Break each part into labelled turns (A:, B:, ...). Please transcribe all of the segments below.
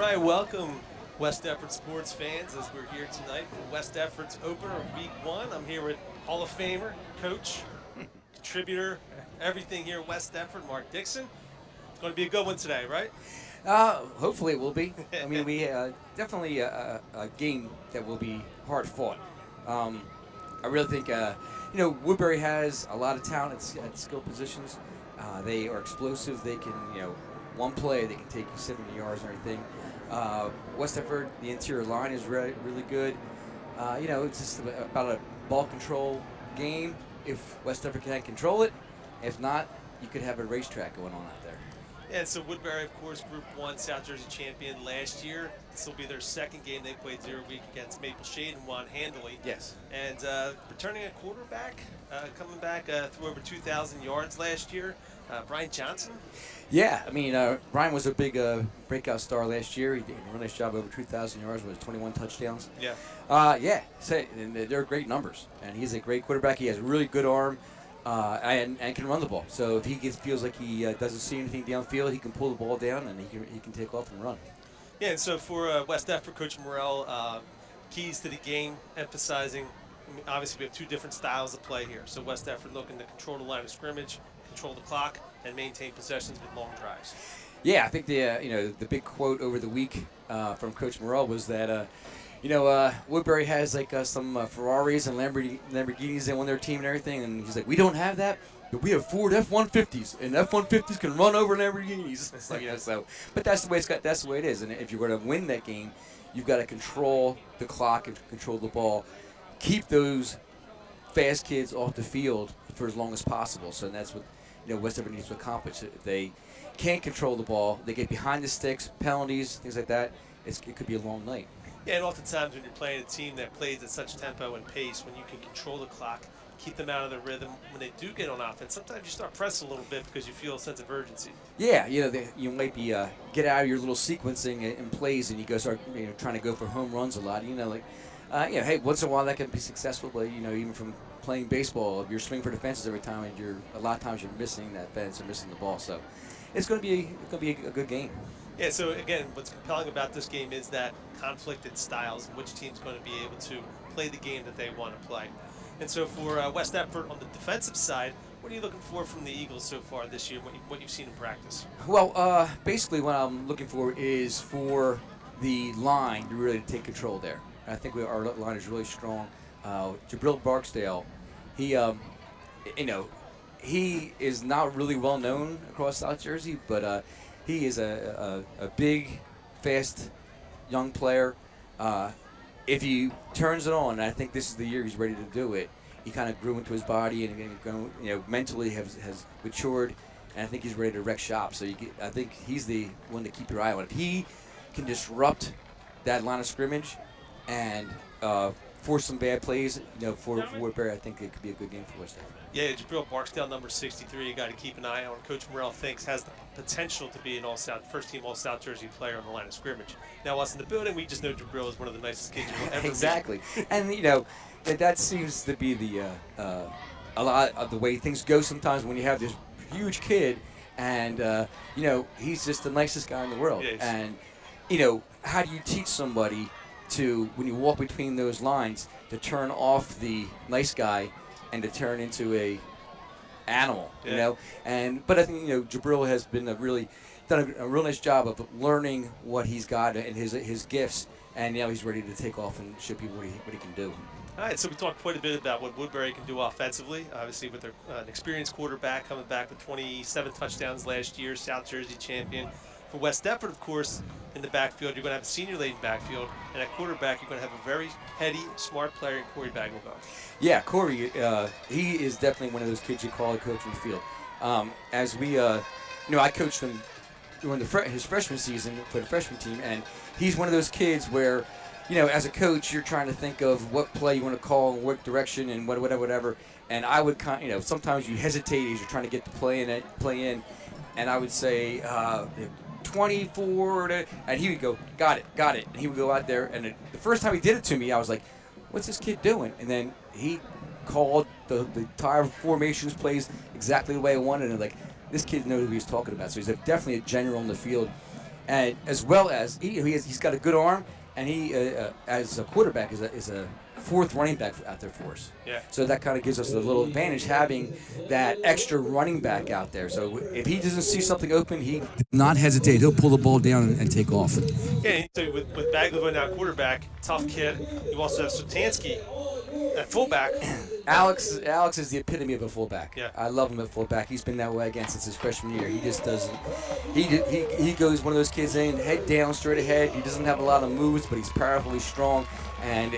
A: right, welcome West Deptford sports fans as we're here tonight for West Deptford's opener of Week 1. I'm here with Hall of Famer, coach, contributor, everything here at West Deptford, Mark Dixon. It's going to be a good one today, right?
B: Hopefully it will be. I mean, we definitely a game that will be hard fought. I really think, Woodbury has a lot of talent at skill positions. They are explosive. They can, one play, they can take you 70 yards and everything. West Deptford, the interior line is really good. It's just about a ball control game. If West Deptford can control it, if not, you could have a racetrack going on out there.
A: Yeah, and so Woodbury, of course, Group 1 South Jersey champion last year. This will be their second game. They played 0 week against Maple Shade and won handily.
B: Yes.
A: And returning a quarterback, coming back through over 2,000 yards last year, Brian Johnson.
B: Yeah, I mean, Brian was a big breakout star last year. He did a really nice job, over 2,000 yards with 21 touchdowns.
A: Yeah.
B: And they're great numbers. And he's a great quarterback. He has a really good arm. And can run the ball. So if he feels like he doesn't see anything downfield, he can pull the ball down and he can take off and run.
A: Yeah, and so for West Deptford, Coach Morrell, keys to the game, emphasizing, obviously we have two different styles of play here. So West Deptford looking to control the line of scrimmage, control the clock, and maintain possessions with long drives.
B: Yeah, I think the big quote over the week from Coach Morrell was that Woodbury has like some Ferraris and Lamborghinis on their team and everything, and he's like, we don't have that, but we have Ford F-150s, and F-150s can run over Lamborghinis. It's like, but that's the way it is, and if you're going to win that game, you've got to control the clock and control the ball, keep those fast kids off the field for as long as possible. So that's what West Deptford needs to accomplish. If they can't control the ball, they get behind the sticks, penalties, things like that. It could be a long night.
A: Yeah, and oftentimes when you're playing a team that plays at such tempo and pace, when you can control the clock, keep them out of their rhythm, when they do get on offense, sometimes you start pressing a little bit because you feel a sense of urgency.
B: Yeah, you might be get out of your little sequencing and plays, and you go start trying to go for home runs a lot. Hey, once in a while that can be successful, but even from playing baseball, if you're swinging for the fences every time, and a lot of times you're missing that fence or missing the ball. So it's going to be a good game.
A: Yeah, so again, what's compelling about this game is that conflicted styles and which team's going to be able to play the game that they want to play. And so for West Deptford on the defensive side, what are you looking for from the Eagles so far this year, what you've seen in practice?
B: Well, basically what I'm looking for is for the line to really take control there. I think our line is really strong. Jabril Barksdale, he is not really well known across South Jersey, but he is a big, fast, young player. If he turns it on, and I think this is the year he's ready to do it. He kind of grew into his body and mentally has matured, and I think he's ready to wreck shop. So I think he's the one to keep your eye on. If he can disrupt that line of scrimmage and force some bad plays, for Woodbury, I think it could be a good game for West Deptford.
A: Yeah, Jabril Barksdale, number 63, you got to keep an eye on. Coach Morrell thinks has the potential to be an first-team All-South Jersey player on the line of scrimmage. Now, us in the building, we just know Jabril is one of the nicest kids you'll ever meet.
B: Exactly. And, that seems to be a lot of the way things go sometimes when you have this huge kid and, he's just the nicest guy in the world.
A: Yes.
B: And, how do you teach somebody to, when you walk between those lines, to turn off the nice guy and to turn into a animal,
A: Yeah.
B: But I think Jabril has been done a real nice job of learning what he's got and his gifts, and now he's ready to take off and show people what he can do.
A: All right, so we talked quite a bit about what Woodbury can do offensively. Obviously, with their an experienced quarterback coming back with 27 touchdowns last year, South Jersey champion. For West Deptford, of course, in the backfield, you're going to have a senior-laden backfield, and at quarterback, you're going to have a very heady, smart player in Corey Bagelbaugh.
B: Yeah, Corey, he is definitely one of those kids you call a coach in the field. As we, I coached him during his freshman season for the freshman team, and he's one of those kids where, as a coach, you're trying to think of what play you want to call and what direction and whatever. And I would, sometimes you hesitate as you're trying to get the play in, and I would say, 24, and he would go, got it. And he would go out there, and the first time he did it to me, I was like, what's this kid doing? And then he called the entire formations plays exactly the way I wanted, and this kid knows what he's talking about. So he's definitely a general in the field. and as well as he's got a good arm, and he as a quarterback is a fourth running back out there for us.
A: Yeah.
B: So that kind of gives us a little advantage having that extra running back out there. So if he doesn't see something open, he does not hesitate. He'll pull the ball down and take off.
A: Yeah, so with Bagley now quarterback, tough kid. You also have Sotansky at fullback.
B: Alex is the epitome of a fullback.
A: Yeah.
B: I love him at fullback. He's been that way again since his freshman year. He just doesn't. He goes one of those kids in, head down, straight ahead. He doesn't have a lot of moves, but he's powerfully strong, and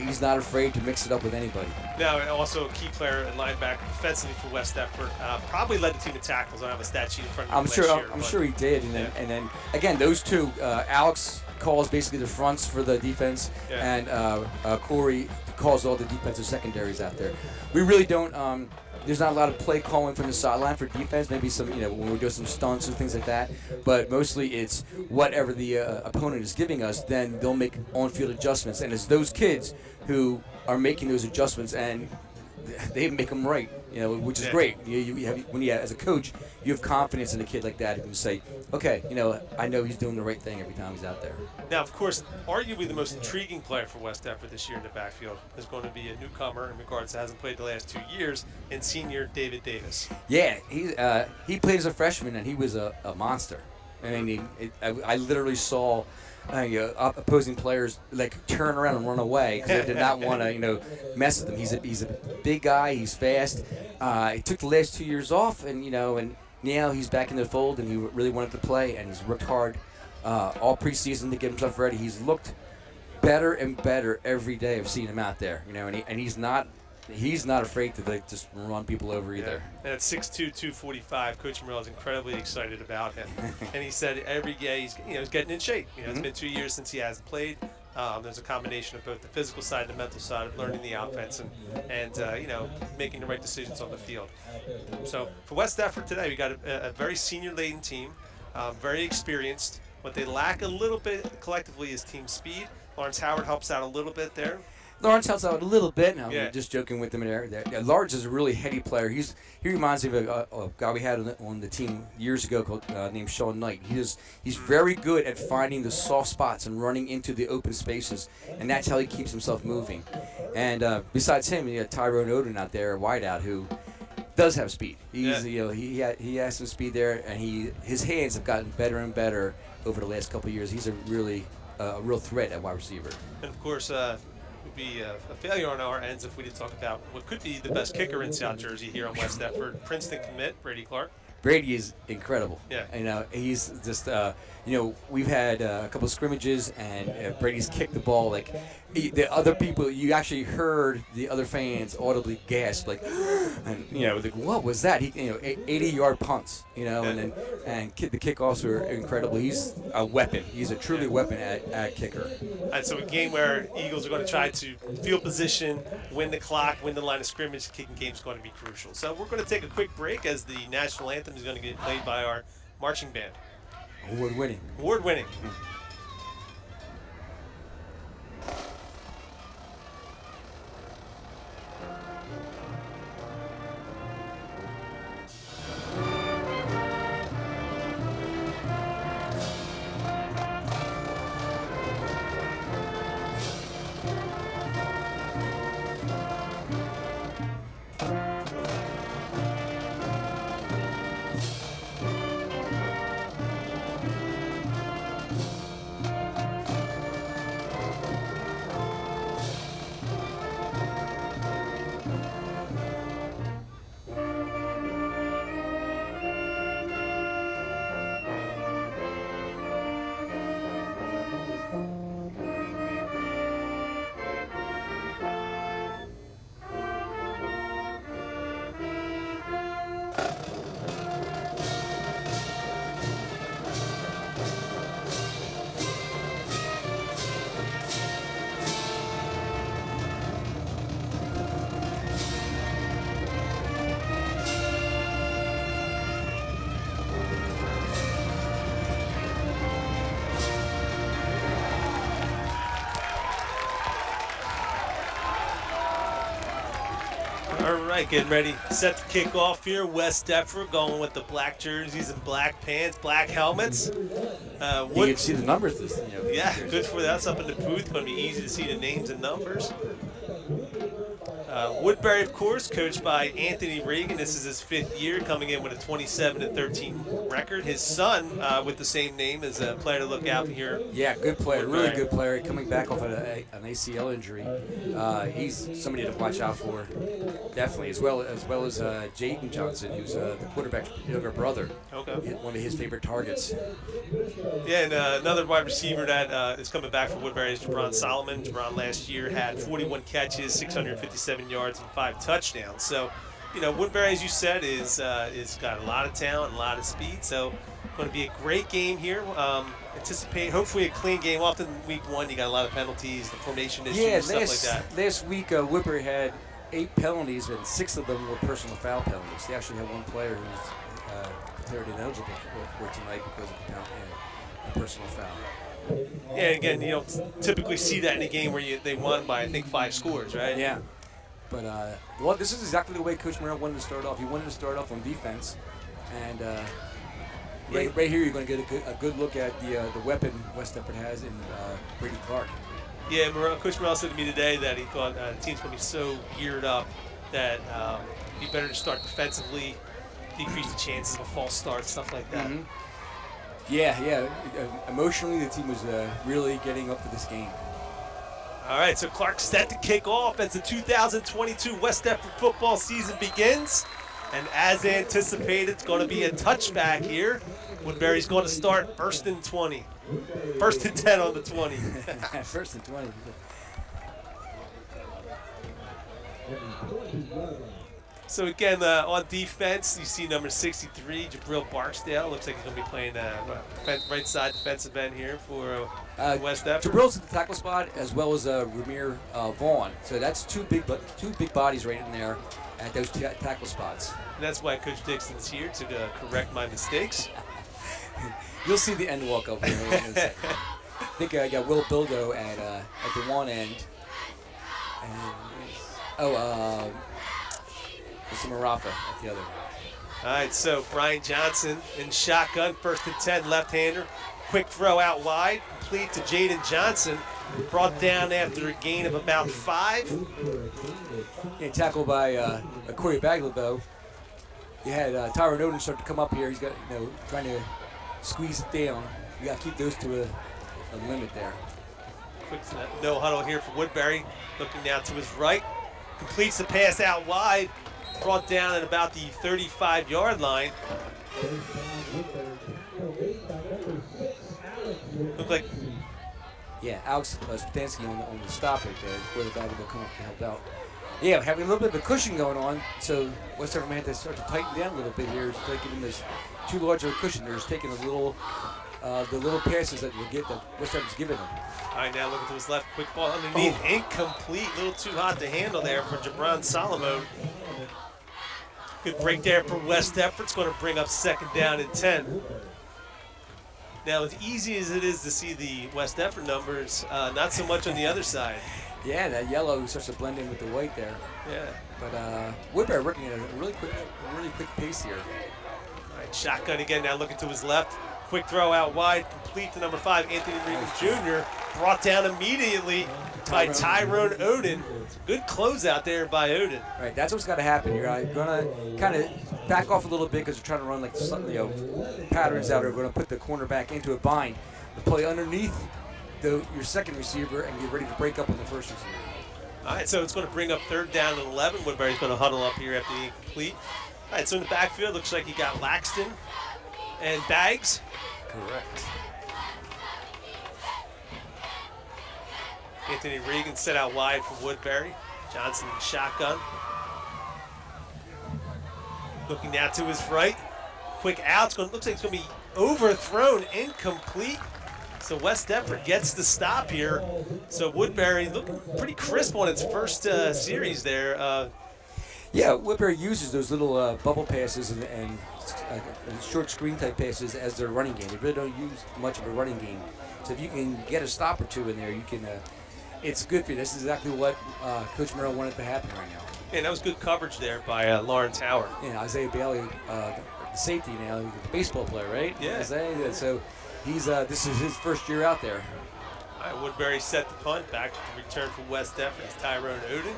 B: he's not afraid to mix it up with anybody.
A: Now, also a key player at linebacker defensively for West Deptford. Probably led the team in tackles. I don't have a stat sheet in front of me.
B: I'm sure he did. And then again, those two, Alex calls basically the fronts for the defense, and Corey calls all the defensive secondaries out there. We really don't. There's not a lot of play calling from the sideline for defense. Maybe some, when we do some stunts and things like that. But mostly it's whatever the opponent is giving us. Then they'll make on-field adjustments, and it's those kids who are making those adjustments, and they make them right. Which is great. As a coach, you have confidence in a kid like that who can say, okay, I know he's doing the right thing every time he's out there.
A: Now, of course, arguably the most intriguing player for West Deptford this year in the backfield is going to be a newcomer in regards to hasn't played the last 2 years, and senior David Davis.
B: Yeah, he played as a freshman, and he was a monster. I mean, I literally saw opposing players turn around and run away because they did not want to mess with him. He's a big guy. He's fast. He took the last 2 years off, and now he's back in the fold, and he really wanted to play, and he's worked hard all preseason to get himself ready. He's looked better and better every day of seeing him out there. And he's not afraid to just run people over either.
A: And at 6'2", 245, Coach Morrell is incredibly excited about him. And he said every day he's getting in shape. It's been 2 years since he hasn't played. There's a combination of both the physical side and the mental side of learning the offense and making the right decisions on the field. So for West Deptford today, we got a very senior-laden team, very experienced. What they lack a little bit collectively is team speed. Lawrence Howard helps out a little bit there.
B: Lawrence helps out a little bit. I'm just joking with him in there. Lawrence is a really heady player. He reminds me of a guy we had on the team years ago named Sean Knight. He's very good at finding the soft spots and running into the open spaces, and that's how he keeps himself moving. And besides him, you got Tyrone Oden out there, a wideout, who does have speed. He has some speed there, and his hands have gotten better and better over the last couple of years. He's a real threat at wide receiver.
A: And of course, would be a failure on our ends if we didn't talk about what could be the best kicker in South Jersey here on West Deptford. Princeton commit, Brady Clark.
B: Brady is incredible.
A: Yeah.
B: He's just, we've had a couple of scrimmages, and Brady's kicked the ball. The other people, you actually heard the other fans audibly gasp, and what was that? He, 80-yard punts, and the kickoffs were incredible. He's a weapon. He's a truly weapon at kicker.
A: And so a game where Eagles are going to try to field position, win the clock, win the line of scrimmage, kicking game is going to be crucial. So we're going to take a quick break as the national anthem is going to get played by our marching band.
B: Award-winning.
A: Award-winning. All right, getting ready, set to kick off here. West Deptford going with the black jerseys and black pants, black helmets.
B: You can see the numbers.
A: Yeah, good for us up in the booth. Going to be easy to see the names and numbers. Woodbury, of course, coached by Anthony Reagan. This is his 5th year, coming in with a 27-13 record. His son, with the same name, is a player to look out for here.
B: Yeah, good player, really good player. Coming back off an ACL injury, he's somebody to watch out for, definitely. As well as Jaden Johnson, who's the quarterback's younger brother.
A: Okay.
B: One of his favorite targets.
A: Yeah, and another wide receiver that is coming back for Woodbury is Jabron Solomon. Jabron last year had 41 catches, 657 yards, and 5 touchdowns. So, Woodbury, as you said, is got a lot of talent, a lot of speed. So, going to be a great game here. Anticipate, hopefully, a clean game. Often, week 1, you got a lot of penalties, the formation issues, stuff like that.
B: Last week, Woodbury had 8 penalties, and 6 of them were personal foul penalties. They actually had one player who was declared ineligible for tonight because of the personal foul.
A: Yeah, again, you don't typically see that in a game where they won by, I think, 5 scores, right?
B: Yeah. But, well, this is exactly the way Coach Morrell wanted to start off. He wanted to start off on defense. And right here, you're going to get a good look at the weapon West Deptford has in Brady Clark.
A: Yeah, Coach Morrell said to me today that he thought the team's going to be so geared up that it'd be better to start defensively, decrease the chances of a false start, stuff like that.
B: Mm-hmm. Yeah. Emotionally, the team was really getting up for this game.
A: All right, so Clark's set to kick off as the 2022 West Deptford football season begins. And as anticipated, it's going to be a touchback here. Woodbury's going to start 1st and 20. 1st and 10 on the 20.
B: 1st and 20.
A: So again, on defense, you see number 63, Jabril Barksdale. Looks like he's going to be playing right side defensive end here for West Deptford.
B: Jabril's at the tackle spot, as well as Ramir Vaughn. So that's two big bodies right in there at those tackle spots.
A: And that's why Coach Dixon's here to correct my mistakes.
B: You'll see the end walk up here in a second. I think I got Will Bildo at the one end, and Mr. Marafa at the other.
A: All right, so Brian Johnson in shotgun, 1st and 10, left-hander. Quick throw out wide, complete to Jaden Johnson. Brought down after a gain of about 5.
B: Yeah, tackled by Corey Bagler, though. You had Tyron Odin start to come up here. He's got, trying to squeeze it down. You got to keep those to a limit there.
A: Quick no huddle here for Woodbury. Looking now to his right. Completes the pass out wide. Brought down at about the 35-yard line. Looked like...
B: Yeah, Alex Spatansky on the stop right there. Quarterback will come up to help out. Yeah, having a little bit of a cushion going on, so West Deptford had to start to tighten down a little bit here. It's like giving this too large of a cushion. They're just taking the little passes that West Deptford's giving them.
A: All right, now looking to his left, quick ball underneath, incomplete, a little too hot to handle there for Jabron Solomon. Good break there for West Deptford. It's going to bring up 2nd down and 10. Now, as easy as it is to see the West Deptford numbers, not so much on the other side.
B: Yeah, that yellow starts to blend in with the white there.
A: Yeah.
B: But Woodbury working at a really quick pace here.
A: All right, shotgun again now looking to his left. Quick throw out wide, complete to number 5, Anthony Regan Jr. Brought down immediately by Tyrone Odin. Good closeout there by Odin.
B: Right, that's what's got to happen. You're going to kind of back off a little bit because you're trying to run like patterns that are going to put the cornerback into a bind. The play underneath your second receiver and get ready to break up on the first receiver.
A: All right, so it's going to bring up 3rd down and 11. Woodbury's going to huddle up here after the incomplete. All right, so in the backfield, looks like you got Laxton and Baggs.
B: Correct.
A: Anthony Regan set out wide for Woodbury. Johnson shotgun. Looking now to his right. Quick out. Looks like it's going to be overthrown, incomplete. So West Deptford gets the stop here. So Woodbury looking pretty crisp on its first series there.
B: Yeah, Woodbury uses those little bubble passes and short screen type passes as their running game. They really don't use much of a running game. So if you can get a stop or two in there, you can. it's good for you. This is exactly what Coach Merrill wanted to happen right now.
A: And that was good coverage there by Lawrence Howard.
B: Yeah, Isaiah Bailey, the safety now, the baseball player, right?
A: Yeah.
B: Isaiah, so he's this is his first year out there.
A: All right, Woodbury set the punt. Back to the return for West Deptford is Tyrone Oden.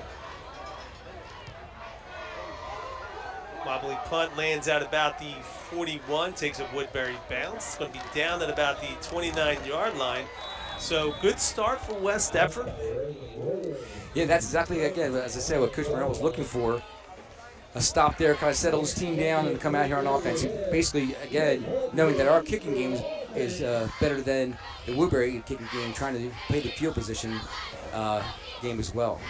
A: Wobbly punt lands out about the 41, takes a Woodbury bounce. It's going to be down at about the 29-yard line. So good start for West Deptford.
B: Yeah, that's exactly, again, as I said, what Coach Morrell was looking for. A stop there, kind of settle his team down and come out here on offense. Basically, again, knowing that our kicking game is better than the Woodbury kicking game, trying to play the field position game as well.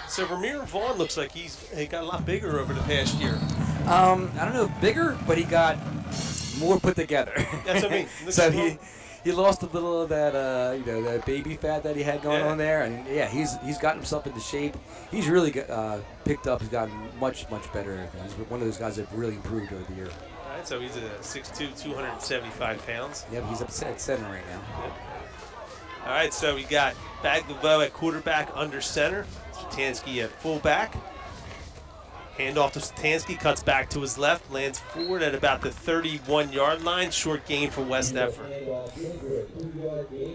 A: So Ramir Vaughn looks like he got a lot bigger over the past year.
B: I don't know if bigger, but he got more put together.
A: That's what I mean.
B: So he lost a little of that that baby fat that he had going on there, and yeah, he's gotten himself into shape. He's really picked up. He's gotten much better. He's one of those guys that really improved over the year.
A: All right, so he's 6'2", 275 pounds.
B: Yep, he's up at center right now.
A: Yep. All right, so we got Baglavo at quarterback, under center. Satansky at fullback. Handoff to Satansky, cuts back to his left, lands forward at about the 31-yard line. Short gain for West Deptford.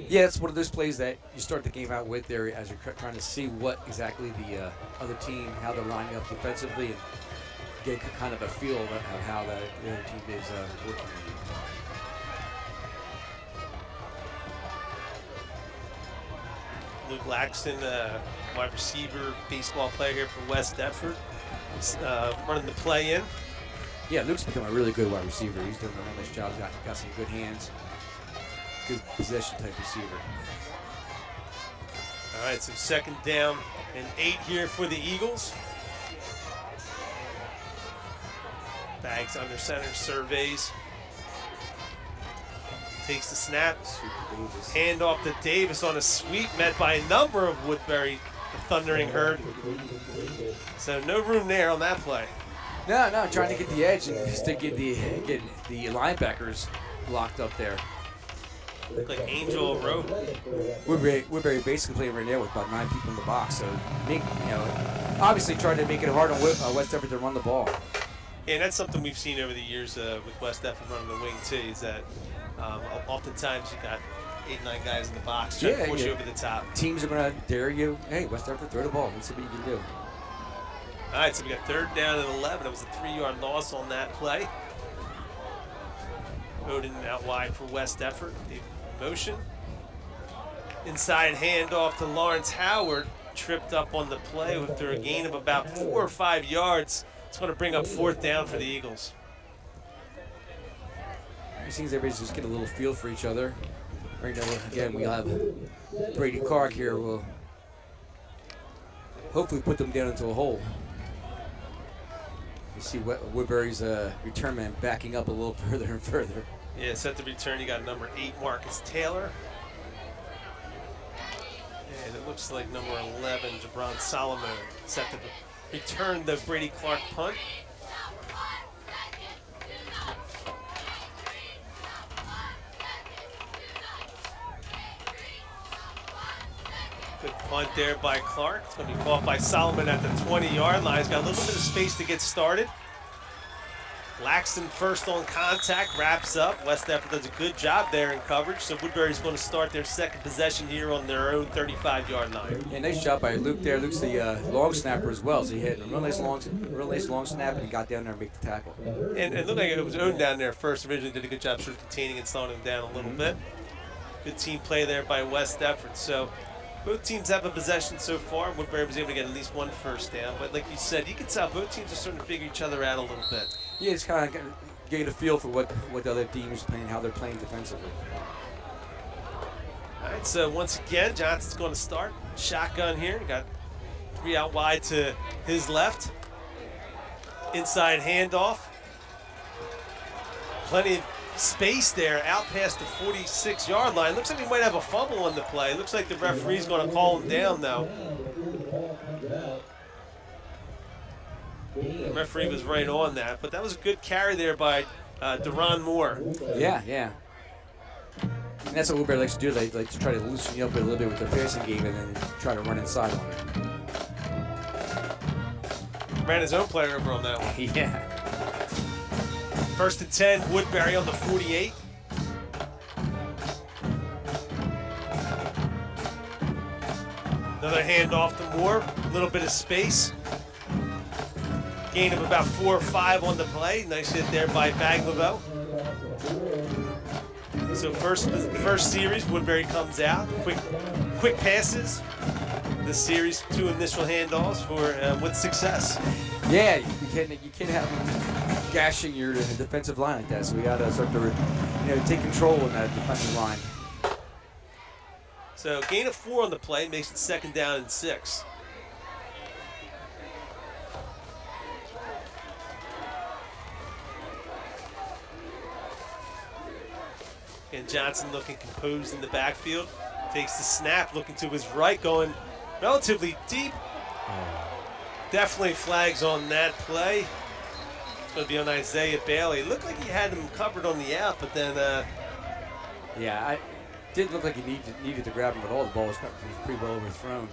B: Yeah, it's one of those plays that you start the game out with there as you're trying to see what exactly the other team, how they're lining up defensively, and get kind of a feel of how the other team is working with you.
A: Luke Laxton, wide receiver, baseball player here for West Deptford, running the play in.
B: Yeah, Luke's become a really good wide receiver. He's done a nice job. He's got some good hands, good possession type receiver.
A: All right, so 2nd down and 8 here for the Eagles. Bags under center, surveys. Takes the snap. Hand off to Davis on a sweep, met by a number of Woodbury, the Thundering Herd. So no room there on that play.
B: No, trying to get the edge and just to get the linebackers locked up there.
A: Look like Angel Road.
B: Woodbury basically playing right now with about 9 people in the box, so obviously trying to make it hard on West Deptford to run the ball.
A: And that's something we've seen over the years with West Deptford running the wing too, is that oftentimes you got 8-9 guys in the box trying to push you over the top.
B: Teams are going to dare you. Hey, West Deptford, throw the ball. Let's see what you can do.
A: All right, so we got 3rd down and 11. It was a 3-yard loss on that play. Oden out wide for West Deptford. Motion. Inside handoff to Lawrence Howard. Tripped up on the play after a gain of about 4 or 5 yards. It's going to bring up 4th down for the Eagles.
B: It seems everybody's just getting a little feel for each other. Right now, again, we have Brady Clark here. Will hopefully put them down into a hole. You see Woodbury's return man backing up a little further and further.
A: Yeah, set the return. You got number 8, Marcus Taylor. And it looks like number 11, Jabron Solomon, set to return the Brady Clark punt. Good punt there by Clark. It's going to be caught by Solomon at the 20-yard line. He's got a little bit of space to get started. Laxton first on contact, wraps up. West Deptford does a good job there in coverage. So Woodbury's going to start their 2nd possession here on their own 35-yard line.
B: Yeah, nice job by Luke there. Luke's the long snapper as well. So he hit a real nice long snap and he got down there and made the tackle.
A: And it looked like it was Oden down there first. Originally did a good job sort of containing and slowing him down a little bit. Good team play there by West Deptford. So both teams have a possession so far. Woodbury was able to get at least 1 first down. But like you said, you can tell both teams are starting to figure each other out a little bit.
B: Yeah, it's kind of getting a feel for what the other team is playing, how they're playing defensively.
A: All right, so once again, Johnson's going to start. Shotgun here. Got 3 out wide to his left. Inside handoff. Plenty of space there out past the 46-yard line. Looks like he might have a fumble on the play. Looks like the referee's going to call him down now. The referee was right on that, but that was a good carry there by Deron Moore.
B: Yeah. And that's what Woodbury likes to do. They like to try to loosen you up a little bit with their passing game and then try to run inside on it.
A: Ran his own player over on that one.
B: Yeah.
A: 1st and 10, Woodbury on the 48. Another handoff to Moore. A little bit of space. Gain of about 4 or 5 on the play. Nice hit there by Baglavelle. So first series, Woodbury comes out. Quick passes. This series, 2 initial handoffs with success.
B: Yeah, you can't have them gashing your defensive line like that. So we got to start to take control in that defensive line.
A: So gain of 4 on the play makes it 2nd down and 6. And Johnson looking composed in the backfield. Takes the snap, looking to his right, going relatively deep. Definitely flags on that play. It's going to be on Isaiah Bailey. It looked like he had him covered on the out, but then...
B: yeah, it didn't look like he needed to grab him at all. The ball was pretty well overthrown.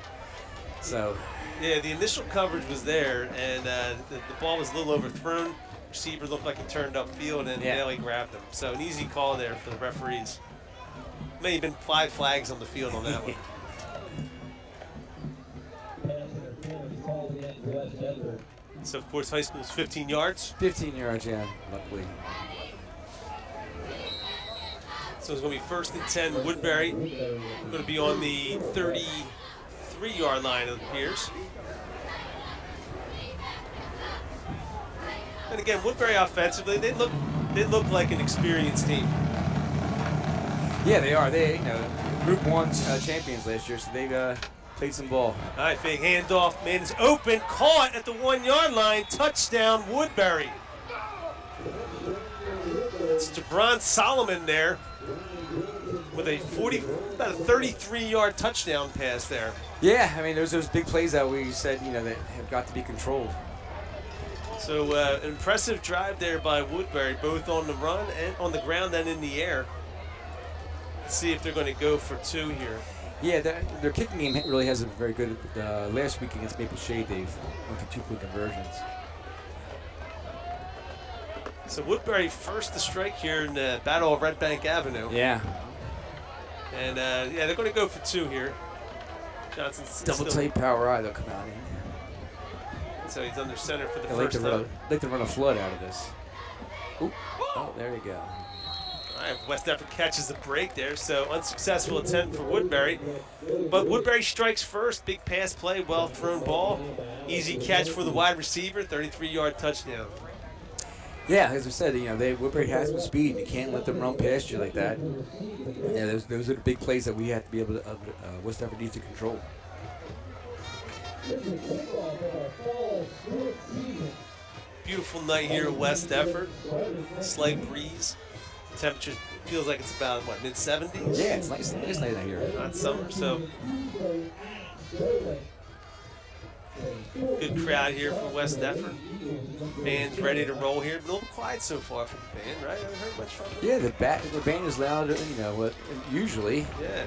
B: So...
A: yeah, the initial coverage was there, and the ball was a little overthrown. Receiver looked like he turned upfield, and Bailey grabbed him. So an easy call there for the referees. May have been 5 flags on the field on that one. So, of course, high school is 15 yards.
B: 15 yards, yeah, luckily.
A: So it's going to be 1st and 10, Woodbury. Going to be on the 33-yard line, it appears. And again, Woodbury offensively, they look like an experienced team.
B: Yeah, they are. They, Group 1 champions last year, so they've played some ball.
A: All right, big handoff. Man is open, caught at the 1-yard line. Touchdown, Woodbury. It's DeBron Solomon there with about a 33-yard touchdown pass there.
B: Yeah, I mean, those big plays that we said, that have got to be controlled.
A: So an impressive drive there by Woodbury, both on the run and on the ground and in the air. Let's see if they're going to go for 2 here.
B: Yeah, their kicking game really hasn't been very good. Last week against Maple Shade, they've went for 2 quick conversions.
A: So Woodbury first to strike here in the Battle of Red Bank Avenue.
B: Yeah.
A: And yeah, they're going to go for 2 here. Johnson's
B: double tight power eye, they'll come out in.
A: So he's under center for the
B: I'd
A: first time.
B: like to run a flood out of this. Oop. Oh, there you go.
A: All right, West Deptford catches the break there, so unsuccessful attempt for Woodbury. But Woodbury strikes first. Big pass play, well-thrown ball. Easy catch for the wide receiver, 33-yard touchdown.
B: Yeah, as I said, Woodbury has some speed, and you can't let them run past you like that. Yeah, those are the big plays that we have to be able to, West Deptford needs to control.
A: Beautiful night here at West Deptford. Slight breeze. Temperature feels like it's about, what, mid-70s?
B: Yeah, it's nice night out here.
A: Not summer, so good crowd here for West Deptford. Band's ready to roll here. A little quiet so far for the band, right? I haven't heard much from them.
B: Yeah, the band is louder, usually.
A: Yeah.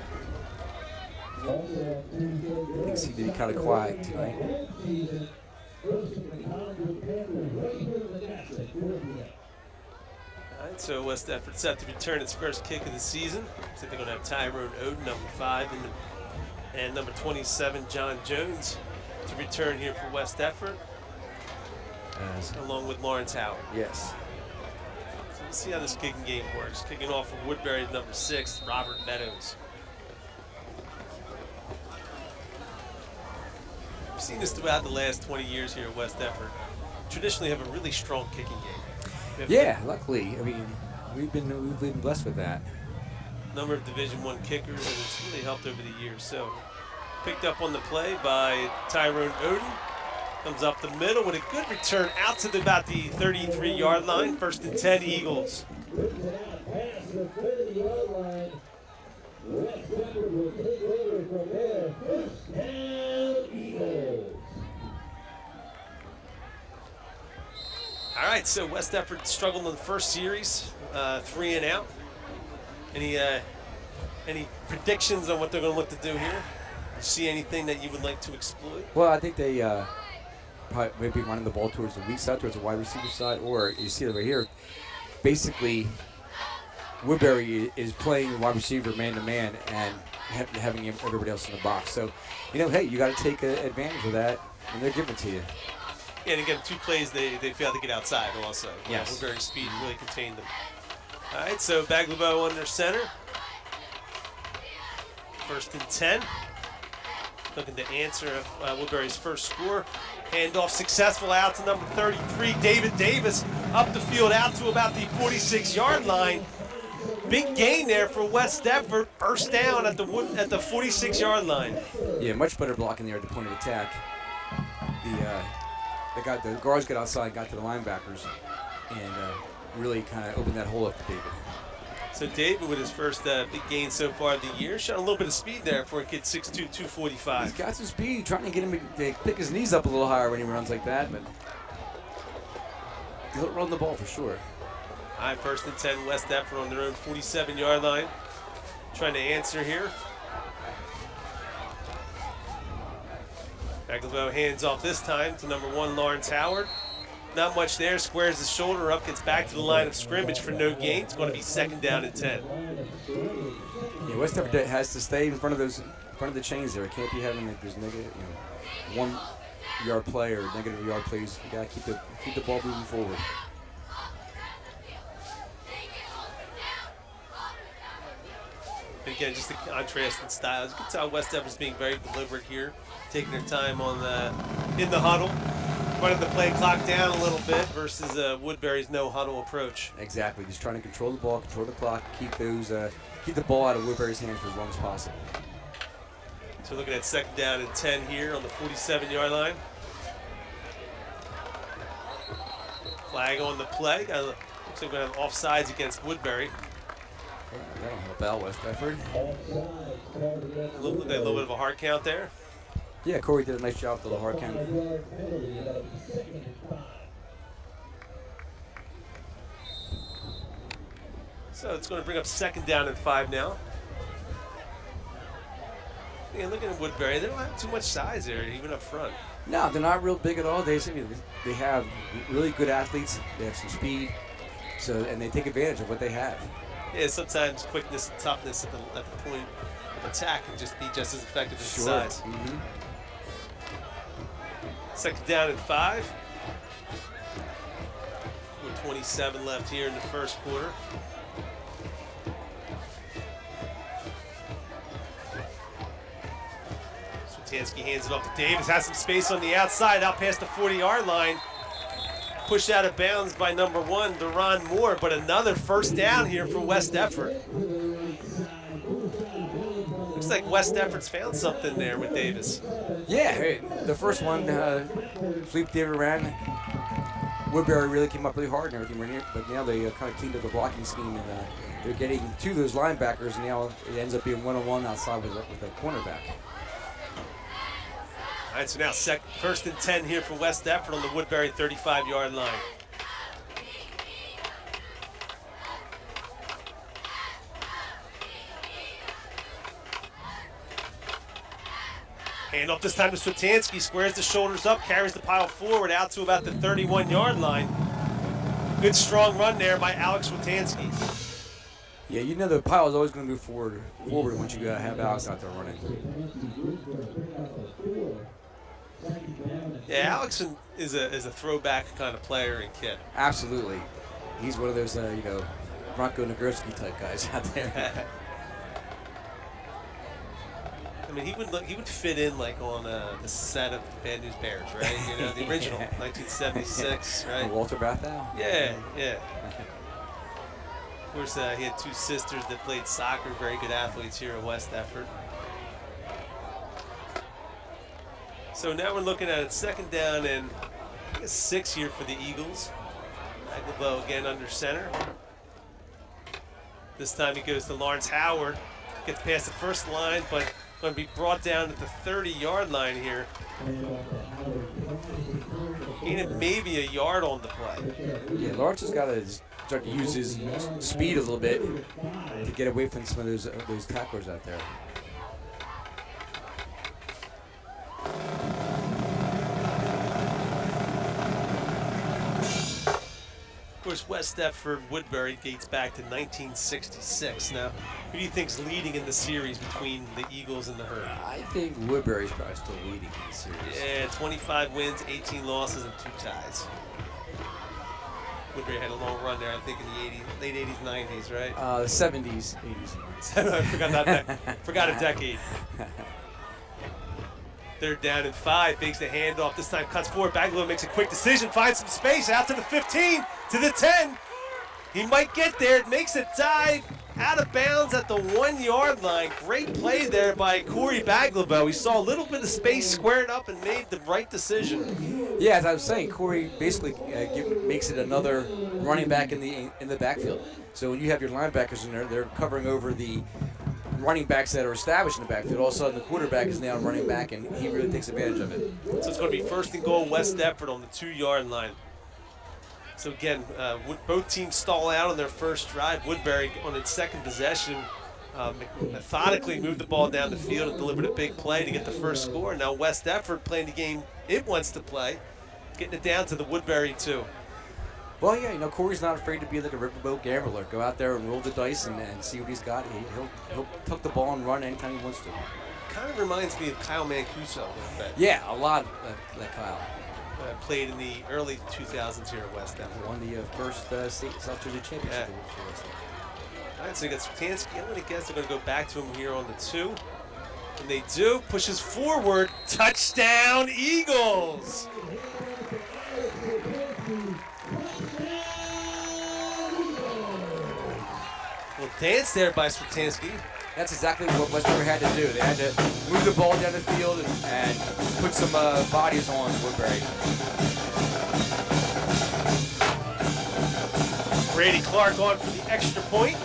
B: They seem to be kind of quiet tonight.
A: All right, so West Deptford set to return its first kick of the season. Looks like they're going to have Tyrone Oden, number 5, and number 27, John Jones, to return here for West Deptford, along with Lawrence Howard.
B: Yes.
A: So let's see how this kicking game works. Kicking off for Woodbury, number 6, Robert Meadows. We've seen this throughout the last 20 years here at West Deptford. Traditionally have a really strong kicking game.
B: Yeah, luckily. I mean, we've been blessed with that.
A: Number of Division I kickers, and it's really helped over the years. So, picked up on the play by Tyrone Oden. Comes up the middle with a good return out to about the 33-yard line. 1st and 10, Eagles. All right, so West Deptford struggled in the first series, 3 and out. Any Any predictions on what they're going to look to do here? You see anything that you would like to exploit?
B: Well, I think they probably maybe running the ball towards the weak side, towards the wide receiver side, or you see it over here. Basically, Woodbury is playing wide receiver man-to-man and having everybody else in the box. So, hey, you got to take advantage of that, and they're giving it to you.
A: Yeah, and again, 2 plays they failed to get outside also.
B: Yes.
A: Woodbury's speed really contained them. All right, so Baglabo under center. 1st and 10. Looking to answer Woodbury's first score. Handoff successful out to number 33, David Davis, up the field out to about the 46-yard line. Big gain there for West Deptford. First down at the 46-yard line.
B: Yeah, much better blocking there at the point of attack. The guards got outside, got to the linebackers, and really kind of opened that hole up to David.
A: So David with his first big gain so far of the year. Showing a little bit of speed there for a kid 6'2", 245.
B: He's got some speed, trying to get him to pick his knees up a little higher when he runs like that, but he'll run the ball for sure.
A: All right, 1st and 10, West Deptford on their own 47-yard line. Trying to answer here. Baglabo hands off this time to number 1, Lawrence Howard. Not much there, squares his shoulder up, gets back to the line of scrimmage for no gain. It's going to be 2nd down and 10.
B: Yeah, West Deptford has to stay in front of the chains there. It can't be having like there's negative, 1-yard play or negative yard plays. You got to keep the ball moving forward.
A: Again, just the contrast in styles. You can tell West Deptford's being very deliberate here, taking their time in the huddle, running the play clock down a little bit versus Woodbury's no huddle approach.
B: Exactly, just trying to control the ball, control the clock, keep the ball out of Woodbury's hands for as long as possible.
A: So looking at 2nd down and 10 here on the 47-yard line. Flag on the play. Looks like we're going to have offsides against Woodbury.
B: That'll help out West Deptford.
A: A little bit of a hard count there.
B: Yeah, Corey did a nice job with the hard count.
A: So it's going to bring up 2nd down and 5 now. Yeah, looking at Woodbury, they don't have too much size there, even up front.
B: No, they're not real big at all. They have really good athletes. They have some speed, and they take advantage of what they have.
A: Yeah, sometimes quickness and toughness at the point of attack can just be just as effective as size.
B: Mm-hmm.
A: 2nd down and 5. With 27 left here in the first quarter. Switansky hands it off to Davis, has some space on the outside, out past the 40-yard line. Pushed out of bounds by number 1, Deron Moore, but another first down here for West Deptford. Looks like West Deptford's found something there with Davis.
B: Yeah, hey, the first one, sweep David ran. Woodbury really came up really hard and everything, but now they kind of cleaned up the blocking scheme, and they're getting to those linebackers, and now it ends up being one-on-one outside with a cornerback.
A: All right, so now 1st and 10 here for West Deptford on the Woodbury 35-yard line. Hand off this time to Switansky, squares the shoulders up, carries the pile forward out to about the 31-yard line. Good strong run there by Alex Switansky.
B: Yeah, the pile is always going to move forward once you have Alex out there running.
A: Yeah, Alex is a throwback kind of player and kid.
B: Absolutely. He's one of those, Bronco Nagurski type guys out there.
A: I mean, he would fit in like on the set of the Bad News Bears, right? The original, 1976, right?
B: Walter Bathow?
A: Yeah. Of course, he had 2 sisters that played soccer, very good athletes here at West Deptford. So now we're looking at it, 2nd down and I guess 6 here for the Eagles. Baglabo again under center. This time he goes to Lawrence Howard. Gets past the first line, but going to be brought down at the 30-yard line here. gaining maybe a yard on the play.
B: Yeah, Lawrence has got to start to use his speed a little bit to get away from some of those tacklers out there.
A: Of course, West Deptford Woodbury dates back to 1966. Now, who do you think's leading in the series between the Eagles and the Herd?
B: I think Woodbury's probably still leading in the series.
A: Yeah, 25 wins, 18 losses, and 2 ties. Woodbury had a long run there, I think, in the late 80s, 90s, right?
B: The 70s, 80s, and 90s.
A: I forgot a decade. They're down in 5, fakes the handoff. This time cuts forward. Baglow makes a quick decision, finds some space out to the 15, to the 10. He might get there. Makes a dive out of bounds at the 1-yard line. Great play there by Corey Baglow. He saw a little bit of space, squared up, and made the right decision.
B: Yeah, as I was saying, Corey basically makes it another running back in the backfield. So when you have your linebackers in there, they're covering over the running backs that are established in the backfield. All of a sudden, the quarterback is now running back, and he really takes advantage of it.
A: So it's going to be 1st and goal, West Deptford on the 2-yard line. So again, both teams stall out on their first drive. Woodbury on its second possession methodically moved the ball down the field and delivered a big play to get the first score. Now West Deptford playing the game it wants to play, getting it down to the Woodbury 2.
B: Well, yeah, Corey's not afraid to be like a riverboat gambler. Go out there and roll the dice and see what he's got. He'll tuck the ball and run anytime he wants to.
A: Kind of reminds me of Kyle Mancuso a little bit.
B: Yeah, a lot like Kyle.
A: Played in the early 2000s here at West Deptford.
B: Won the first state South Jersey championship.
A: Yeah. All right, so you got Swiatkowski. I'm going to guess they're going to go back to him here on the 2. And they do. Pushes forward. Touchdown, Eagles! Little dance there by Swiatkowski.
B: That's exactly what West Deptford had to do. They had to move the ball down the field and put some bodies on Woodbury.
A: Brady Clark on for the extra point.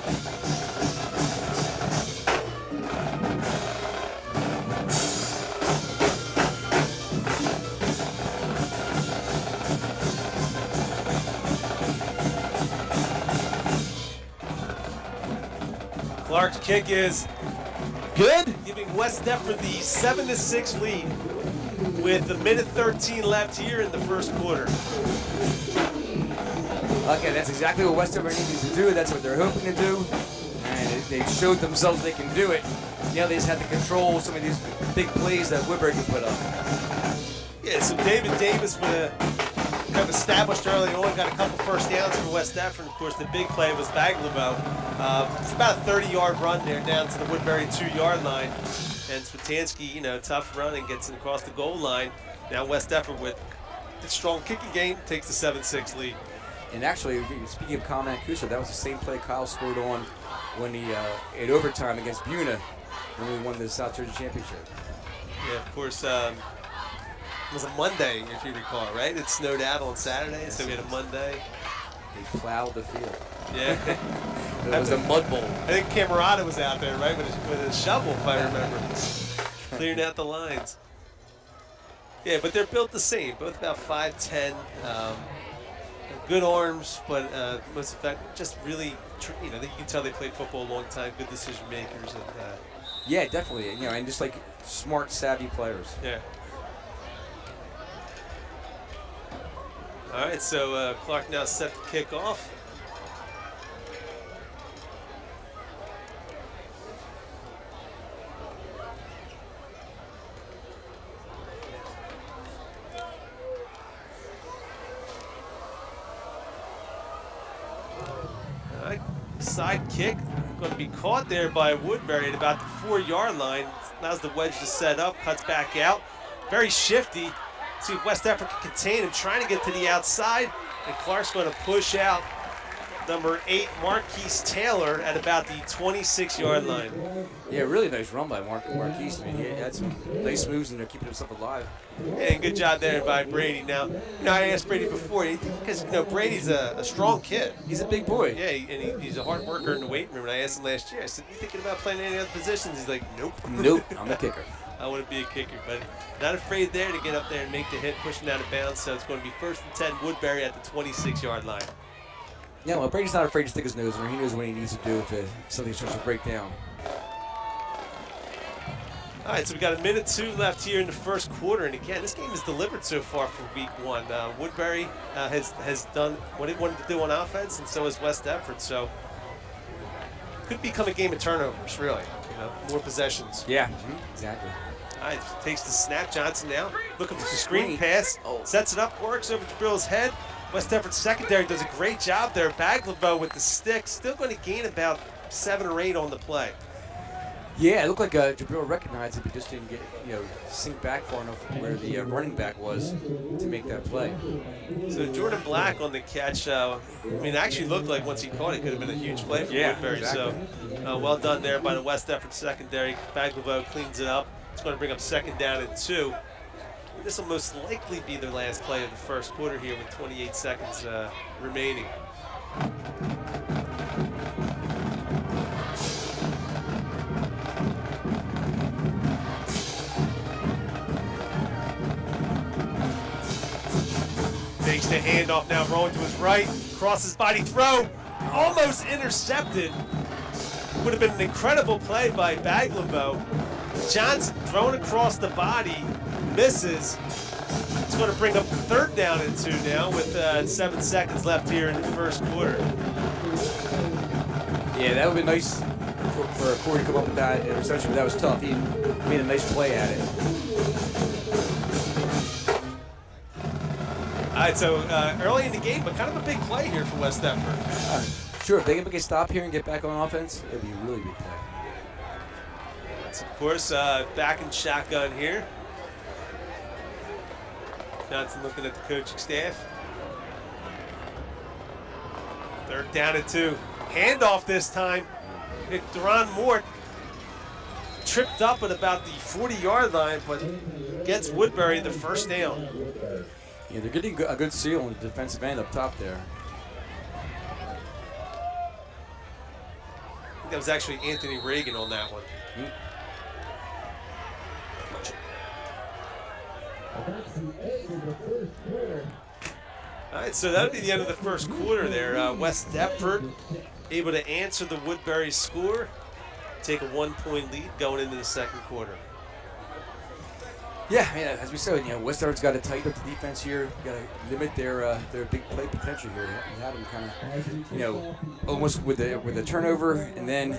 A: Clark's kick is good, giving West Deptford the 7-6 lead with a minute 13 left here in the first quarter.
B: Okay, that's exactly what West Deptford needs to do. That's what they're hoping to do. And they showed themselves they can do it. Now they just have to control some of these big plays that Woodbury can put up. Yeah,
A: so David Davis with kind of established early on, got a couple first downs for West Deptford. Of course, the big play was Baglow. It's about a 30-yard run there down to the Woodbury 2-yard line. And Swiatkowski, tough run and gets it across the goal line. Now West Deptford with its strong kicking game takes the 7-6 lead.
B: And actually, speaking of Kyle Mancuso, that was the same play Kyle scored on when he in overtime against Buna when we won the South Jersey Championship.
A: Yeah, of course. It was a Monday, if you recall, right? It snowed out on Saturday, so we had a Monday.
B: They plowed the field.
A: Yeah.
B: It was a mud bowl.
A: I think Camerata was out there, right, with a shovel, if I remember. Clearing out the lines. Yeah, but they're built the same. Both about 5'10". Good arms, but most effective. Just really, you can tell they played football a long time. Good decision makers. And,
B: yeah, definitely. And just like smart, savvy players.
A: Yeah. All right, so Clark now set to kick off. All right, side kick going to be caught there by Woodbury at about the 4-yard line. Now's the wedge to set up, cuts back out. Very shifty. See if West Deptford can contain him, trying to get to the outside, and Clark's going to push out number 8, Marquise Taylor, at about the 26-yard line.
B: Yeah, really nice run by Marquise. I mean, he had some nice moves in there, keeping himself alive.
A: And good job there by Brady. Now I asked Brady before, because Brady's a strong kid.
B: He's a big boy.
A: Yeah, and he's a hard worker in the weight room. And I asked him last year, I said, "You thinking about playing any other positions?" He's like, "Nope."
B: Nope, I'm a kicker.
A: I wouldn't be a kicker, but not afraid there to get up there and make the hit, pushing out of bounds. So it's going to be 1st and 10, Woodbury at the 26-yard line.
B: Yeah, well, Brady's not afraid to stick his nose in there. He knows what he needs to do if something starts to break down.
A: All right, so we got 1:02 left here in the first quarter, and again, this game is delivered so far for week 1. Woodbury has done what it wanted to do on offense, and so has West Deptford. So could become a game of turnovers, really. More possessions.
B: Yeah, exactly.
A: All right, takes the snap. Johnson now looking for the screen pass, sets it up, works over Jabril's head. West Deptford secondary does a great job there. Baglavo with the stick, still going to gain about 7 or 8 on the play.
B: Yeah, it looked like Jabril recognized it, but just didn't get, sink back far enough where the running back was to make that play.
A: So Jordan Black on the catch. It actually looked like once he caught it, could have been a huge play for Woodbury.
B: Exactly.
A: So well done there by the West Deptford secondary. Baglavo cleans it up. It's going to bring up 2nd down and 2. This will most likely be their last play of the first quarter here with 28 seconds remaining. Takes the handoff now, rolling to his right, crosses body throw, almost intercepted. Would have been an incredible play by Baglavo. Johnson throwing across the body, misses. It's going to bring up 3rd down and 2 now with 7 seconds left here in the first quarter.
B: Yeah, that would be nice for Corey to come up with that interception, but that was tough. He made a nice play at it.
A: All right, so early in the game, but kind of a big play here for West Deptford.
B: Sure, if they can make a stop here and get back on offense, it'd be a really big play.
A: So of course, back in shotgun here. Johnson looking at the coaching staff. 3rd down and 2. Handoff this time. Deron Moore tripped up at about the 40-yard line, but gets Woodbury the 1st down.
B: Yeah, they're getting a good seal on the defensive end up top there.
A: I think that was actually Anthony Reagan on that one. All right, so that would be the end of the first quarter there. West Deptford able to answer the Woodbury score, take a 1-point lead going into the second quarter.
B: Yeah, as we said, West Deptford's got to tighten up the defense here. Got to limit their big play potential here. You had them kind of, almost with a turnover, and then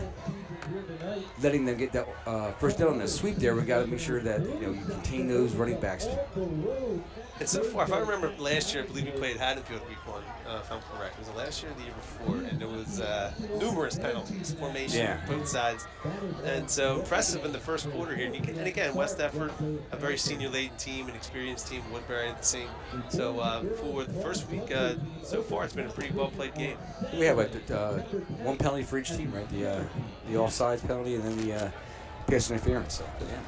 B: letting them get that 1st down on the sweep there. We got to make sure that you contain those running backs.
A: And so far, if I remember last year, I believe we played Haddonfield week 1, if I'm correct. Was it last year or the year before? And there was numerous penalties, formation, both sides. And so impressive in the first quarter here. And again, West Deptford, a very senior-laden team, an experienced team, Woodbury the same. So for the first week, so far, it's been a pretty well-played game.
B: We have 1 penalty for each team, right? The offsides penalty and then the pass interference. So, yeah.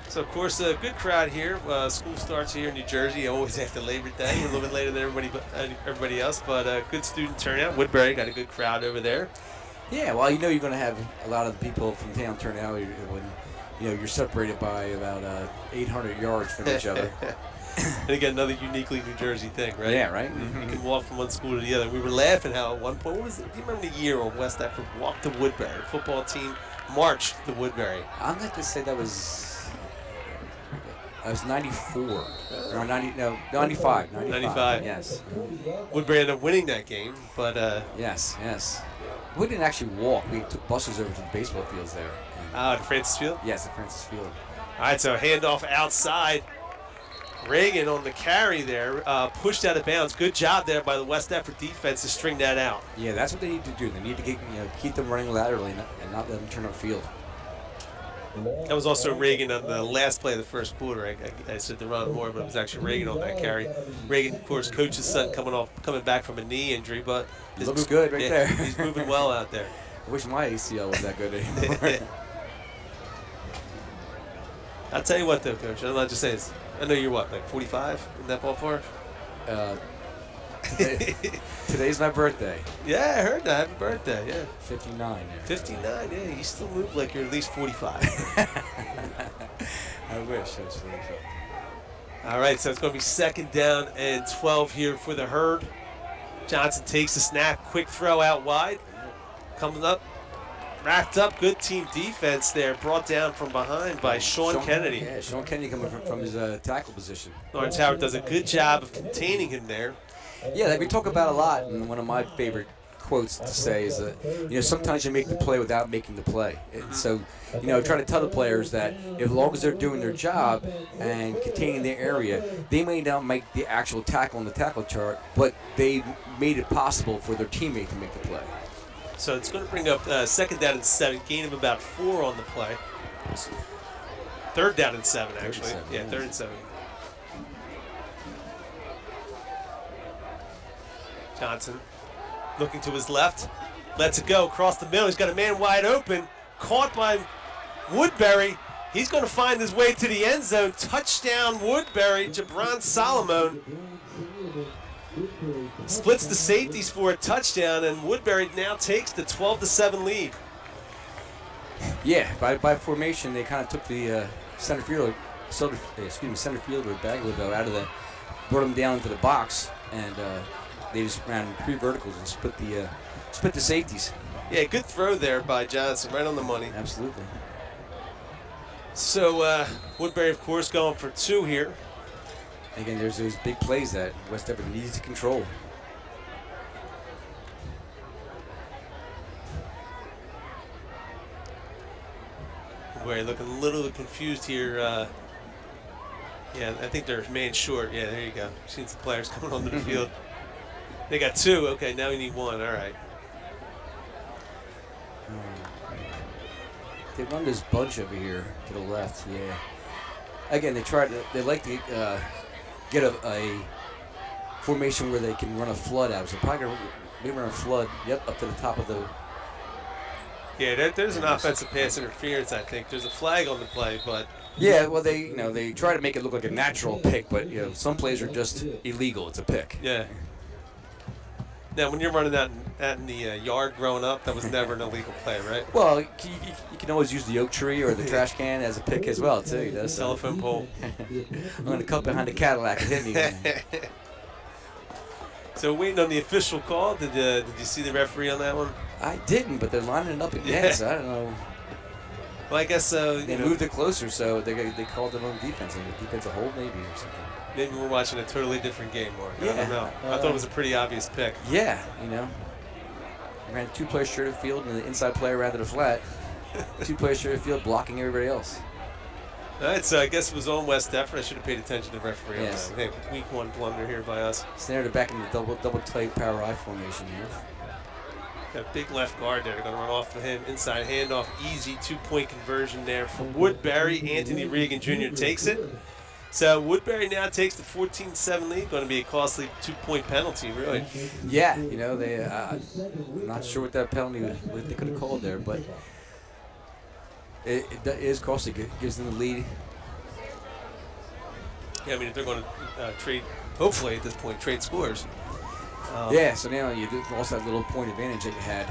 A: So, of course, a good crowd here. School starts here in New Jersey, always after Labor Day. A little bit later than everybody else, but good student turnout. Woodbury got a good crowd over there.
B: Yeah, well, you're going to have a lot of the people from town turn out when you're separated by about 800 yards from each other.
A: And again, another uniquely New Jersey thing, right?
B: Yeah, right?
A: Mm-hmm. You can walk from one school to the other. We were laughing how at one point, do you remember the year when West Deptford walked to Woodbury? The football team marched to Woodbury.
B: I'm going to say that was 94. Or 95.
A: 95.
B: Yes.
A: Woodbury ended up winning that game, but
B: yes. We didn't actually walk. We took buses over to the baseball fields there.
A: At Francis Field?
B: Yes, at Francis Field.
A: All right, so handoff outside. Reagan on the carry there, pushed out of bounds. Good job there by the West Deptford defense to string that out.
B: Yeah, that's what they need to do. They need to keep them running laterally and not let them turn upfield.
A: That was also Reagan on the last play of the first quarter. I said Deron Moore, but it was actually Reagan on that carry. Reagan, of course, coach's son coming back from a knee injury, but
B: looks good right there.
A: He's moving well out there.
B: I wish my ACL was that good anymore.
A: I'll tell you what, though, Coach. I'm not just saying. I know you're what, like 45 in that ballpark?
B: Today's my birthday.
A: Yeah, I heard that. Happy birthday, yeah.
B: 59 there.
A: 59, yeah. You still look like you're at least 45.
B: I wish I was 45.
A: All right, so it's going to be 2nd down and 12 here for the Herd. Johnson takes the snap, quick throw out wide. Coming up, wrapped up, good team defense there. Brought down from behind by Sean Kennedy.
B: Yeah, Sean Kennedy coming from his tackle position.
A: Lawrence Howard does a good job of containing him there.
B: Yeah, that we talk about a lot, and one of my favorite quotes to say is that, sometimes you make the play without making the play. And so, try to tell the players that as long as they're doing their job and containing their area, they may not make the actual tackle on the tackle chart, but they made it possible for their teammate to make the play.
A: So it's going to bring up 2nd down and 7, gain of about 4 on the play. 3rd down and 7, actually. Yeah, 3rd and 7. Johnson looking to his left, lets it go across the middle. He's got a man wide open, caught by Woodbury. He's going to find his way to the end zone. Touchdown, Woodbury. Jabron Solomon splits the safeties for a touchdown, and Woodbury now takes the 12-7 lead.
B: Yeah, by formation, they kind of took the center fielder Baglivo out of the, brought him down into the box, and they just ran 3 verticals and split the safeties.
A: Yeah, good throw there by Johnson, right on the money.
B: Absolutely.
A: So Woodbury, of course, going for 2 here.
B: Again, there's those big plays that West Deptford needs to control.
A: Woodbury looking a little confused here. Yeah, I think they're man short. Yeah, there you go. Seen some players coming onto the field. They got 2. Okay, now we need 1. All right.
B: They run this bunch over here to the left. Yeah. Again, they like to get a formation where they can run a flood out. So probably they run a flood. Yep, up to the top of the.
A: Yeah, there's an offensive pass interference. I think there's a flag on the play, but.
B: Yeah, well, they try to make it look like a natural pick, but some plays are just illegal. It's a pick.
A: Yeah. Now, when you're running that in the yard growing up, that was never an illegal play, right?
B: Well, you can always use the oak tree or the trash can as a pick as well, too.
A: Telephone pole.
B: I'm going to cut behind the Cadillac and hit me.
A: So waiting on the official call. Did you see the referee on that one?
B: I didn't, but they're lining it up again, so I don't know.
A: Well, I guess so.
B: They moved it closer, so they called it on defense. And the defensive hold maybe or something.
A: Maybe we're watching a totally different game, Mark.
B: Yeah.
A: I don't know. I thought it was a pretty obvious pick.
B: Yeah, Ran 2 players straight of the field, and the inside player ran to the flat. 2 players straight of the field, blocking everybody else.
A: All right, so I guess it was on West Deptford. I should have paid attention to the referee.
B: Yes.
A: On that. Hey, week 1 blunder here by us.
B: Snared it back in the double tight power I formation here.
A: That big left guard there. They're going to run off of him. Inside handoff. Easy 2-point conversion there for Woodbury. Anthony Regan Jr. takes it. So Woodbury now takes the 14-7 lead. Going to be a costly 2-point penalty, really.
B: Yeah, they. I'm not sure what that penalty what they could have called there, but it is costly. It gives them the lead.
A: Yeah, I mean, if they're going to trade, hopefully at this point, trade scores.
B: Yeah, so now you lost that little point advantage that you had.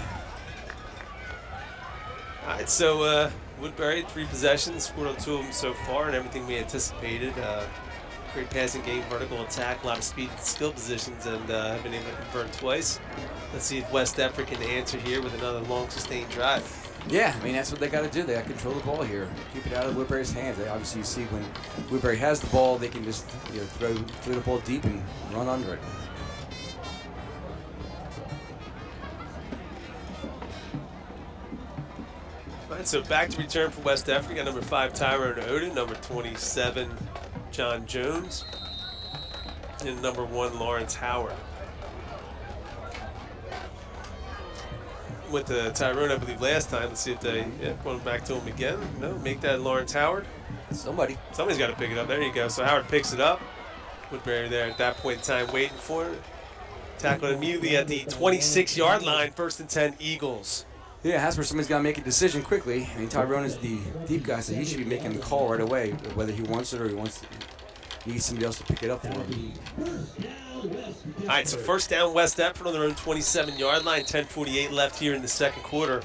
A: All right, so Woodbury, 3 possessions, scored on 2 of them so far, and everything we anticipated. Great passing game, vertical attack, a lot of speed and skill positions, and have been able to convert twice. Let's see if West Deptford can answer here with another long, sustained drive.
B: Yeah, I mean, that's what they got to do. They got to control the ball here, keep it out of Woodbury's hands. Obviously, you see when Woodbury has the ball, they can just throw the ball deep and run under it.
A: All right, so back to return for West Deptford. We got number 5, Tyrone Oden, number 27, John Jones, and number 1, Lawrence Howard. Went to Tyrone, I believe, last time. Let's see if they going back to him again. No, make that Lawrence Howard.
B: Somebody's
A: got to pick it up. There you go. So Howard picks it up. Woodbury there at that point in time waiting for it. Tackled immediately at the 26-yard line. 1st and 10, Eagles.
B: Yeah, that's where somebody's got to make a decision quickly. I mean, Tyrone is the deep guy, so he should be making the call right away, whether he wants it or needs somebody else to pick it up for him.
A: All right, so first down West Deptford on their own 27-yard line. 10:48 left here in the second quarter.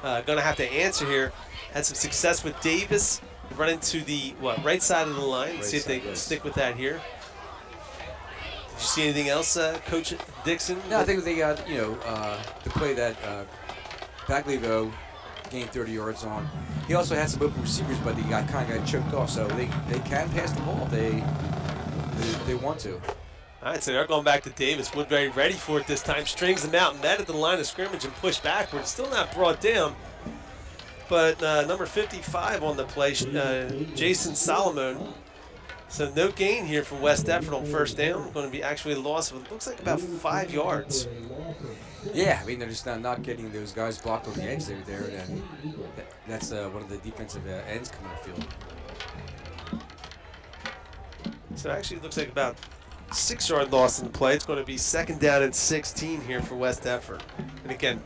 A: Going to have to answer here. Had some success with Davis. Run into the right side of the line. Let's see if they stick with that here. Did you see anything else, Coach Dixon?
B: No, I think they got, the play that Baglivo gained 30 yards on. He also had some open receivers, but he kind of got choked off. So they can pass the ball if they want to.
A: All right, so they're going back to Davis. Woodbury ready for it this time. Strings them out, met at the line of scrimmage and pushed backwards. Still not brought down. But number 55 on the play, Jason Solomon. So no gain here from West Deptford on first down. Going to be actually a loss of, it looks like about 5 yards.
B: Yeah, I mean, they're just not getting those guys blocked on the edge there. And that's one of the defensive ends coming on the field.
A: So actually it looks like about 6-yard loss in the play. It's going to be second down and 16 here for West Deptford. And again,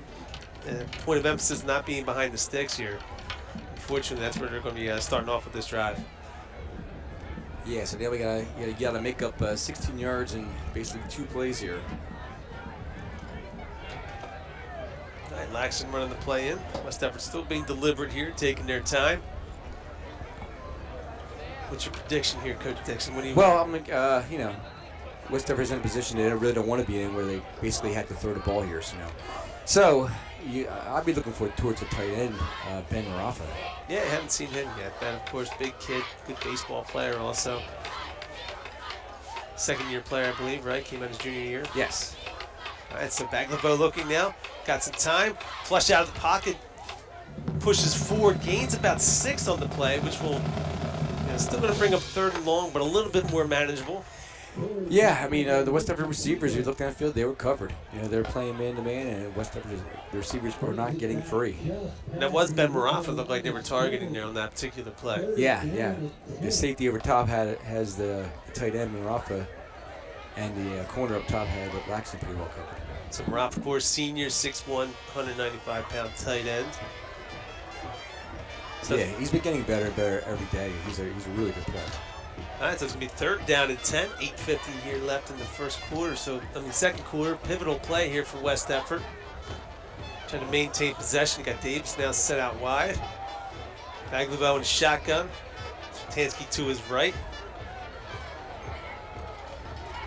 A: point of emphasis not being behind the sticks here. Unfortunately, that's where they're going to be starting off with this drive.
B: Yeah, so now you gotta make up 16 yards in basically 2 plays here.
A: All right, Laxton running the play in. West Deptford still being deliberate here, taking their time. What's your prediction here, Coach Dixon? What do you?
B: Well, I'm like, West Deptford's in a position they really don't want to be in, where they basically had to throw the ball here. So I'd be looking towards the tight end, Ben Marafa.
A: Yeah, I haven't seen him yet. Ben, of course, big kid, good baseball player also. Second-year player, I believe, right? Came out his junior year.
B: Yes.
A: All right, so Baglivo looking now. Got some time. Flush out of the pocket. Pushes forward. Gains about 6 on the play, which will still going to bring up third and long, but a little bit more manageable.
B: Yeah, I mean, the West Deptford receivers, you looked down the field, they were covered. They were playing man-to-man, and West Deptford, the receivers were not getting free.
A: And that was Ben Marafa. Looked like they were targeting there on that particular play.
B: Yeah. The safety over top has the tight end, Marafa, and the corner up top had Laxton pretty well covered.
A: So Marafa, of course, senior, 6'1", 195-pound tight end. So
B: yeah, he's been getting better and better every day. He's a really good player.
A: All right, so it's going to be third down and 10. 8:50 here left in the first quarter. Second quarter, pivotal play here for West Deptford. Trying to maintain possession. Got Davis now set out wide. Baglivo in shotgun. Tansky to his right.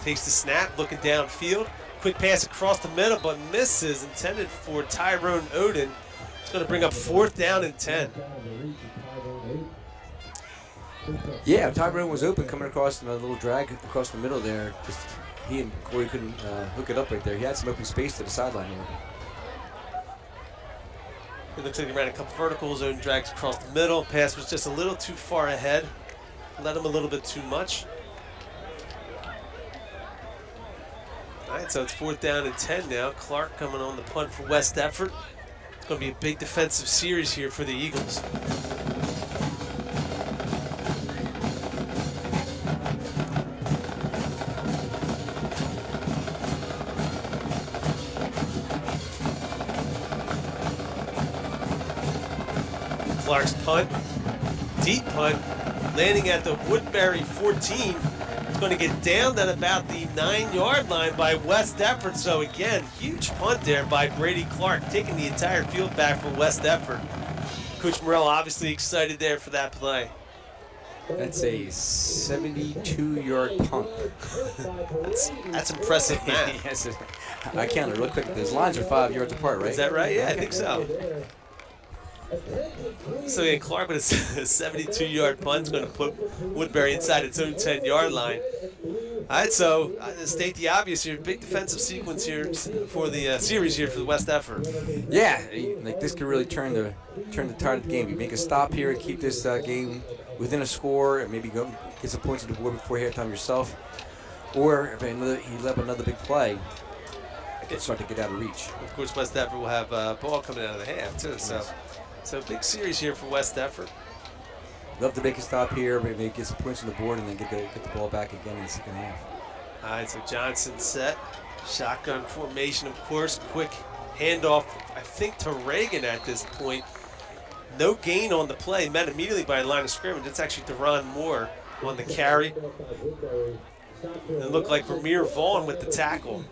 A: Takes the snap, looking downfield. Quick pass across the middle, but misses. Intended for Tyrone Oden. It's going to bring up fourth down and 10.
B: Yeah, Tyrone was open coming across, a little drag across the middle there. Just he and Corey couldn't hook it up right there. He had some open space to the sideline there.
A: It looks like he ran a couple verticals, Oden drags across the middle. Pass was just a little too far ahead. Led him a little bit too much. All right, so it's fourth down and 10 now. Clark coming on the punt for West Deptford. It's going to be a big defensive series here for the Eagles. Clark's punt, deep punt, landing at the Woodbury 14. It's going to get down at about the 9-yard line by West Deptford. So again, huge punt there by Brady Clark, taking the entire field back for West Deptford. Coach Morrell obviously excited there for that play.
B: That's a 72-yard punt.
A: That's impressive, man.
B: Yes, I counted real quick. Those lines are 5 yards apart, right?
A: Is that right? Yeah, I think so. So yeah, Clark with a 72-yard punt is going to put Woodbury inside its own 10-yard line. All right, so state the obvious here. Big defensive sequence here for the series here for the West Deptford.
B: Yeah, like this could really turn the tide of the game. You make a stop here and keep this game within a score, and maybe go get some points on the board before halftime yourself. Or if he let up another big play, it can start to get out of reach.
A: Of course, West Deptford will have ball coming out of the half too. So big series here for West Deptford.
B: Love to make a stop here, maybe get some points on the board, and then get the ball back again in the second half.
A: All right, so Johnson set. Shotgun formation, of course. Quick handoff, I think, to Reagan at this point. No gain on the play, met immediately by a line of scrimmage. It's actually Deron Moore on the carry. And it looked like Vermeer Vaughn with the tackle.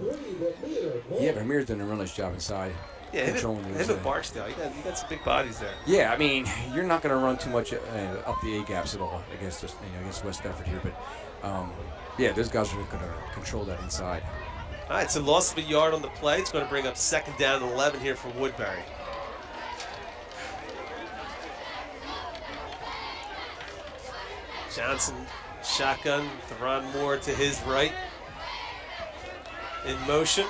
B: Yeah, Vermeer's doing a real nice job inside.
A: Yeah,
B: controlling
A: him and Barksdale. You got some big bodies there.
B: Yeah, I mean, you're not going to run too much up the A gaps at all against against West Deptford here, but yeah, those guys are going to control that inside.
A: All right, so loss of a yard on the play. It's going to bring up 2nd down and 11 here for Woodbury. Johnson shotgun, Theron Moore to his right. In motion.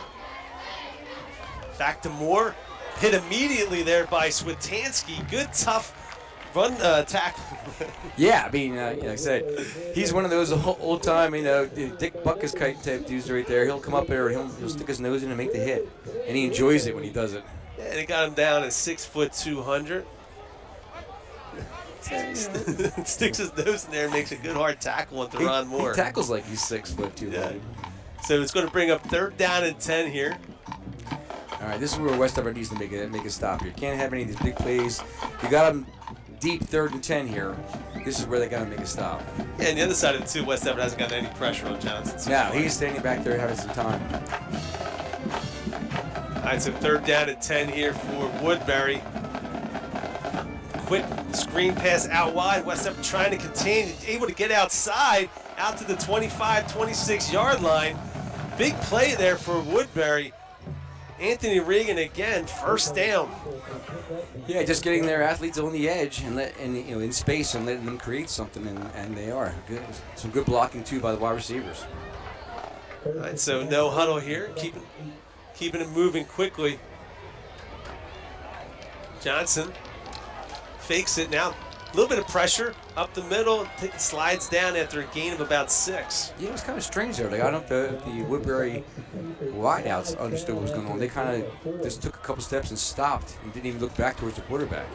A: Back to Moore. Hit immediately there by Switansky. Good, tough run tackle.
B: Yeah, I mean, like I said, he's one of those old-time, Dick Buckus type dudes right there. He'll come up there and he'll stick his nose in and make the hit. And he enjoys it when he does it.
A: Yeah, they got him down at 6 foot 200. Sticks his nose in there and makes a good hard tackle on Theron Moore.
B: He tackles like he's 6 foot 200.
A: Yeah. So it's going to bring up 3rd down and 10 here.
B: All right, this is where West Deptford needs to make a stop here. Can't have any of these big plays. You got them deep 3rd and 10 here. This is where they got to make a stop.
A: Yeah, and the other side of it too, West Deptford hasn't got any pressure on Johnson. So
B: no, he's standing back there having some time.
A: All right, so 3rd down and 10 here for Woodbury. Quick screen pass out wide. West Deptford trying to contain, able to get outside, out to the 25, 26 yard line. Big play there for Woodbury. Anthony Regan again, 1st down.
B: Yeah, just getting their athletes on the edge and in space and letting them create something, and they are good. Some good blocking too by the wide receivers.
A: All right, so no huddle here, keeping it moving quickly. Johnson fakes it now. A little bit of pressure up the middle, slides down after a gain of about 6.
B: Yeah, it was kind of strange there. Like, I don't know if the Woodbury wideouts understood what was going on. They kind of just took a couple steps and stopped and didn't even look back towards the quarterback.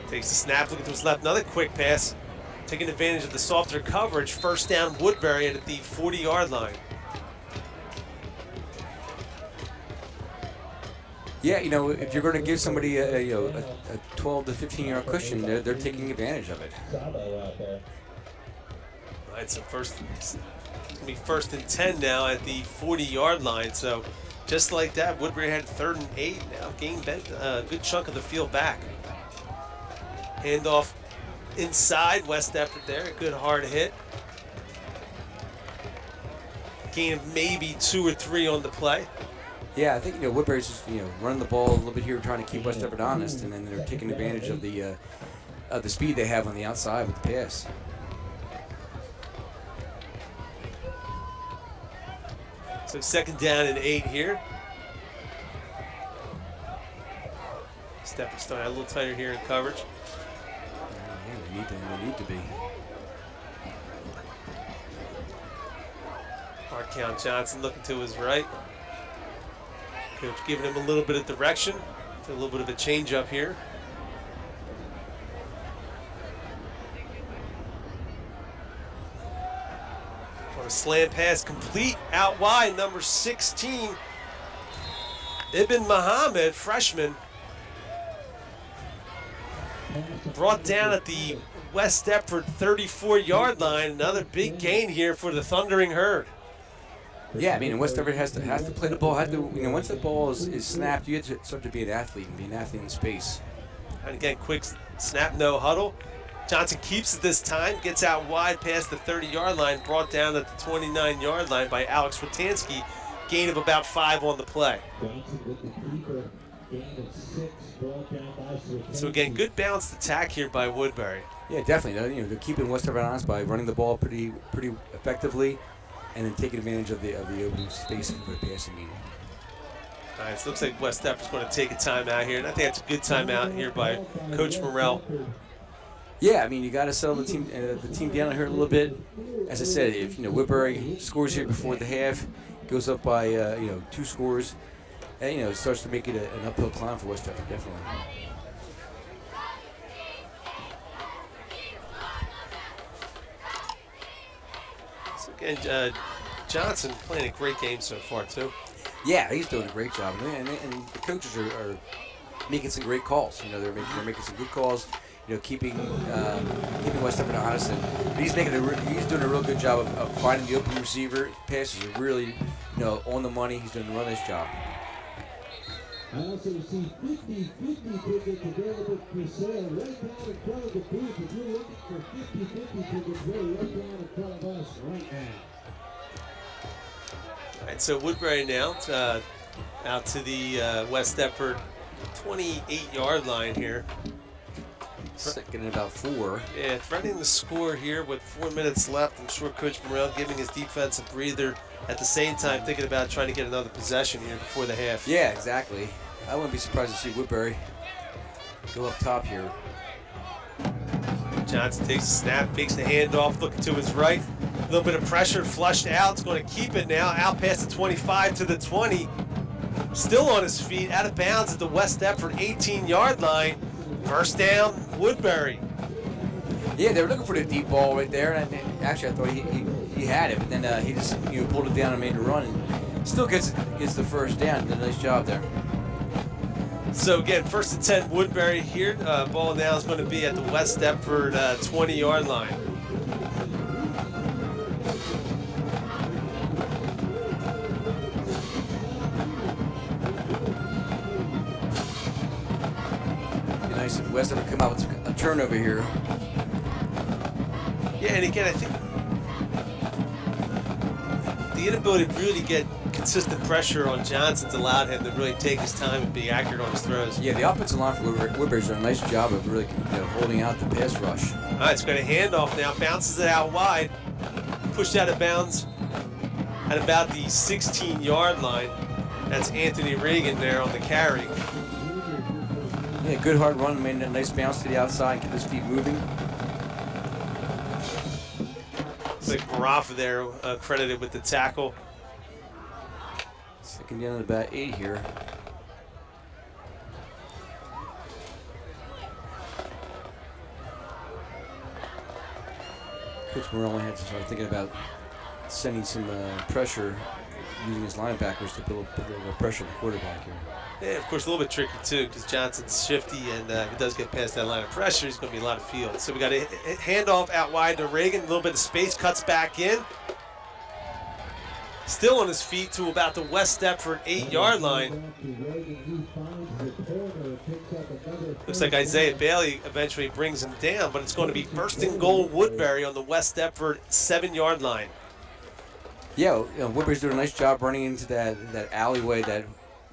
A: Takes the snap, looking to his left. Another quick pass, taking advantage of the softer coverage. 1st down Woodbury at the 40-yard line.
B: Yeah, if you're going to give somebody a 12 to 15-yard cushion, they're taking advantage of it.
A: All right, so it's going to be 1st and 10 now at the 40-yard line. So just like that, Woodbury had 3rd and 8. Now gained a good chunk of the field back. Handoff inside, West Deptford there. A good hard hit. Gain of maybe 2 or 3 on the play.
B: Yeah, I think Woodbury's just running the ball a little bit here, trying to keep West Deptford honest, and then they're taking advantage of the speed they have on the outside with the pass.
A: So 2nd down and 8 here. Deptford starting a little tighter here in coverage.
B: Yeah, they need to be.
A: Hard count Johnson looking to his right. Coach giving him a little bit of direction. A little bit of a change up here. On a slant pass complete out wide, number 16. Ibn Muhammad, freshman. Brought down at the West Deptford 34-yard line. Another big gain here for the Thundering Herd.
B: Yeah, I mean, West Deptford has to play the ball. Once the ball is snapped, you have to start to be an athlete and be an athlete in space.
A: And again, quick snap, no huddle. Johnson keeps it this time, gets out wide past the 30-yard line, brought down at the 29-yard line by Alex Witansky. Gain of about 5 on the play. So again, good balanced attack here by Woodbury.
B: Yeah, definitely. They're keeping West Deptford honest by running the ball pretty effectively, and then taking advantage of the open space for the passing game.
A: All right, so it looks like West Deptford's going to take a timeout here, and I think that's a good timeout here by Coach Morrell.
B: Yeah, I mean, you got to settle the team down here a little bit. As I said, if Woodbury scores here before the half, goes up by 2 scores, and it starts to make it an uphill climb for West Deptford, definitely.
A: So again, Johnson playing a great game so far too.
B: Yeah, he's doing a great job, and the coaches are making some great calls. They're making some good calls. keeping West Deptford honest. And he's doing a real good job of finding the open receiver. Passes are really, on the money. He's doing a real nice job.
C: I also see 50 tickets available for sale right down in front of the booth. If you're looking for 50 tickets, they're right down in front of us right now.
A: All right, so Woodbury now out to the West Deptford 28-yard line here.
B: Second and about 4.
A: Yeah, threatening the score here with 4 minutes left. I'm sure Coach Morrell giving his defense a breather. At the same time, thinking about trying to get another possession here before the half.
B: Yeah, exactly. I wouldn't be surprised to see Woodbury go up top here.
A: Johnson takes a snap, fakes the handoff, looking to his right. A little bit of pressure, flushed out. It's going to keep it now. Out past the 25 to the 20. Still on his feet, out of bounds at the West Deptford 18-yard line. First down, Woodbury.
B: Yeah, they were looking for the deep ball right there, and actually I thought he had it, but then he just pulled it down and made a run, and still gets the first down. Did a nice job there.
A: So again, first and 10 Woodbury here. Ball now is going to be at the West Deptford 20-yard line.
B: Be nice if West Deptford come out with a turnover here.
A: Yeah, and again, I think the inability to really get consistent pressure on Johnson's allowed him to really take his time and be accurate on his throws.
B: Yeah, the offensive line for Woodbury's done a nice job of really holding out the pass rush.
A: All right, it's going to hand off now, bounces it out wide, pushed out of bounds at about the 16-yard line. That's Anthony Reagan there on the carry.
B: Yeah, good hard run, made a nice bounce to the outside, kept his feet moving.
A: Like Marafa there, credited with the tackle.
B: Second down at about 8 here. Coach Morrell had to start thinking about sending some pressure, using his linebackers to build a little pressure on the quarterback here.
A: Yeah, of course, a little bit tricky too, because Johnson's shifty, and if he does get past that line of pressure, he's going to be a lot of field. So we got a handoff out wide to Reagan, a little bit of space, cuts back in. Still on his feet to about the West Deptford 8-yard line. Looks like Isaiah Bailey eventually brings him down, but it's going to be first and goal Woodbury on the West Deptford 7-yard line.
B: Yeah, Woodbury's doing a nice job running into that alleyway that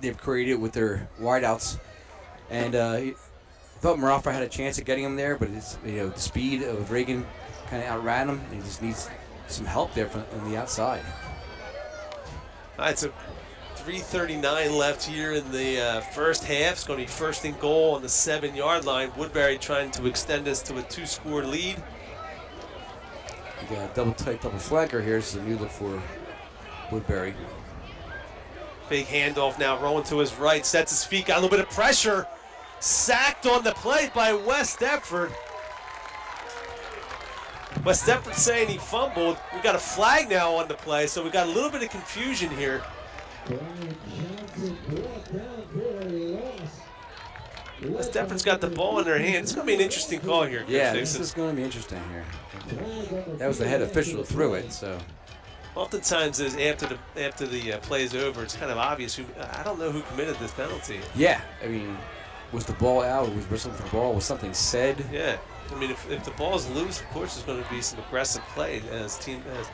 B: they've created with their wideouts, and I thought Marafa had a chance of getting him there, but it's the speed of Reagan kind of outran him, and he just needs some help there on the outside.
A: All right, so 3:39 left here in the first half. It's going to be first and goal on the 7-yard line. Woodbury trying to extend this to a 2-score lead.
B: You got a double flanker here. This is a new look for Woodbury.
A: Big handoff now, rolling to his right, sets his feet, got a little bit of pressure. Sacked on the play by West Deptford. West Deptford saying he fumbled. We got a flag now on the play, so we got a little bit of confusion here. West Deptford's got the ball in their hand. It's going to be an interesting call here.
B: Yeah, this is going to be interesting here. That was the head official who threw it, so.
A: Oftentimes, after the play is over, it's kind of obvious who. I don't know who committed this penalty.
B: Yeah, I mean, was the ball out? Was there something for the ball? Was something said?
A: Yeah, I mean, if the ball's loose, of course, there's going to be some aggressive play as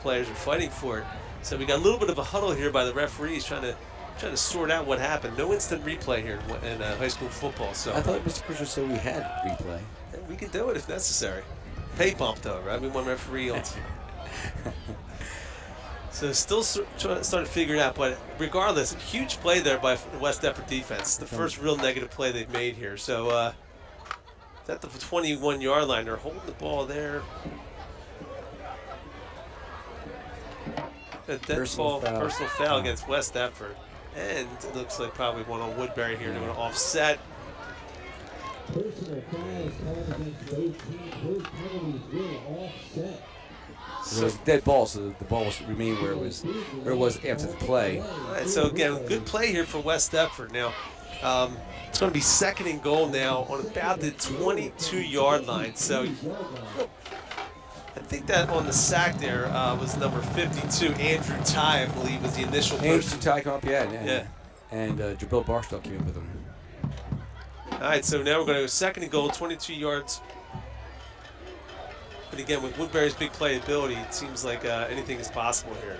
A: players are fighting for it. So we got a little bit of a huddle here by the referees trying to sort out what happened. No instant replay here in high school football. So
B: I thought Mr. Christian said we had replay.
A: We can do it if necessary. Pay bump though, right? We want referee on. So still starting to figure it out, but regardless, a huge play there by the West Deptford defense. The first real negative play they've made here. So it's at the 21-yard line. They're holding the ball there. Personal foul against West Deptford. And it looks like probably one on Woodbury here doing an offset.
C: Personal fouls called against both teams. Those penalties will offset.
B: So it was a dead ball, so the ball was remain where it was after the play.
A: All right, so again, good play here for West Deptford. Now, It's going to be 2nd and goal now on about the 22-yard line. So I think that on the sack there was number 52, Andrew Ty, I believe, was the initial person.
B: Andrew Ty come up, and Jabril Barstow came up with him.
A: All right, so now we're going to go 2nd and goal, 22 yards. But again, with Woodbury's big playability, it seems like anything is possible here.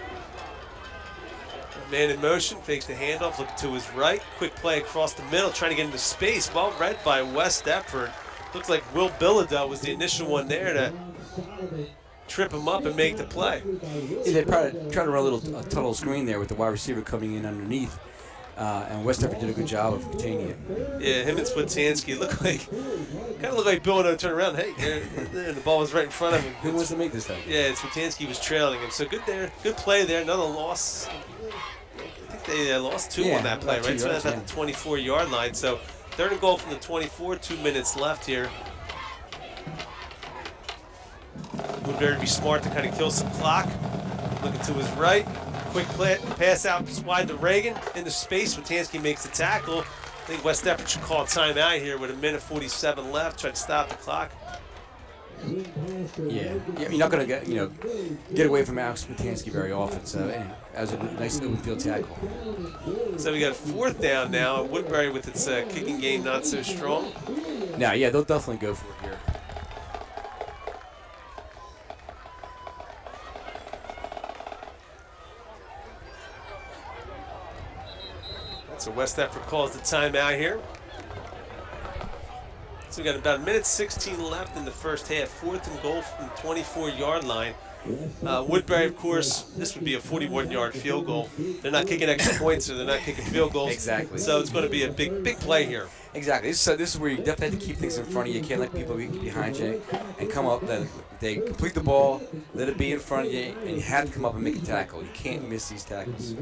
A: Man in motion, fakes the handoff, looking to his right. Quick play across the middle, trying to get into space. Well read by West Deptford. Looks like Will Bilodeau was the initial one there to trip him up and make the play.
B: Yeah, they tried to run a little tunnel screen there with the wide receiver coming in underneath. And West Deptford did a good job of containing it.
A: Yeah, him and Switansky kind of looked like Bilodeau turned around. Hey, there, the ball was right in front of him.
B: Who wants to make this time?
A: Yeah, Switansky was trailing him. So good there. Good play there. Another loss. I think they lost 2 on that play, right? So that's at the 24-yard line. So 3rd and goal from the 24, 2 minutes left here. Woodbury be smart to kind of kill some clock. Looking to his right. Quick play, pass out wide to Reagan into space. Switansky makes the tackle. I think West Deptford should call a timeout here with 1:47 left. Try to stop the clock.
B: Yeah, you're not going to get away from Alex Switansky very often. So that was a nice open field tackle.
A: So we got 4th down now. Woodbury with its kicking game not so strong.
B: Now, yeah, they'll definitely go for it here.
A: So West Deptford calls the timeout here. So we got about 1:16 left in the first half. 4th and goal from the 24-yard line. Woodbury, of course, this would be a 41-yard field goal. They're not kicking extra points, so they're not kicking field goals.
B: Exactly.
A: So it's going to be a big play here.
B: Exactly. So this is where you definitely have to keep things in front of you. You can't let people be behind you and come up. They complete the ball, let it be in front of you, and you have to come up and make a tackle. You can't miss these tackles.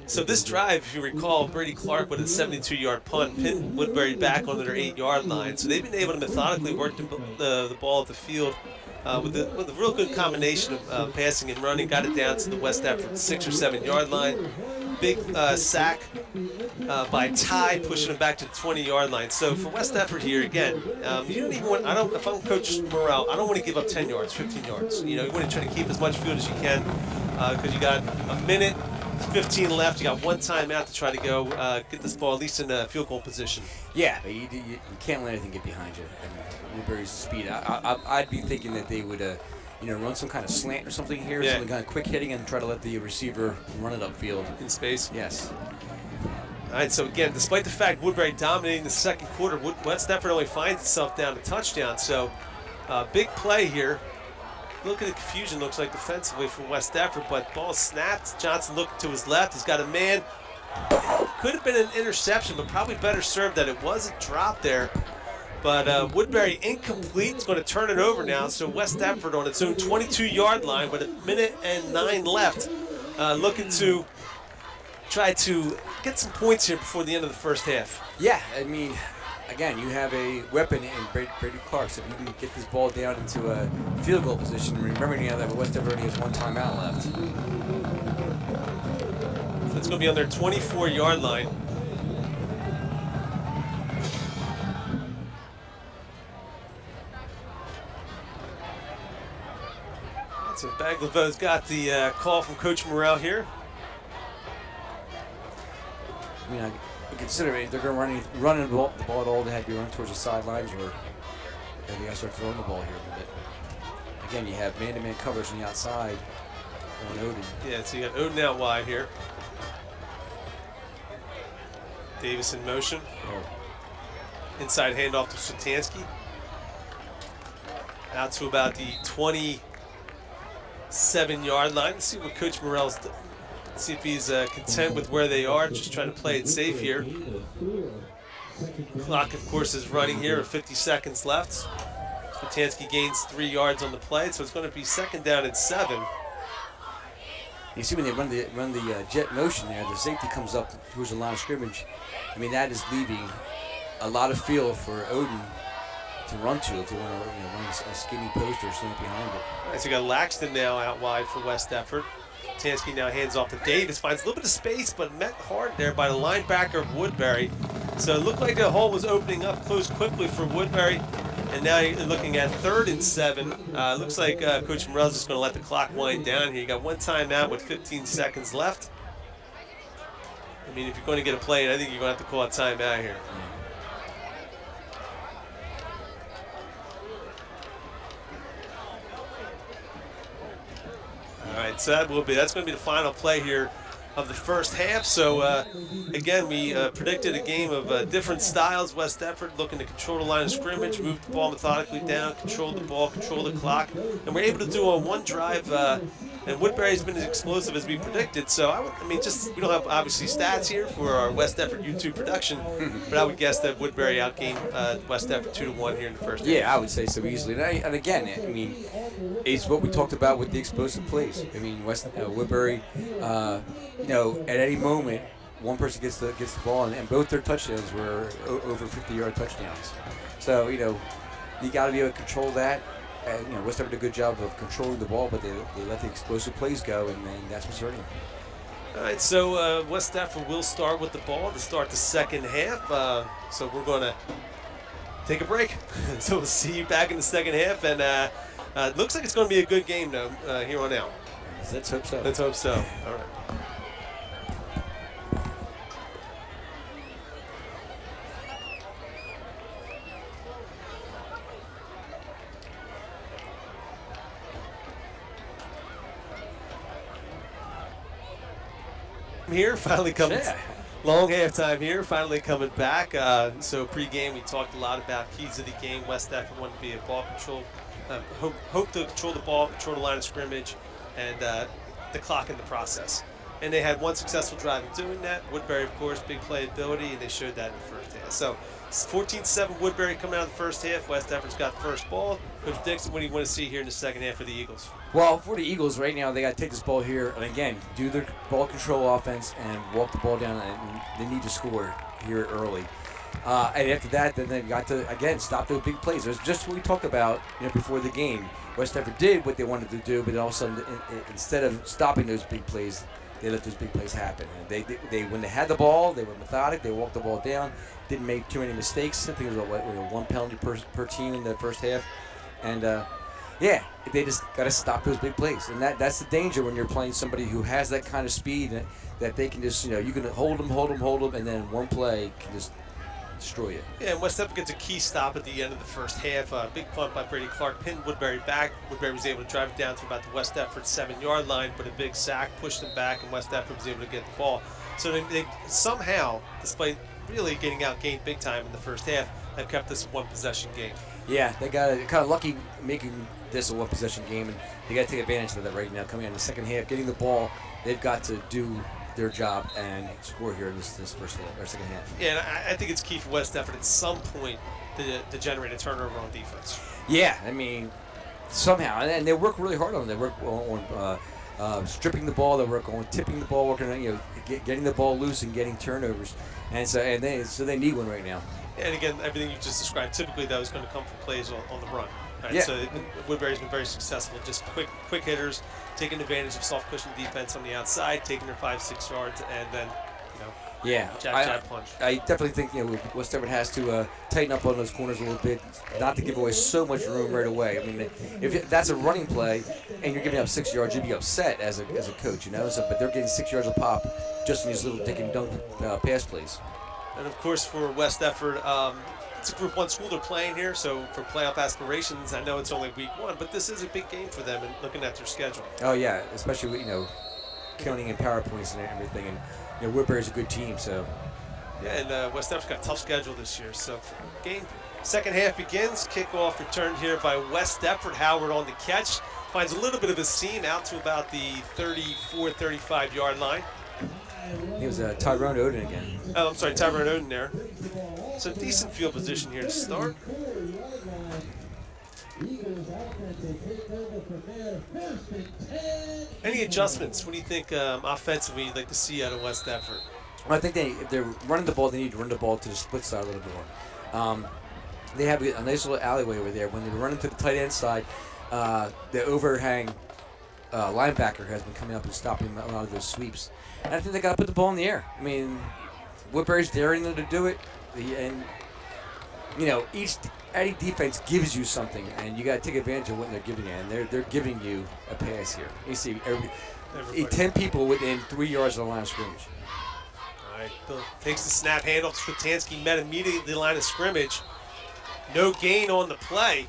A: So this drive, if you recall, Brady Clark with a 72-yard punt pinned Woodbury back onto their 8-yard line. So they've been able to methodically work the ball at the field with a real good combination of passing and running. Got it down to the West Deptford 6 or 7-yard line. Big sack by Ty, pushing him back to the 20-yard line. So for West Deptford here, again, you don't even want. If I'm Coach Morrell, I don't want to give up 10 yards, 15 yards. You want to try to keep as much field as you can because you got 1:15 left. You got 1 timeout to try to go get this ball at least in a field goal position.
B: Yeah, but you can't let anything get behind you. And Woodbury's speed. I'd be thinking that they would. Run some kind of slant or something here, something kind of quick hitting, and try to let the receiver run it upfield.
A: In space?
B: Yes.
A: All right, so again, despite the fact Woodbury dominating the second quarter, West Deptford only finds itself down a touchdown. So big play here. Look at the confusion, looks like defensively for West Deptford, but ball snapped. Johnson looking to his left. He's got a man. Could have been an interception, but probably better served that it wasn't dropped there. But Woodbury incomplete. It's going to turn it over now. So West Deptford on its own 22-yard line with 1:09 left, looking to try to get some points here before the end of the first half.
B: Yeah, I mean, again, you have a weapon in Brady Clark. So if you can get this ball down into a field goal position, remembering that West Deptford only has 1 timeout left.
A: So it's going to be on their 24-yard line. So Baglaveau's got the call from Coach Morrell here.
B: I mean, considering they're going to run the ball at all, they have to be running towards the sidelines, or they got to start throwing the ball here a little bit. Again, you have man-to-man coverage on the outside on Odin.
A: Yeah, so you got Odin out wide here. Davis in motion.
B: Oh.
A: Inside handoff to Switansky. Out to about the 27-yard line. Let's see what Coach Morrell's done. See if he's content with where they are, just trying to play it safe here. Clock, of course, is running here with 50 seconds left. Switansky gains 3 yards on the play, so it's going to be 2nd down and 7.
B: You see when they run the jet motion there, the safety comes up towards the line of scrimmage. I mean, that is leaving a lot of field for Odin to run to if they want to run a skinny post or slant behind it.
A: All right, so you got Laxton now out wide for West Deptford. Tansky now hands off to Davis, finds a little bit of space, but met hard there by the linebacker of Woodbury. So it looked like the hole was opening up close quickly for Woodbury. And now you're looking at 3rd and 7. Looks like Coach Morell's just going to let the clock wind down here. You got one timeout with 15 seconds left. I mean, if you're going to get a play, I think you're going to have to call a timeout here. All right, so that's going to be the final play here of the first half. So again, we predicted a game of different styles. West Deptford looking to control the line of scrimmage, move the ball methodically down, control the ball, control the clock, and we're able to do on one drive. And Woodbury's been as explosive as we predicted. So we don't have obviously stats here for our West Deptford YouTube production, but I would guess that Woodbury outgained West Deptord 2-1 here in the first half.
B: Yeah, I would say so easily. And again, I mean, it's what we talked about with the explosive plays. I mean, Woodbury, at any moment, one person gets the ball, and both their touchdowns were over 50-yard touchdowns. So, you got to be able to control that. And, West Deptford did a good job of controlling the ball, but they let the explosive plays go, and that's what's hurting them.
A: All right, so West Deptford will start with the ball to start the second half. So we're going to take a break. So we'll see you back in the second half, and it looks like it's going to be a good game, though, here on out.
B: Let's hope so.
A: Let's hope so. All right. Here finally coming, long halftime here, finally coming back. So pre-game we talked a lot about keys of the game. West Deptford wanted to be a ball control, hope to control the ball, control the line of scrimmage, and the clock in the process. And they had one successful drive in doing that. Woodbury, of course, big playability, and they showed that in the first half. So 14-7 Woodbury coming out of the first half. West Deptford's got the first ball. Coach Dixon, what do you want to see here in the second half for the Eagles?
B: Well, for the Eagles right now, they got to take this ball here and again do their ball control offense and walk the ball down. And they need to score here early. And after that, then they've got to again stop those big plays. It was just what we talked about, before the game. West Deptford did what they wanted to do, but all of a sudden, instead of stopping those big plays, they let those big plays happen. And they when they had the ball, they were methodic. They walked the ball down, didn't make too many mistakes. I think it was one penalty per team in the first half. And they just got to stop those big plays. And that's the danger when you're playing somebody who has that kind of speed that they can just, you can hold them, and then one play can just destroy you.
A: Yeah, and West Deptford gets a key stop at the end of the first half. Big punt by Brady Clark pinned Woodbury back. Woodbury was able to drive it down to about the West Deptford 7-yard line, but a big sack pushed them back, and West Deptford was able to get the ball. So they somehow, despite really getting outgained big time in the first half, have kept this a one-possession game.
B: Yeah, they got kind of lucky making this a one-possession game, and they got to take advantage of that right now. Coming in the second half, getting the ball, they've got to do their job and score here in this first half or second half.
A: Yeah, and I think it's key for West Deptford at some point to generate a turnover on defense.
B: Yeah, I mean, somehow, and they work really hard on it. They work on stripping the ball. They work on tipping the ball, working on getting the ball loose and getting turnovers, and so they need one right now.
A: And again, everything you just described, typically that was going to come from plays on the run. Right?
B: Yeah.
A: So Woodbury's been very successful, just quick hitters, taking advantage of soft cushion defense on the outside, taking their 5-6 yards, and then jab punch.
B: I definitely think West Deptford has to tighten up on those corners a little bit, not to give away so much room right away. I mean, if that's a running play and you're giving up 6 yards, you'd be upset as a coach, but they're getting 6 yards a pop just in these little dink and dunk pass plays.
A: And of course, for West Deptford, it's a Group 1 school they're playing here, so for playoff aspirations, I know it's only week 1, but this is a big game for them and looking at their schedule.
B: Oh yeah, especially counting in power points and everything, and Woodbury's a good team, so.
A: Yeah, and West Deptford's got a tough schedule this year, so game second half begins. Kickoff returned here by West Deptford. Howard on the catch, finds a little bit of a seam out to about the 35-yard line.
B: He was Tyrone Oden again.
A: Oh, I'm sorry, Tyrone Oden there. So decent field position here to start. Any adjustments? What do you think offensively you'd like to see out of West Deptford?
B: Well, I think if they're running the ball, they need to run the ball to the split side a little more. They have a nice little alleyway over there. When they run into the tight end side, the overhang linebacker has been coming up and stopping a lot of those sweeps. And I think they got to put the ball in the air. I mean, Woodbury's daring them to do it, and you know, any defense gives you something, and you got to take advantage of what they're giving you. And they're giving you a pass here. You see, 10 people within 3 yards of the line of scrimmage.
A: All right, Bill takes the snap, handoff. Stratansky met immediately the line of scrimmage. No gain on the play.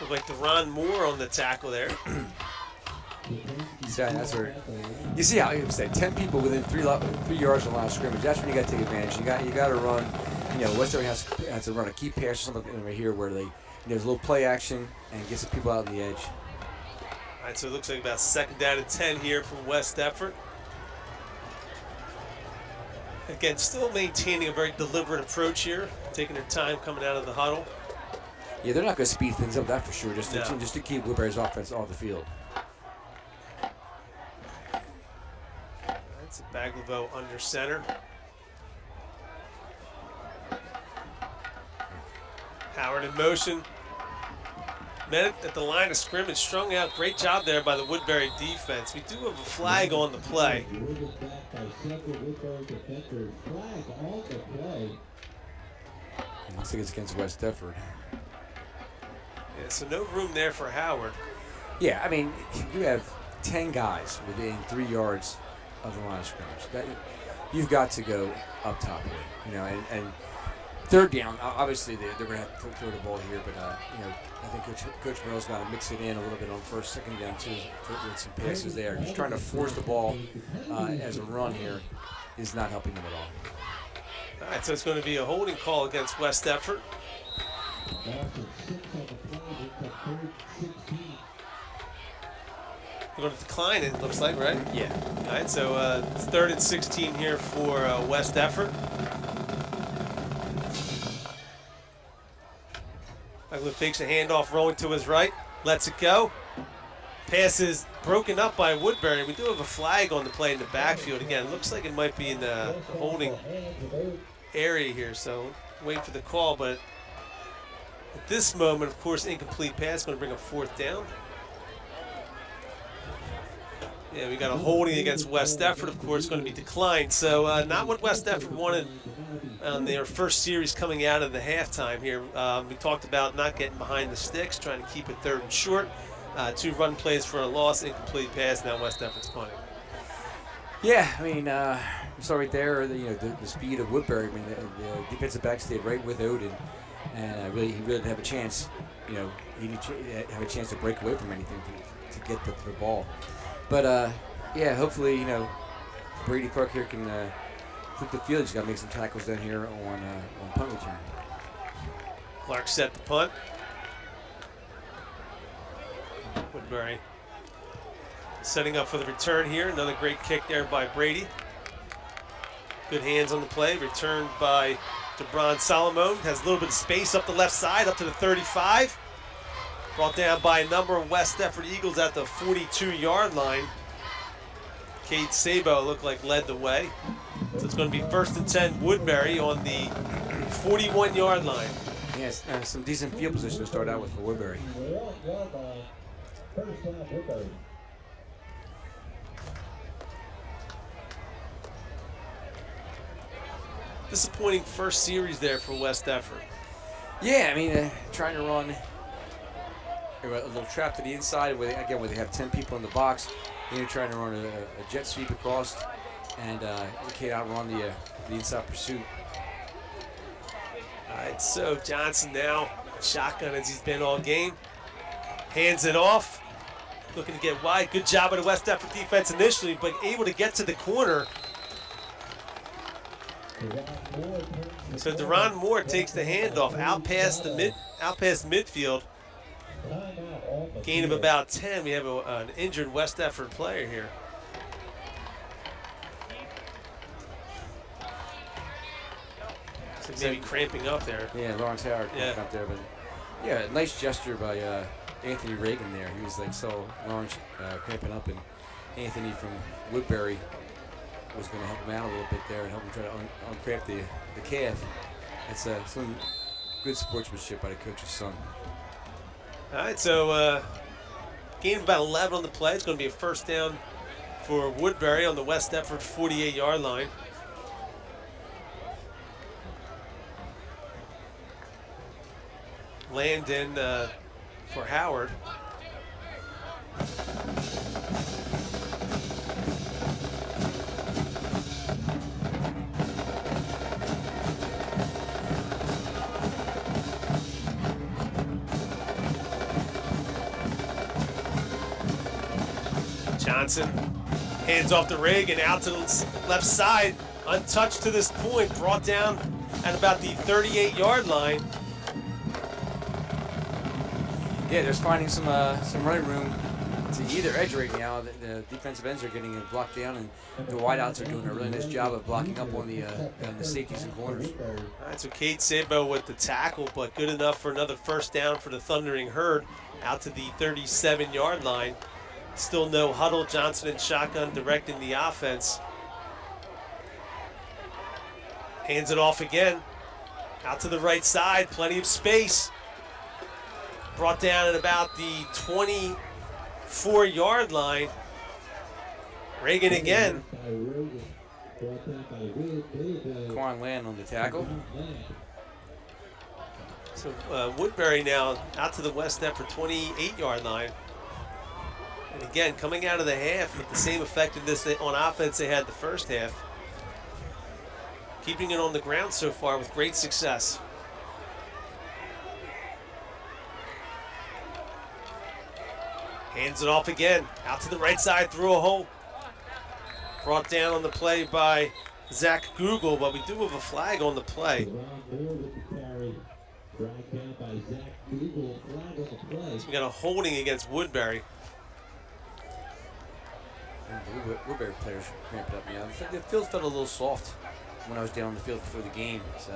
A: Looked like Deron Moore on the tackle there.
B: That's where you see how you said 10 people within 3 yards of the line of scrimmage. That's when you got to take advantage. You got to run. You know, Westbury has to run a key pass or something right here where there's a little play action and get some people out on the edge.
A: All right, so it looks like about 2nd down and 10 here from West Deptford. Again, still maintaining a very deliberate approach here, taking their time coming out of the huddle.
B: Yeah, they're not going to speed things up, that for sure, just to keep Woodbury's offense off the field.
A: That's a Baglivo under center. Howard in motion. Met at the line of scrimmage, strung out. Great job there by the Woodbury defense. We do have a flag on the play.
B: It looks like it's against West Deptford.
A: Yeah, so no room there for Howard.
B: Yeah, I mean, you have 10 guys within 3 yards of the line of scrimmage. You've got to go up top here, you know, and 3rd down, obviously they're going to have to throw the ball here, but, you know, I think Coach Merrill's got to mix it in a little bit on 1st, 2nd down, too, with some passes there. Just trying to force the ball as a run here is not helping them at all.
A: All right, so it's going to be a holding call against West Deptford. They're going to decline it, looks like, right?
B: Yeah.
A: All right, so it's 3rd and 16 here for West Deptford. Baglivo fakes a handoff, rolling to his right, lets it go. Pass is broken up by Woodbury. We do have a flag on the play in the backfield. Again, looks like it might be in the holding area here, so wait for the call. But at this moment, of course, incomplete pass, going to bring up 4th down. Yeah, we got a holding against West Deptford, of course, going to be declined. So not what West Deptford wanted on their first series coming out of the halftime here. We talked about not getting behind the sticks, trying to keep it 3rd and short. 2 run plays for a loss, incomplete pass. Now West Deptford's punting.
B: Yeah, I mean, we saw right there, the speed of Woodbury. I mean, the defensive back stayed right with Odin, and he really didn't have a chance. You know, he didn't have a chance to break away from anything to get the ball. But yeah, hopefully, you know, Brady Clark here can flip the field. He's got to make some tackles down here on punt return.
A: Clark set the punt. Woodbury setting up for the return here. Another great kick there by Brady. Good hands on the play. Returned by DeBron Solomon. Has a little bit of space up the left side, up to the 35. Brought down by a number of West Deptford Eagles at the 42-yard line. Cade Sabo looked like led the way. So it's going to be 1st and 10 Woodbury on the 41-yard line.
B: Yes, some decent field position to start out with for Woodbury.
A: Disappointing first series there for West Deptford.
B: Yeah, I mean, trying to run a little trap to the inside where they have 10 people in the box. Then you're trying to run a jet sweep across and can't outrun the inside pursuit.
A: All right, so Johnson now shotgun as he's been all game. Hands it off. Looking to get wide. Good job by the West Deptford defense initially, but able to get to the corner. So Deron Moore takes the handoff out past midfield. Gain of about 10. We have an injured West Deptford player here. So maybe cramping up there.
B: Yeah, Lawrence Howard cramping up there, but yeah, nice gesture by Anthony Reagan there. He was like, so Lawrence cramping up, and Anthony from Woodbury was going to help him out a little bit there and help him try to uncramp the calf. It's some good sportsmanship by the coach's son.
A: All right, so Gain of about 11 on the play. It's going to be a first down for Woodbury on the West Deptford 48-yard line. Landon for Howard. Johnson hands off the rig and out to the left side, untouched to this point, brought down at about the 38-yard line.
B: Yeah, there's finding some running room to either edge right now. The defensive ends are getting blocked down, and the wideouts are doing a really nice job of blocking up on the safeties and corners.
A: All right, so Cade Sabo with the tackle, but good enough for another first down for the Thundering Herd out to the 37-yard line. Still no huddle. Johnson and shotgun directing the offense. Hands it off again. Out to the right side. Plenty of space. Brought down at about the 24-yard line. Reagan again.
B: Quan Land on the tackle.
A: So Woodbury now out to the West Deptford 28-yard line. And again, coming out of the half with the same effectiveness on offense they had the first half. Keeping it on the ground so far with great success. Hands it off again, out to the right side, through a hole. Brought down on the play by Zach Google, but we do have a flag on the play. So we got a holding against Woodbury.
B: Woodbury players cramped up. Yeah, the field felt a little soft when I was down on the field before the game, so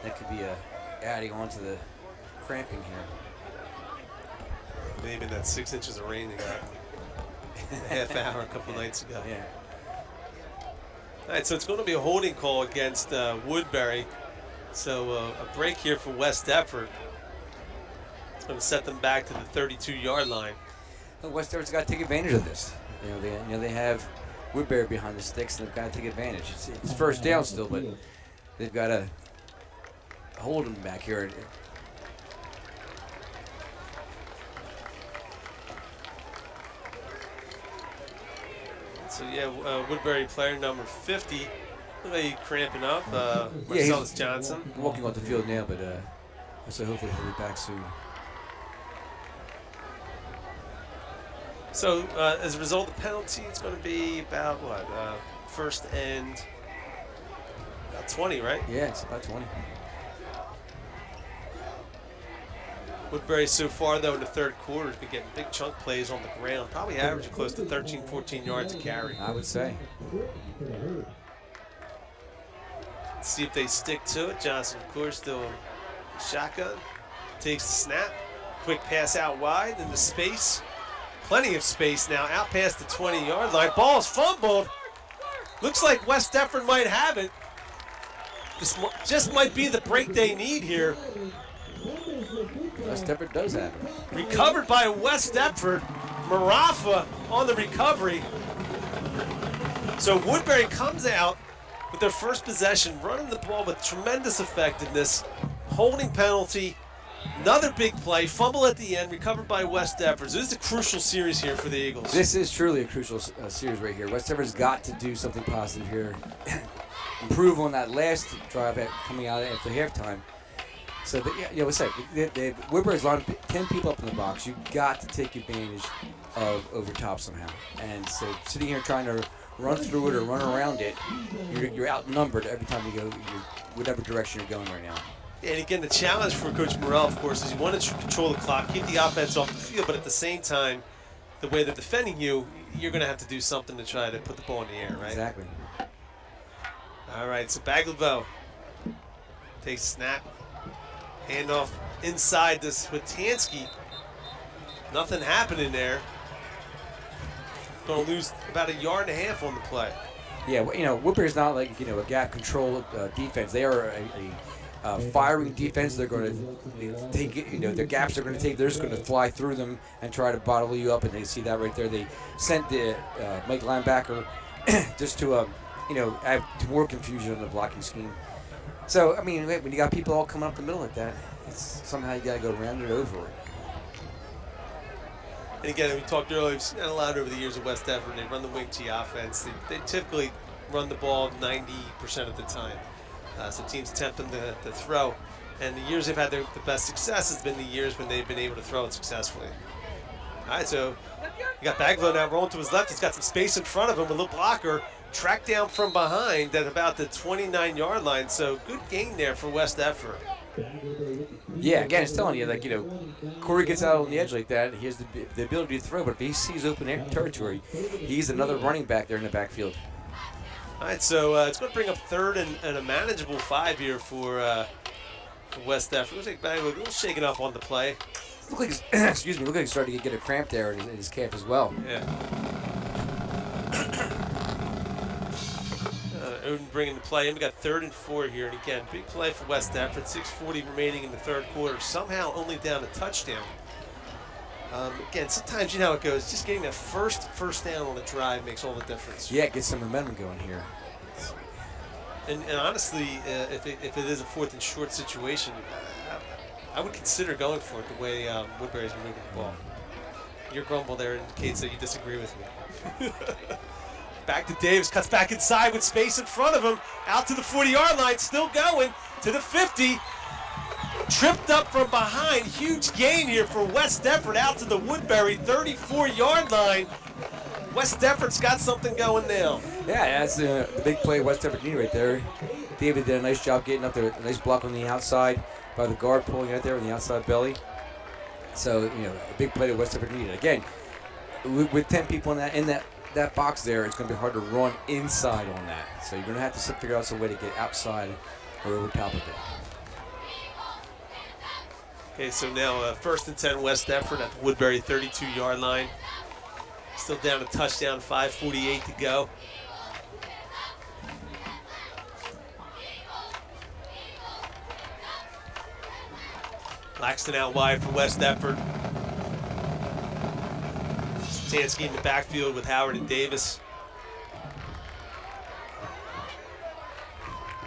B: that could be adding on to the cramping here.
A: Maybe that 6 inches of rain they got a half hour a couple nights ago.
B: Yeah.
A: All right, so it's going to be a holding call against Woodbury. So a break here for West Deptford. It's going to set them back to the 32-yard line.
B: Well, West Deptford's got to take advantage of this. They have Woodbury behind the sticks, and they've got to take advantage. It's first down still, but they've got to hold them back here.
A: So yeah, Woodbury player number 50, maybe cramping up. Marcellus Johnson
B: walking off the field now, but so hopefully he'll be back soon.
A: So as a result of the penalty, it's going to be about what? First and about 20, right?
B: Yeah, it's about 20.
A: Woodbury so far, though, in the third quarter has been getting big chunk plays on the ground, probably averaging close to 13, 14 yards a carry.
B: I would say.
A: Let's see if they stick to it. Johnson, of course, still shotgun. Takes the snap. Quick pass out wide into space. Plenty of space now, out past the 20-yard line. Ball's fumbled. Looks like West Deptford might have it. This just might be the break they need here.
B: West Deptford does have it.
A: Recovered by West Deptford. Marafa on the recovery. So Woodbury comes out with their first possession, running the ball with tremendous effectiveness. Holding penalty. Another big play, fumble at the end, recovered by West Deptford. So this is a crucial series here for the Eagles.
B: This is truly a crucial series right here. West Deptford's got to do something positive here. Improve on that last drive coming out after halftime. So, what's that? Woodbury's lined 10 people up in the box. You've got to take advantage of over top somehow. And so sitting here trying to run through it or run around it, you're outnumbered every time you go whatever direction you're going right now.
A: And again, the challenge for Coach Morrell, of course, is you want to control the clock, keep the offense off the field, but at the same time, the way they're defending you, you're going to have to do something to try to put the ball in the air, right?
B: Exactly.
A: All right, so Baglivo takes a snap. Handoff inside this Witansky. Nothing happening there. Going to lose about 1.5 yards on the play.
B: Yeah, Woodbury's not like a gap control defense. They are a firing defense. They're going to take it, their gaps they're going to take. They're just going to fly through them and try to bottle you up. And they see that right there. They sent the Mike linebacker just to, add more confusion in the blocking scheme. So, I mean, when you got people all coming up the middle like that, it's somehow you got to go round it over it.
A: And again, we talked earlier, we've seen that a lot over the years at West Deptford. They run the wing T offense. They typically run the ball 90% of the time. So teams attempt them to throw. And the years they've had the best success has been the years when they've been able to throw it successfully. All right, so you got Baglow now rolling to his left. He's got some space in front of him. A little blocker tracked down from behind at about the 29-yard line. So good gain there for West Deptford.
B: Yeah, again, it's telling you, Corey gets out on the edge like that. He has the ability to throw, but if he sees open air territory, he's another running back there in the backfield.
A: All right, so it's going to bring up third and a manageable 5 here for West Deptford. Looks like Baglow a little shaken up on the play.
B: Look like he's, look like he's starting to get a cramp there in his calf as well.
A: Yeah. Odin bringing the play in. We got 3rd and 4 here. And again, big play for West Deptford. 6:40 remaining in the 3rd quarter. Somehow only down a touchdown. Again, sometimes you know how it goes. Just getting that first down on a drive makes all the difference.
B: Yeah, get some momentum going here.
A: And honestly, if it is a 4th and short situation, I would consider going for it the way Woodbury's moving the ball. Your grumble there indicates that you disagree with me. Back to Davis, cuts back inside with space in front of him. Out to the 40-yard line, still going to the 50. Tripped up from behind. Huge gain here for West Deptford out to the Woodbury 34-yard line. West Deptford's got something going now.
B: Yeah, that's the big play West Deptford needed right there. David did a nice job getting up there. A nice block on the outside by the guard pulling out there on the outside belly. So, a big play that West Deptford needed. Again, with 10 people in that box there, it's going to be hard to run inside on that. So you're going to have to figure out some way to get outside or over top of it.
A: Okay, so now 1st and 10 West Deptford at the Woodbury 32-yard line. Still down a touchdown, 5:48 to go. Laxton out wide for West Deptford. Stansky in the backfield with Howard and Davis.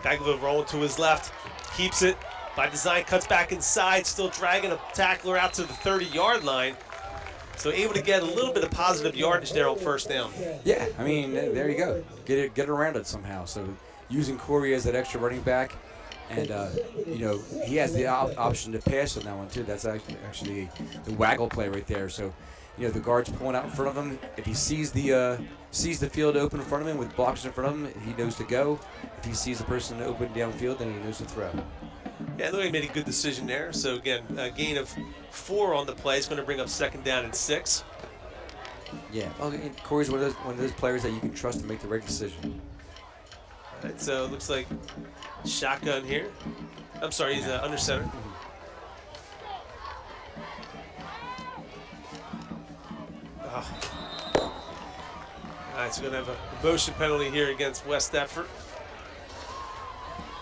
A: Baglow rolling to his left, keeps it. By design, cuts back inside, still dragging a tackler out to the 30-yard line. So able to get a little bit of positive yardage there on 1st down.
B: Yeah, I mean, there you go. Get around it somehow. So using Corey as that extra running back, and he has the option to pass on that one too. That's actually the waggle play right there. So the guard's pulling out in front of him. If he sees the field open in front of him with blocks in front of him, he knows to go. If he sees the person open downfield, then he knows to throw.
A: Yeah, look, he made a good decision there. So again, a gain of 4 on the play is going to bring up 2nd down and 6.
B: Yeah, well, Corey's one of those players that you can trust to make the right decision.
A: All right, so it looks like shotgun here. I'm sorry, he's under center. Oh. All right, so we're going to have a motion penalty here against West Deptford.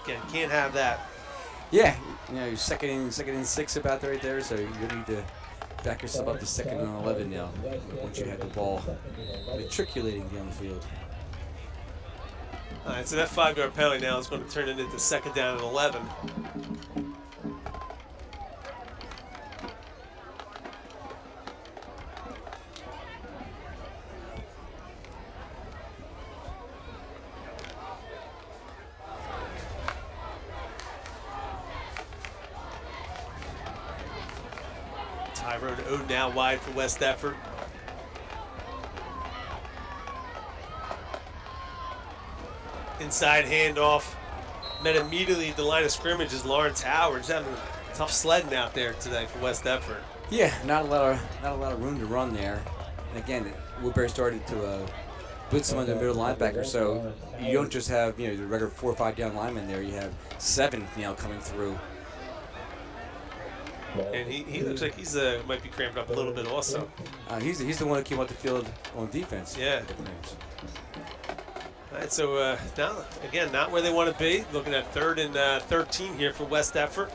A: Again, can't have that.
B: Yeah, you're second and 6 about right there, so you need to back yourself up to 2nd and 11 now once you have the ball matriculating down the field.
A: All right, so that 5-yard penalty now is going to turn it into 2nd down and 11. Tyrone Odin now wide for West Deptford. Inside handoff. Met immediately at the line of scrimmage is Lawrence Howard. He's having a tough sledding out there today for West Deptford.
B: Yeah, not a lot of room to run there. And again, Woodbury started to blitz some of the middle linebackers, so you don't just have the regular 4 or 5 down linemen there. You have 7 coming through.
A: And he looks like he's might be cramped up a little bit also.
B: He's the one that came off the field on defense.
A: Yeah. All right, so now, again, not where they want to be. Looking at 3rd and 13 here for West Deptford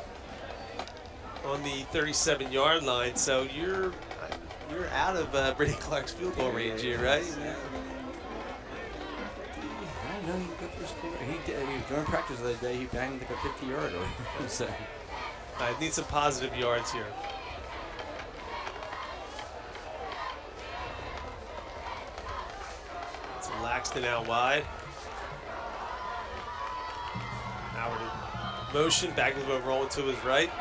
A: on the 37-yard line. So you're out of Brady Clark's field goal range here, right?
B: I don't know. He could go for a score. He was during practice the other day. He banged like a 50-yarder. So.
A: I need some positive yards here. It's Laxton out wide. Howard in motion. Bagley rolling to his right.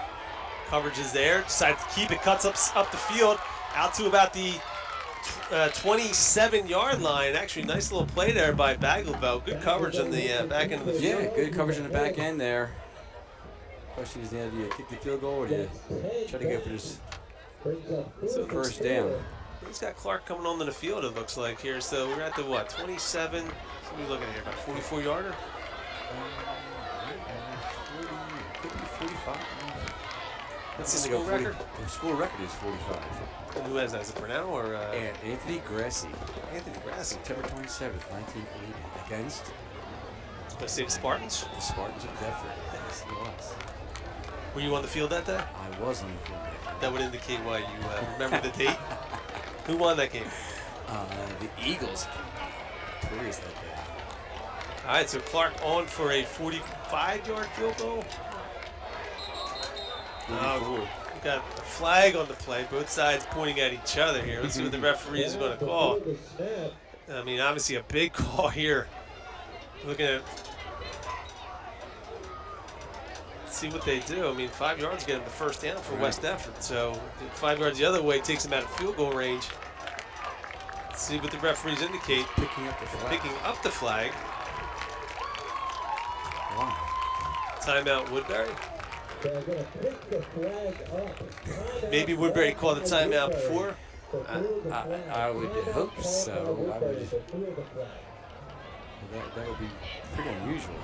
A: Coverage is there. Decides to keep it. Cuts up the field. Out to about the 27-yard line. Actually, nice little play there by Bagley. Good coverage on the back end of the field.
B: Yeah, good coverage in the back end there. Question is, do you kick the field goal or do you try to go for this first down?
A: He's got Clark coming onto the field, it looks like here. So we're at the what, 27? What are we looking at here? About 44-yarder?
B: Could be 45.
A: What's the school record?
B: The school record is 45.
A: And who has that? Is it Brunel or?
B: Anthony Grassi.
A: Anthony Grassi.
B: September 27th, 1980, against
A: Let's say the Spartans.
B: the Spartans of Deptford. Yes, he was.
A: Were you on the field that day?
B: I was on the field.
A: That would indicate why you remember the date. Who won that game?
B: The Eagles victorious that day.
A: All right, so Clark on for a 45-yard field goal. We got a flag on the play. Both sides pointing at each other here. Let's see what the referees are going to call. I mean, obviously a big call here. Looking at, let's see what they do. I mean, 5 yards get them the first down for West Deptford. So 5 yards the other way takes them out of field goal range. Let's see what the referees indicate.
B: Picking up the flag.
A: Picking up the flag.
B: Wow.
A: Timeout Woodbury. Maybe Woodbury called the timeout before.
B: I would hope so. That would be pretty unusual.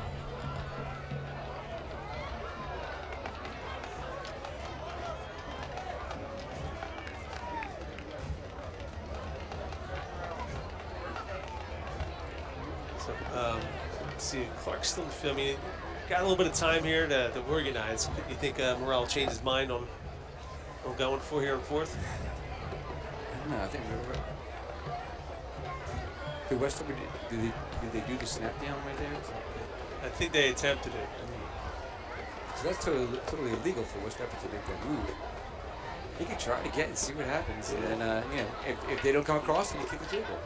A: So, let's see, Clark's still in the field. I mean, got a little bit of time here to organize. You think Morrell will change his mind on going for here on 4th?
B: I don't know. I think did West Did they do the snap down right there?
A: I think they attempted it.
B: So that's totally illegal for West Deptford to make that move. He could try to get and see what happens, and then if they don't come across, then you kick the field goal.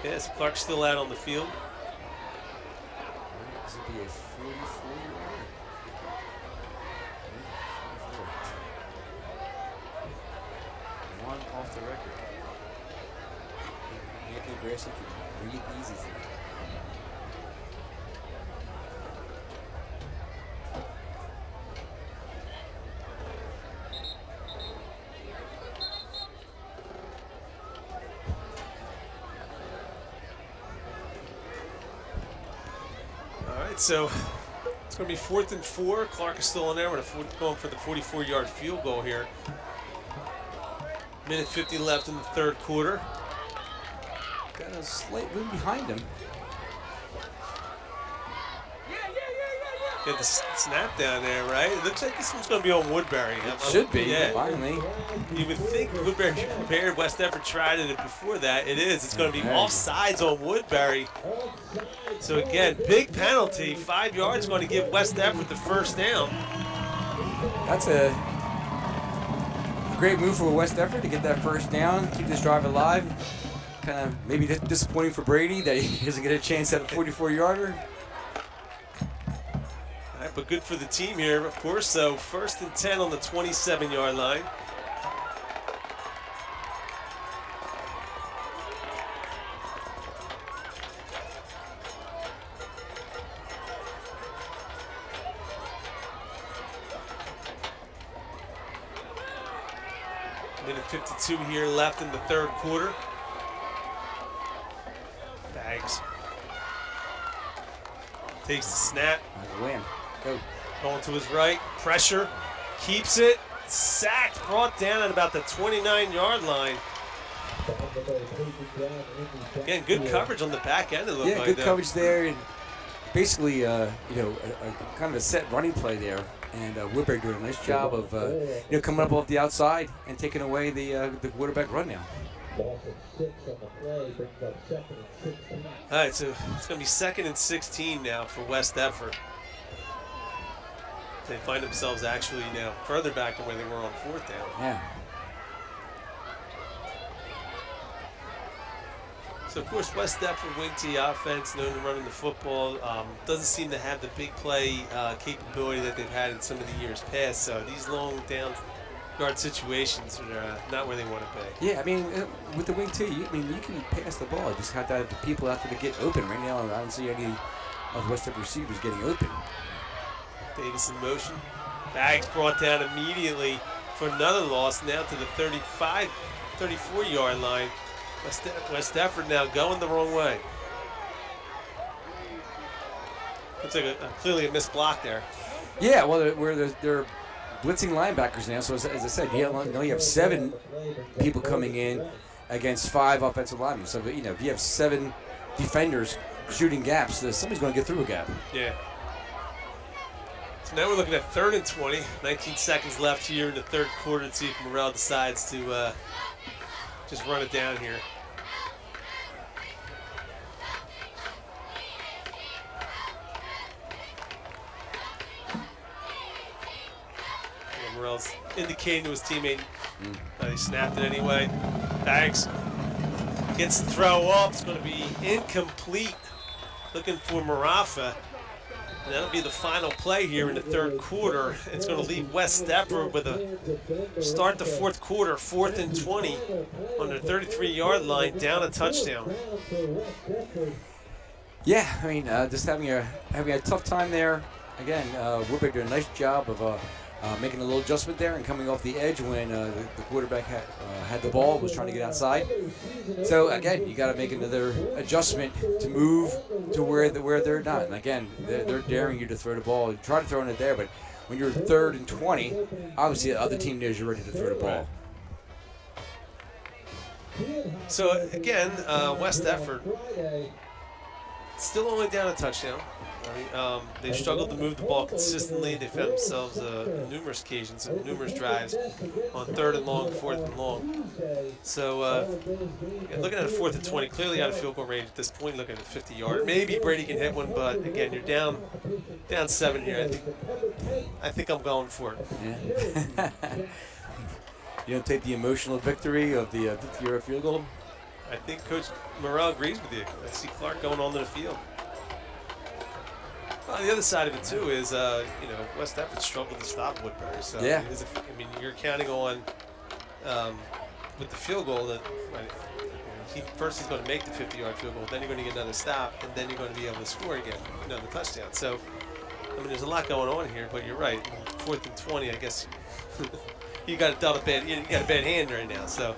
A: Yes, Clark's still out on the field.
B: This would be a 44-yarder. One off the record. Anthony Grassi can breathe easy tonight.
A: So it's going to be 4th and 4. Clark is still in there. We're going for the 44-yard field goal here. Minute 50 left in the 3rd quarter.
B: Got a slight wind behind him.
A: Get the snap down there, right? It looks like this one's going to be on Woodbury.
B: It should be, finally.
A: You would think Woodbury should be prepared. West Deptford tried it before that. It is. It's going to be offsides on Woodbury. So again, big penalty. 5 yards going to give West Deptford the first down.
B: That's a great move for West Deptford to get that first down, keep this drive alive. Kind of maybe disappointing for Brady that he doesn't get a chance at a 44-yarder.
A: All right, but good for the team here, of course. So 1st and 10 on the 27-yard line. Minute 52 here left in the 3rd quarter. Bags. Takes the snap.
B: Win. Go.
A: Going to his right. Pressure. Keeps it. Sacked. Brought down at about the 29-yard line. Again, good coverage on the back end. It looked
B: Yeah,
A: like
B: good
A: there.
B: coverage there, and basically, a kind of a set running play there. And Woodbury doing a nice job of, coming up off the outside and taking away the quarterback run now.
C: Loss of 6 on the play brings up 2nd and 16.
A: All right, so it's going to be 2nd and 16 now for West Deptford. They find themselves actually now further back than where they were on 4th down.
B: Yeah.
A: So, of course, West Deptford wing T offense, known to running the football, doesn't seem to have the big play capability that they've had in some of the years past. So these long down yard situations are not where they want to be.
B: Yeah, I mean, with the wing T, you can pass the ball. You just have to have the people out there to get open. Right now, I don't see any of West Deptford receivers getting open.
A: Davis in motion. Bags brought down immediately for another loss, now to the 34-yard line. West Deptford now going the wrong way. Looks like clearly a missed block there.
B: Yeah, well, they're blitzing linebackers now. So as I said, you have 7 people coming in against 5 offensive linemen. So if you have 7 defenders shooting gaps, somebody's going to get through a gap.
A: Yeah. So now we're looking at 3rd and 20. 19 seconds left here in the 3rd quarter to see if Morrell decides to just run it down here. And Morrell's indicating to his teammate that he snapped it anyway. Bags gets the throw up. It's going to be incomplete. Looking for Marafa. And that'll be the final play here in the 3rd quarter. It's going to leave West Deptford with a start the 4th quarter, 4th and 20 on their 33-yard line, down a touchdown.
B: Yeah, I mean, just having a tough time there. Again, Woodbury did a nice job of making a little adjustment there and coming off the edge when the quarterback had the ball, was trying to get outside. So again, you got to make another adjustment to move to where they're not. And again, they're daring you to throw the ball. You try to throw it there, but when you're 3rd and 20, obviously the other team knows you're ready to throw the ball.
A: So again, West Deptford still only down a touchdown. They've struggled to move the ball consistently. They found themselves on numerous occasions, numerous drives on 3rd and long, 4th and long. So looking at a 4th and 20, clearly out of field goal range at this point, looking at a 50-yard. Maybe Brady can hit one, but again, you're down 7 here. I think I'm going for it.
B: Yeah. You don't take the emotional victory of the 50-yard field goal?
A: I think Coach Morrell agrees with you. I see Clark going onto the field. On the other side of it too is, West Deptford struggled to stop Woodbury. So
B: yeah.
A: You're counting on with the field goal that first he's going to make the 50-yard field goal, then you're going to get another stop, and then you're going to be able to score again, another touchdown. So, there's a lot going on here, but you're right. 4th and 20, I guess you got a bad hand right now. So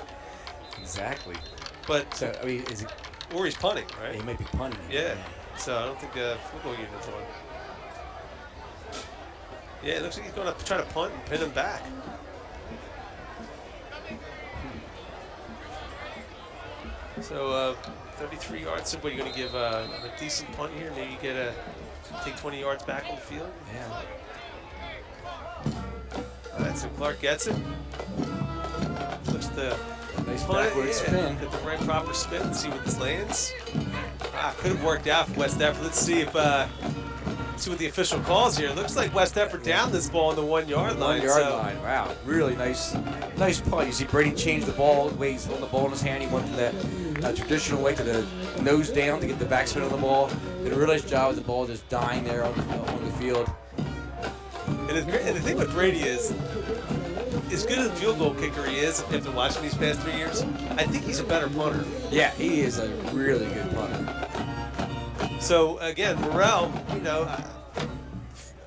B: exactly.
A: But
B: so is it?
A: Or he's punting, right?
B: He might be punting.
A: Yeah. So I don't think the football unit's on. Yeah, it looks like he's going to try to punt and pin him back. So 33 yards. So what, are you going to give a decent punt here? Maybe take 20 yards back on the field?
B: Yeah.
A: All right, so Clark gets it. Looks the
B: nice
A: punt
B: backward spin.
A: Get the right proper spin and see what this lands. Could have worked out for West Deptford. Let's see what the official calls here. It looks like West Deptford down this ball on the 1-yard line.
B: 1-yard line. Wow, really nice punt. You see Brady change the ball, way he's holding the ball in his hand. He went from that traditional way to the nose down to get the backspin on the ball. Did a really nice job with the ball just dying there on the field.
A: And the thing with Brady is, as good as a field goal kicker he is, after watching these past 3 years, I think he's a better punter.
B: Yeah, he is a really good punter.
A: So again, Morrell,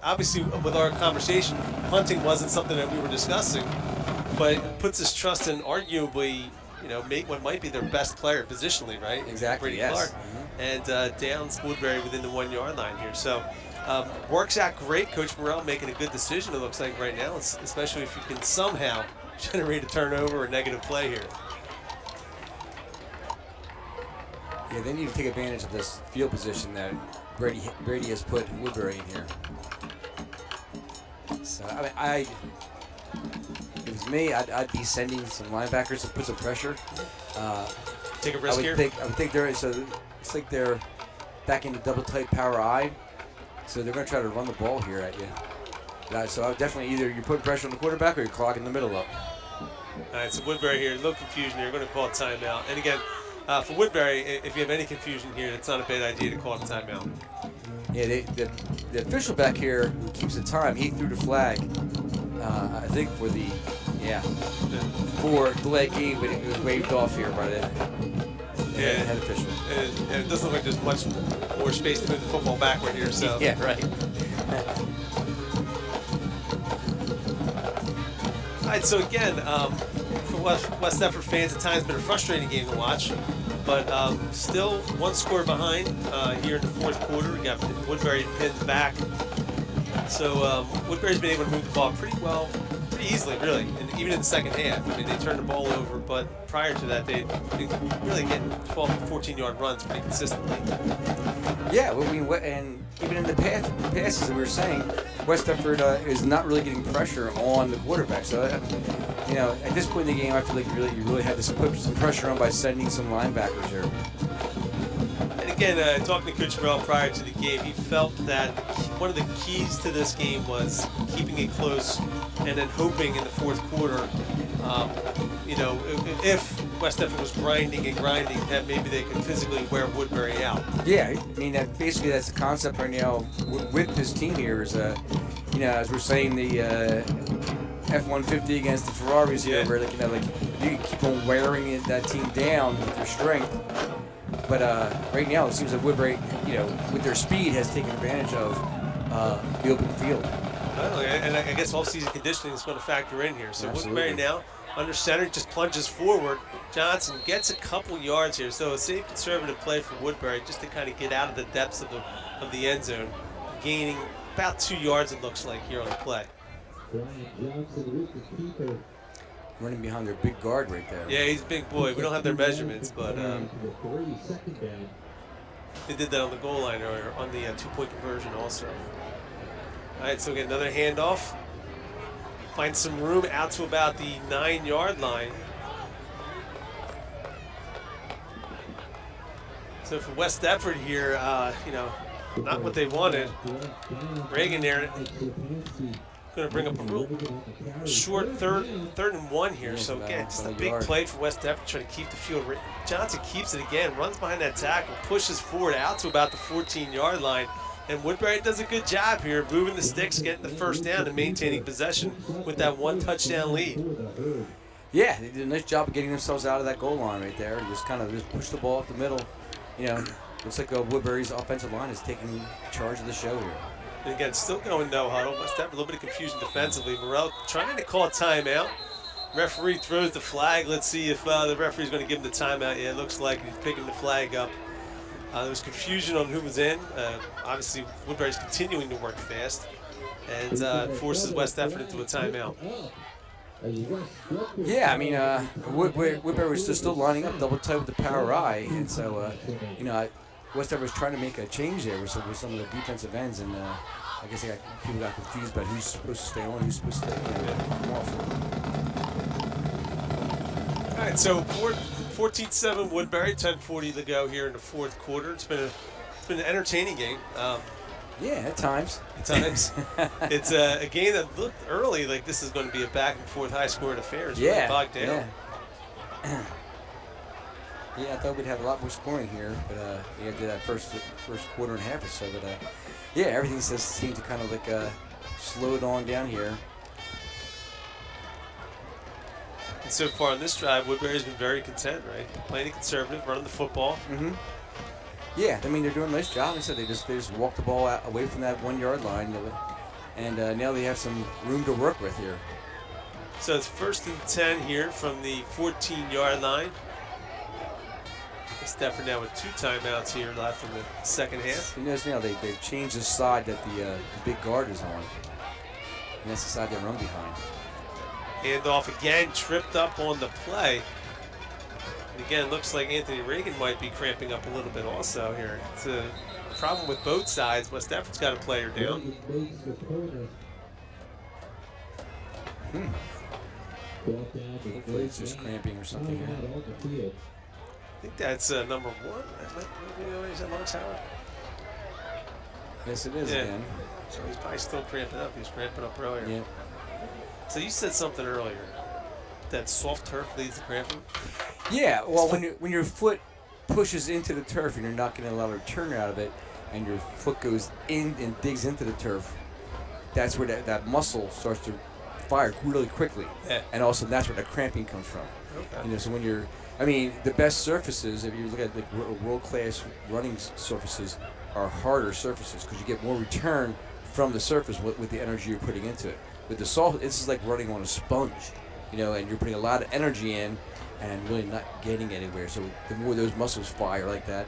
A: obviously with our conversation, punting wasn't something that we were discussing, but it puts his trust in arguably, what might be their best player positionally, right?
B: Exactly.
A: Brady
B: yes.
A: Clark, and downs Woodbury within the 1-yard line here. So. Works out great. Coach Morrell making a good decision, it looks like, right now, especially if you can somehow generate a turnover or negative play here.
B: Yeah, they need to take advantage of this field position that Brady has put Woodbury in here. So if it was me, I'd be sending some linebackers to put some pressure.
A: Take a risk here.
B: I would think it's like they're back into double tight power I, so they're going to try to run the ball here at you. So I would definitely either you're putting pressure on the quarterback or you're clogging the middle up.
A: All right, so Woodbury here, a little confusion here. We're going to call a timeout. And again, for Woodbury, if you have any confusion here, it's not a bad idea to call a timeout.
B: Yeah, the official back here who keeps the time, he threw the flag, I think for delay game, but it was waved off here by the head official.
A: And it doesn't look like there's much more space to move the football backward here. So
B: yeah, right.
A: All right, so again, for West Deptford fans, at times been a frustrating game to watch, but still one score behind here in the fourth quarter. We got Woodbury pinned back. So Woodbury's been able to move the ball pretty easily, really, and even in the second half. I mean, they turned the ball over, but prior to that, they'd been really getting 12 to 14-yard runs pretty consistently.
B: Yeah, and even in the passes that we were saying, West Deptford is not really getting pressure on the quarterback. So, at this point in the game, I feel like you really had to put some pressure on by sending some linebackers here.
A: And again, talking to Coach Morrell prior to the game, he felt that one of the keys to this game was keeping it close and then hoping in the fourth quarter, if West Deptford was grinding, that maybe they could physically wear Woodbury out.
B: Yeah, I mean, basically that's the concept right now with this team here is, as we're saying, the F-150 against the Ferraris here, where you keep on wearing that team down with their strength. But right now, it seems that Woodbury, with their speed, has taken advantage of the open field.
A: Well, and I guess all-season conditioning is going to factor in here. So
B: Absolutely.
A: Woodbury now under center just plunges forward. Johnson gets a couple yards here, so a safe conservative play for Woodbury just to kind of get out of the depths of the end zone, gaining about 2 yards it looks like here on the play.
C: Brian Johnson with the keeper.
B: Running behind their big guard right there.
A: Yeah, he's a big boy. We don't have their measurements, but they did that on the goal line or on the two-point conversion also. All right, so we get another handoff. Find some room out to about the 9-yard line. So for West Deptford here, not what they wanted. Reagan there going to bring up a real short third and one here. So again, just a big play for West Deptford trying to keep the field. Johnson keeps it again, runs behind that tackle, pushes forward out to about the 14-yard line. And Woodbury does a good job here, moving the sticks, getting the first down, and maintaining possession with that one touchdown lead.
B: Yeah, they did a nice job of getting themselves out of that goal line right there and just push the ball up the middle. Looks like Woodbury's offensive line is taking charge of the show here.
A: And again, still going no huddle. West Deptford a little bit of confusion defensively. Morrell trying to call a timeout. Referee throws the flag. Let's see if the referee's going to give him the timeout. Yeah, it looks like he's picking the flag up. There was confusion on who was in. Obviously, Woodbury's continuing to work fast and forces West Deptford into a timeout.
B: Yeah, I mean, Woodbury was just still lining up double tight with the power I, and so, West Deptford was trying to make a change there with some of the defensive ends, and I guess people got confused about who's supposed to stay on, who's supposed to come off.
A: All right, so 14-7 Woodbury, 10:40 to go here in the fourth quarter. It's been an entertaining game.
B: Yeah, at times.
A: At times. It's a game that looked early like this is going to be a back and forth high scoring affair. It's really bogged down.
B: Yeah, I thought we'd have a lot more scoring here, but did that first quarter and a half or so. But everything just seemed to kind of slowed on down here.
A: And so far on this drive, Woodbury's been very content, right? Playing conservative, running the football.
B: Mm-hmm. Yeah, I mean, they're doing a nice job. Like I said, they just walk the ball out, away from that 1-yard line, and now they have some room to work with here.
A: So it's 1st and 10 here from the 14-yard line. Deptford now with 2 timeouts here left in the second half.
B: You notice now they've changed the side that the big guard is on, and that's the side they run behind.
A: Handoff again, tripped up on the play. And again, it looks like Anthony Reagan might be cramping up a little bit also here. It's a problem with both sides. West Deptford's got a player down.
B: Hopefully it's just cramping or something here.
A: I think that's number 1. Is that Lawrence Howard?
B: Yes, it is again.
A: So he's probably still cramping up. He was cramping up earlier.
B: Yeah.
A: So you said something earlier, that soft turf leads to cramping?
B: Yeah, well, when your foot pushes into the turf and you're not getting a lot of return out of it, and your foot goes in and digs into the turf, that's where that muscle starts to fire really quickly.
A: Yeah.
B: And also that's where the cramping comes from.
A: Okay.
B: You know, so when you're, I mean, the best surfaces, if you look at like world-class running surfaces, are harder surfaces because you get more return from the surface with the energy you're putting into it. With the soft, it's just like running on a sponge, you know, and you're putting a lot of energy in and really not getting anywhere. So the more those muscles fire like that,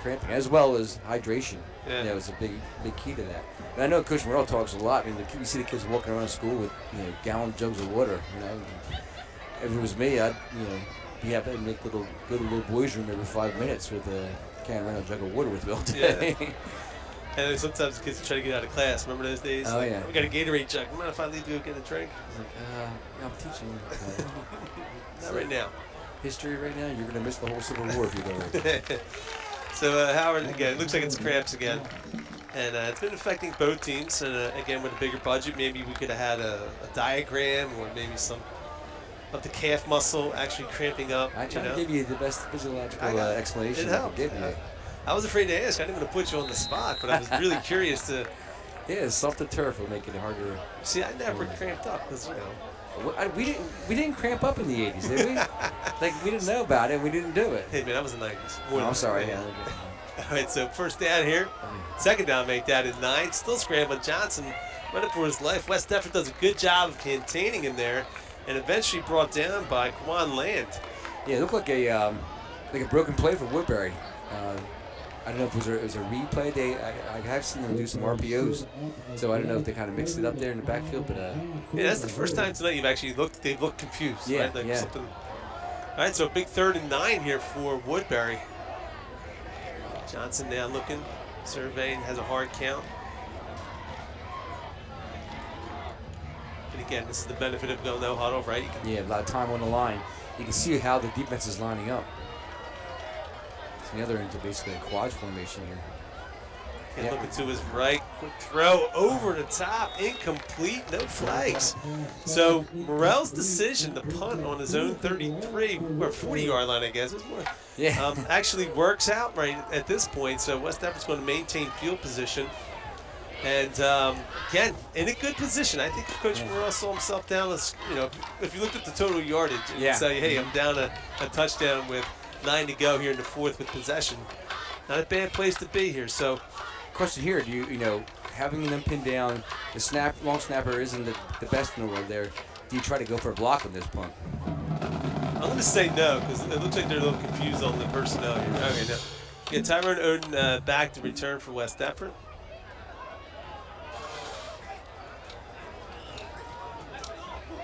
B: cramping, as well as hydration, you know, is a big key to that. And I know Coach Morrell talks a lot. I mean, you see the kids walking around school with, you know, gallon jugs of water. You know, if it was me, I'd, you know, be happy to make go to a little boys' room every 5 minutes with a can run a jug of water with me all day.
A: Yeah. And then sometimes the kids try to get out of class. Remember those days?
B: Oh, yeah.
A: We got a Gatorade jug. Mind if I leave you to get a drink?
B: I was like, I'm teaching.
A: Not right now.
B: History right now, you're going to miss the whole Civil War if you don't.
A: So Howard, again, it looks like it's cramps again. And it's been affecting both teams. And again, with a bigger budget, maybe we could have had a diagram or maybe some of the calf muscle actually cramping up.
B: I tried to give you the best physiological explanation I could give you.
A: I was afraid to ask. I didn't want to put you on the spot, but I was really curious to.
B: Yeah, softer turf will make it harder.
A: See, I never cramped up because, you know.
B: We didn't cramp up in the 80s, did we? Like, we didn't know about it, and we didn't do it.
A: Hey, man, that was the 90s.
B: I'm sorry. Yeah.
A: All right, so first down here. Second down, make that at 9. Still scrambling. Johnson running for his life. West Deptford does a good job of containing him there, and eventually brought down by Quan Land.
B: Yeah, it looked like a broken play for Woodbury. I don't know if it was a replay. I have seen them do some RPOs, so I don't know if they kind of mixed it up there in the backfield. But
A: yeah, that's the first time tonight you've actually they've looked confused.
B: Yeah,
A: right? Like
B: yeah.
A: Something. All right, so big 3rd and 9 here for Woodbury. Johnson now looking, surveying, has a hard count. And again, this is the benefit of going no huddle, right?
B: Yeah, a lot of time on the line. You can see how the defense is lining up. The other into basically a quad formation here.
A: And looking to his right, quick throw over the top, incomplete, no flags. So Morrell's decision to punt on his own 33 or 40-yard line, I guess, is more.
B: Yeah.
A: Actually works out right at this point. So West Deptford's going to maintain field position. And again, in a good position. I think Coach Morrell saw himself down. You know, if you looked at the total yardage, you'd say, hey, I'm down a touchdown with 9 to go here in the 4th with possession. Not a bad place to be here. So,
B: question here: do you know, having them pinned down, the long snapper isn't the best in the world there. Do you try to go for a block on this punt?
A: I'm going to say no because it looks like they're a little confused on the personnel here. Okay, no. Yeah, Tyrone Oden back to return for West Deptford.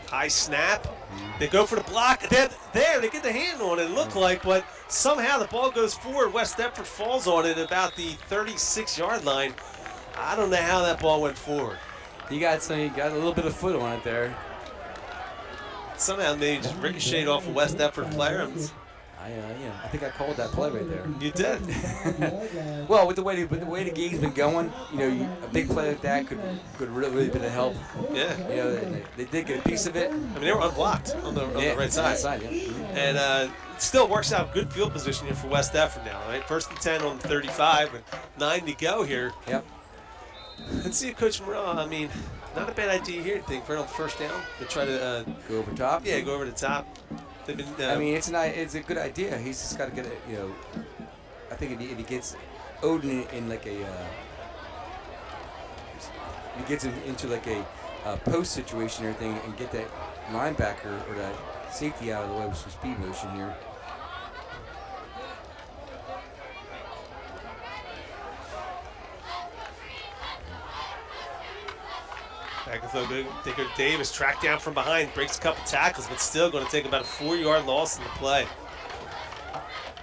A: High snap. They go for the block. They get the hand on it, look like, but somehow the ball goes forward. West Deptford falls on it about the 36-yard line. I don't know how that ball went forward.
B: You got a little bit of foot on it there.
A: Somehow maybe just ricocheted off a West Deptford player.
B: I think I called that play right there.
A: You did.
B: Well, with the way the game's been going, you know, a big play like that could really been a help.
A: Yeah.
B: You know, they did get a piece of it.
A: I mean, they were unblocked on the right side. And it still works out good field position here for West Deptford now, right? 1st and 10 on the 35 with 9 to go here.
B: Yep.
A: Let's see if Coach Morrell, I mean, not a bad idea here, I think, for on the 1st down. To try to
B: go over top.
A: Yeah, go over the top. They've been,
B: I mean, it's a good idea. He's just got to get it. You know, I think if he gets Oden in like a, if he gets into like a post situation or anything, and get that linebacker or that safety out of the way with some speed motion here.
A: Back and throw, they go Davis, tracked down from behind, breaks a couple tackles, but still going to take about a 4-yard loss in the play.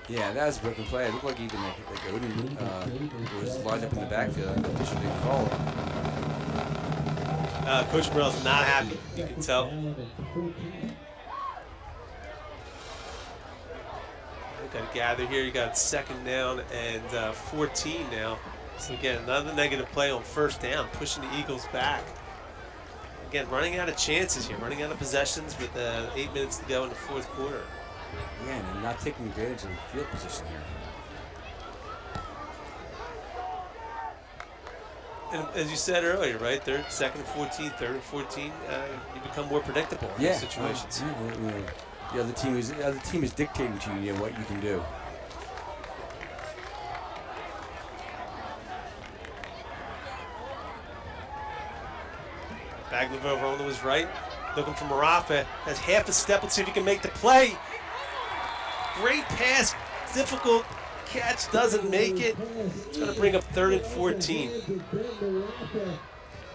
B: Yeah, that was a broken play. It looked like even like Odin was lined up in the backfield. The official didn't call it.
A: Coach Morrell's not happy. You can tell. Got to gather here. You got 2nd down and 14 now. So again, another negative play on 1st down, pushing the Eagles back. Again, running out of chances here, running out of possessions with 8 minutes to go in the 4th quarter.
B: Yeah, and not taking advantage of the field position here.
A: And as you said earlier, right, 2nd and 14, 3rd and 14, you become more predictable in those situations.
B: The other team is dictating to you what you can do.
A: Bagley over on to his right, looking for Marafa. Has half a step. Let's see if he can make the play. Great pass, difficult catch, doesn't make it. It's going to bring up 3rd and 14.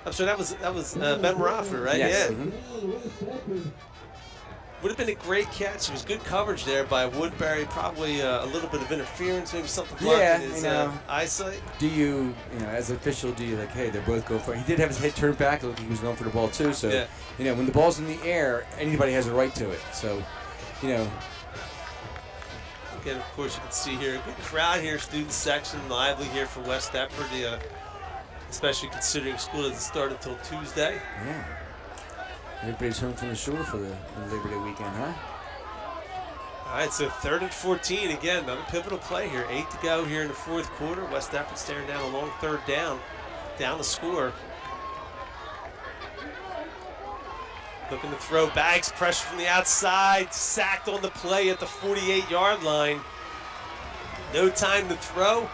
A: I'm sorry, that was Ben Marafa, right?
B: Yes.
A: Yeah.
B: Mm-hmm.
A: Would have been a great catch. It was good coverage there by Woodbury. Probably a little bit of interference, maybe something blocking his eyesight.
B: Do you as an official, do you like, hey, they're both going for it? He did have his head turned back. It looked like he was going for the ball too. So, when the ball's in the air, anybody has a right to it. So, Again,
A: of course, you can see here, a good crowd here, student section, lively here for West Deptford, especially considering school doesn't start until Tuesday.
B: Yeah. Everybody's home from the shore for the Labor Day weekend, huh?
A: All right, so 3rd and 14. Again, another pivotal play here. 8 to go here in the 4th quarter. West Deptford staring down a long 3rd down the score. Looking to throw. Bags, pressure from the outside. Sacked on the play at the 48-yard line. No time to throw.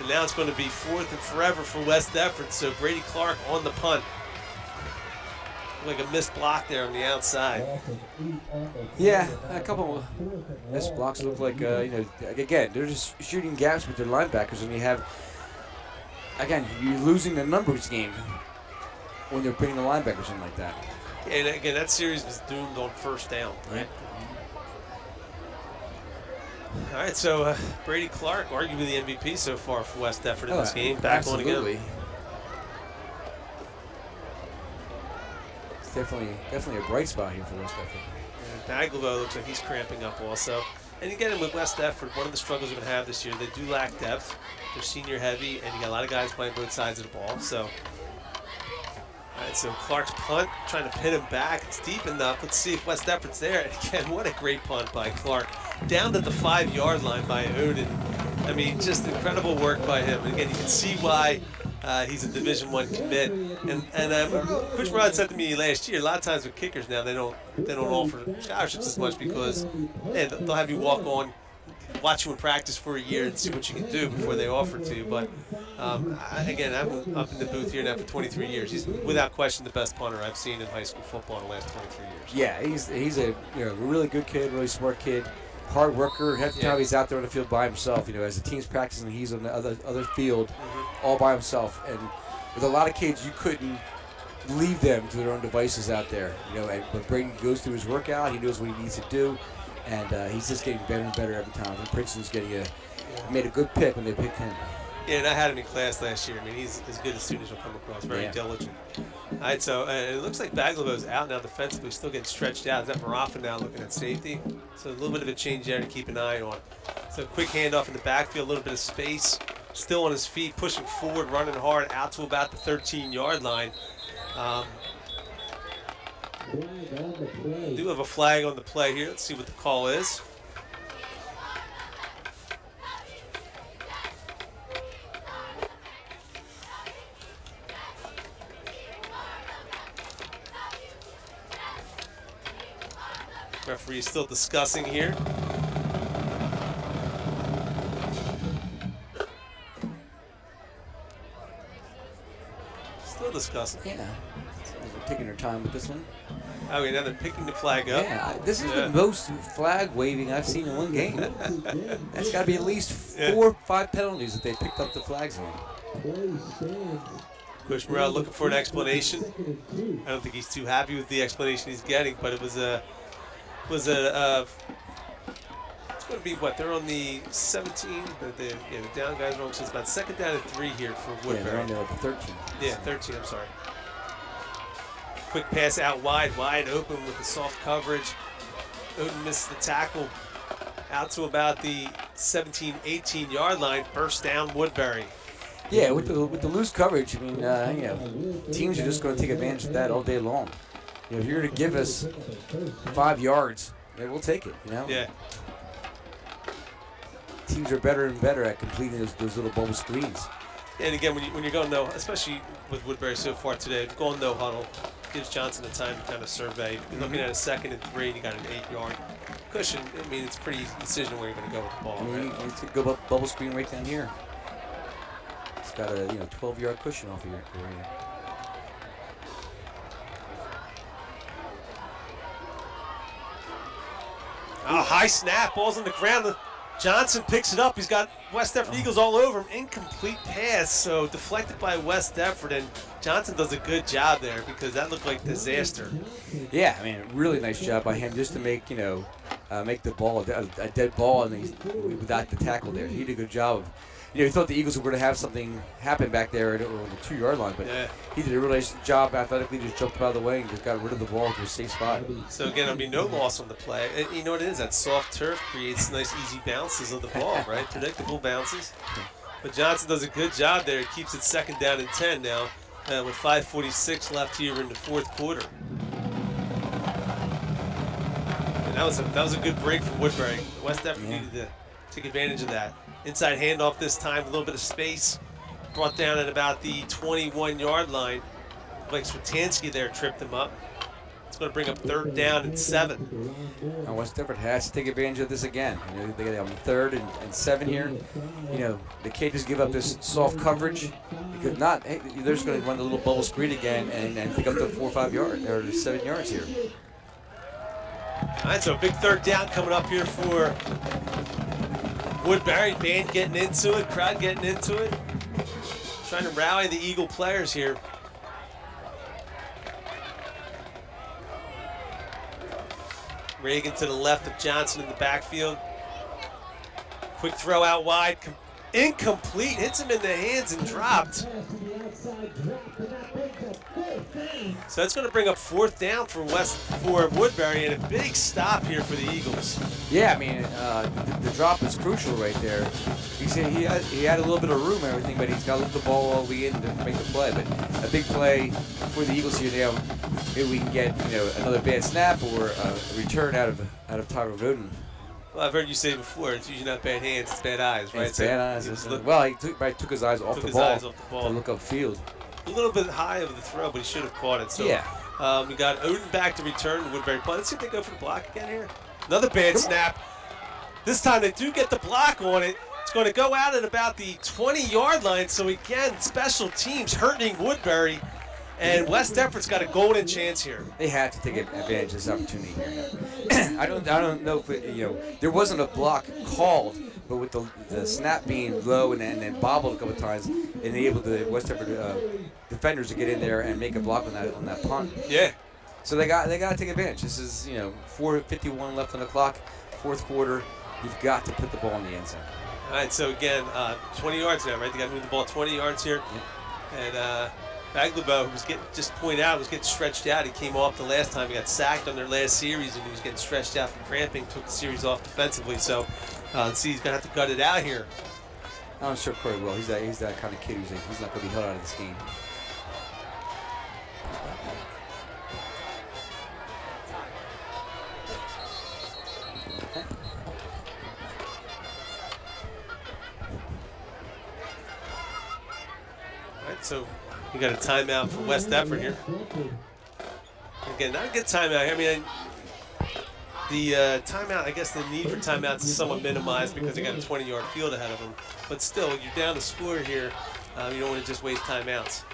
A: And now it's going to be 4th and forever for West Deptford. So Brady Clark on the punt. Like a missed block there on the outside.
B: Yeah, a couple missed blocks look like, again, they're just shooting gaps with their linebackers, and you have, again, you're losing the numbers game when they're putting the linebackers in like that.
A: And again, that series was doomed on 1st down, right? All right, so Brady Clark, arguably the MVP so far for West Deptford in this game. Back on again.
B: Definitely a bright spot here for West Deptford.
A: Baglevo looks like he's cramping up also. And again, with West Deptford, one of the struggles we're going to have this year, they do lack depth. They're senior heavy, and you got a lot of guys playing both sides of the ball. So, all right, so Clark's punt, trying to pin him back. It's deep enough. Let's see if West Deptford's there. And again, what a great punt by Clark. Down to the 5-yard line by Odin. I mean, just incredible work by him. And again, you can see why he's a Division I commit. And Coach Rod said to me last year, a lot of times with kickers now, they don't offer scholarships as much because they'll have you walk on, watch you in practice for a year and see what you can do before they offer to you. But again, I'm up in the booth here now for 23 years. He's without question the best punter I've seen in high school football in the last 23 years.
B: Yeah, he's a really good kid, really smart kid. Hard worker. Half the time he's out there on the field by himself. As the team's practicing, he's on the other field, all by himself. And with a lot of kids, you couldn't leave them to their own devices out there. But Brady goes through his workout. He knows what he needs to do, and he's just getting better and better every time. And Princeton's made a good pick when they picked him.
A: Yeah, and I had him in class last year. I mean, he's as good as soon as he'll come across. Very diligent. All right, so it looks like Baglevo's out now defensively, still getting stretched out. Is that Marafa now looking at safety? So a little bit of a change there to keep an eye on. So quick handoff in the backfield, a little bit of space. Still on his feet, pushing forward, running hard, out to about the 13-yard line. Do have a flag on the play here. Let's see what the call is. Referee is still discussing here. Still discussing.
B: Yeah. They're taking their time with this one.
A: Okay, now they're picking the flag up.
B: Yeah, this is the most flag waving I've seen in one game. That's got to be at least 4 or 5 penalties that they picked up the flags on.
A: Coach Morrell looking for an explanation. I don't think he's too happy with the explanation he's getting, but it was a going to be what? They're on the 17, but the down guys wrong. So it's about 2nd down and 3 here for
B: Yeah,
A: Woodbury.
B: they're on the 13.
A: Yeah, 13, I'm sorry. Quick pass out wide open with the soft coverage. Odin misses the tackle out to about the 17, 18-yard line. First down, Woodbury.
B: Yeah, with the loose coverage, I mean, teams are just going to take advantage of that all day long. If you're going to give us 5 yards, we'll take it,
A: Yeah.
B: Teams are better and better at completing those little bubble screens.
A: And again, when you're going no, especially with Woodbury so far today, going no huddle gives Johnson the time to kind of survey. You're looking at a 2nd and 3, and you got an 8-yard cushion. I mean, it's a pretty easy decision where you're going to go with the ball.
B: I mean,
A: right?
B: you could go bubble screen right down here. It's got a 12-yard cushion off of your area.
A: Oh, high snap, ball's on the ground. Johnson picks it up. He's got West Deptford Eagles all over him. Incomplete pass, so deflected by West Deptford, and Johnson does a good job there because that looked like disaster.
B: Yeah, I mean, really nice job by him just to make make the ball a dead ball, and without the tackle there, he did a good job. He thought the Eagles were going to have something happen back there on the 2-yard line, but he did a really nice job athletically, just jumped out of the way and just got rid of the ball to a safe spot.
A: So again, I mean, no loss on the play. And you know what it is? That soft turf creates nice, easy bounces of the ball, right? Predictable bounces. But Johnson does a good job there. He keeps it 2nd down and 10 now with 5:46 left here in the 4th quarter. And that was a good break from Woodbury. West Deptford needed to take advantage of that. Inside handoff this time, a little bit of space. Brought down at about the 21-yard line. Like Switansky there tripped him up. It's going to bring up 3rd down and 7.
B: And West Deptford has to take advantage of this again. They got on 3rd and 7 here. They can't just give up this soft coverage. Because not, they're just going to run the little bubble screen again and pick up the 4 or 5 yards or the 7 yards here.
A: All right, so a big 3rd down coming up here for Woodbury. Band getting into it, crowd getting into it. Trying to rally the Eagle players here. Reagan to the left of Johnson in the backfield. Quick throw out wide. Incomplete. Hits him in the hands and dropped. So that's going to bring up 4th down for Woodbury, and a big stop here for the Eagles.
B: Yeah, I mean, the drop is crucial right there. He had a little bit of room and everything, but he's got to lift the ball all the way in to make the play. But a big play for the Eagles here now. If we can get another bad snap or a return out of Tyler Roden.
A: Well, I've heard you say before, it's usually not bad hands, it's bad eyes, right?
B: It's bad eyes. He took his eyes off the ball to look upfield.
A: A little bit high of the throw, but he should have caught it. So we got Odin back to return the Woodbury punt. Let's see if they go for the block again here. Another bad snap. This time they do get the block on it. It's going to go out at about the 20-yard line. So again, special teams hurting Woodbury. And West Deptford's got a golden chance here.
B: They had to take advantage of this opportunity here. I don't know if there wasn't a block called, but with the snap being low and then bobbled a couple of times, enabled the West Deptford defenders to get in there and make a block on that punt.
A: Yeah.
B: So they got to take advantage. This is 4:51 left on the clock, 4th quarter. You've got to put the ball in the end zone.
A: All right. So again, 20 yards now, right? They got to move the ball 20 yards here, and. Baglabo, who was getting stretched out. He came off the last time. He got sacked on their last series, and he was getting stretched out from cramping. Took the series off defensively. So, let's see, he's going to have to gut it out here.
B: I'm sure Corey will. He's that kind of kid he's not going to be held out of this game.
A: All right, so we got a timeout for West Deptford here. Again, not a good timeout here. I mean, the timeout, I guess the need for timeouts is somewhat minimized because they got a 20-yard field ahead of them. But still, you're down to score here. You don't want to just waste timeouts.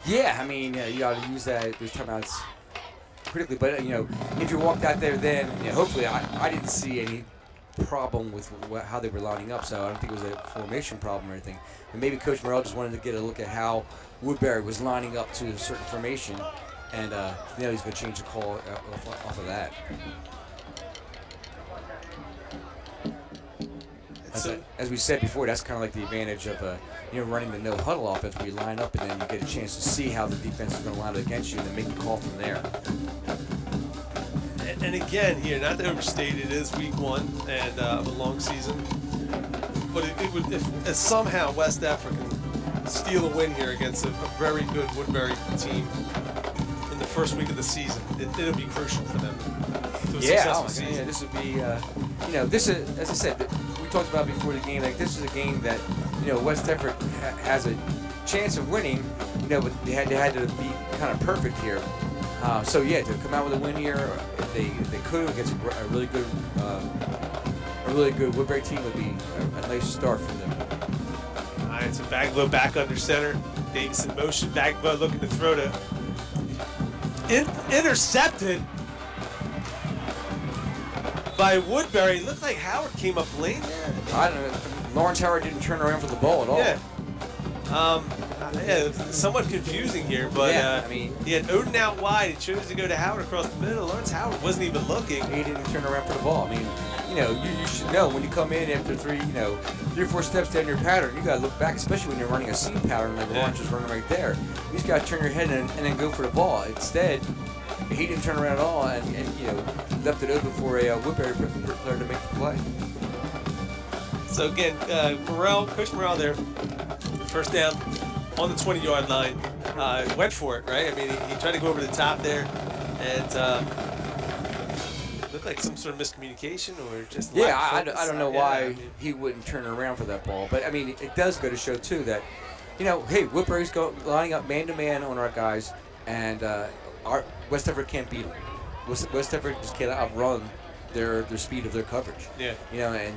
B: Yeah, I mean, you got to use those timeouts critically. But, if you walked out there then, hopefully I didn't see any problem with how they were lining up, so I don't think it was a formation problem or anything. And maybe Coach Morrell just wanted to get a look at how Woodbury was lining up to a certain formation, and he's going to change the call off of that. As we said before, that's kind of like the advantage of running the no huddle offense, where you line up and then you get a chance to see how the defense is going to line up against you and then make the call from there.
A: And again, here, not to overstate, it is week 1 and of a long season. But it would, if somehow West Deptford can steal a win here against a very good Woodbury team in the first week of the season, it'll be crucial for them to a successful season.
B: Yeah, this would be, this is, as I said, we talked about before the game, like this is a game that, West Deptford has a chance of winning, but they had to be kind of perfect here. So yeah, to come out with a win here, if they could against a really good Woodbury team, would be a nice start for them.
A: All right, so Baglow back under center. Davis in motion. Baglow looking to throw to intercepted by Woodbury. Looked like Howard came up late there.
B: I don't know. Lawrence Howard didn't turn around for the ball at all.
A: Yeah. Somewhat confusing here, but he had Odin out wide. He chose to go to Howard across the middle. Lawrence Howard wasn't even looking.
B: He didn't turn around for the ball. I mean, you should know when you come in after 3 or 4 steps down your pattern, you got to look back, especially when you're running a seam pattern like Lawrence is running right there. You just got to turn your head and then go for the ball. Instead, he didn't turn around at all and left it open for a Woodbury player to make the play.
A: So again, Coach Morrell there, first down on the 20-yard line, went for it, right? I mean, he tried to go over the top there, and looked like some sort of miscommunication or just
B: I don't know why he wouldn't turn around for that ball, but I mean, it does go to show too that, hey, Woodbury's lining up man-to-man on our guys, and our West Deptford can't beat them. West Deptford just can't outrun their speed of their coverage.
A: Yeah.
B: And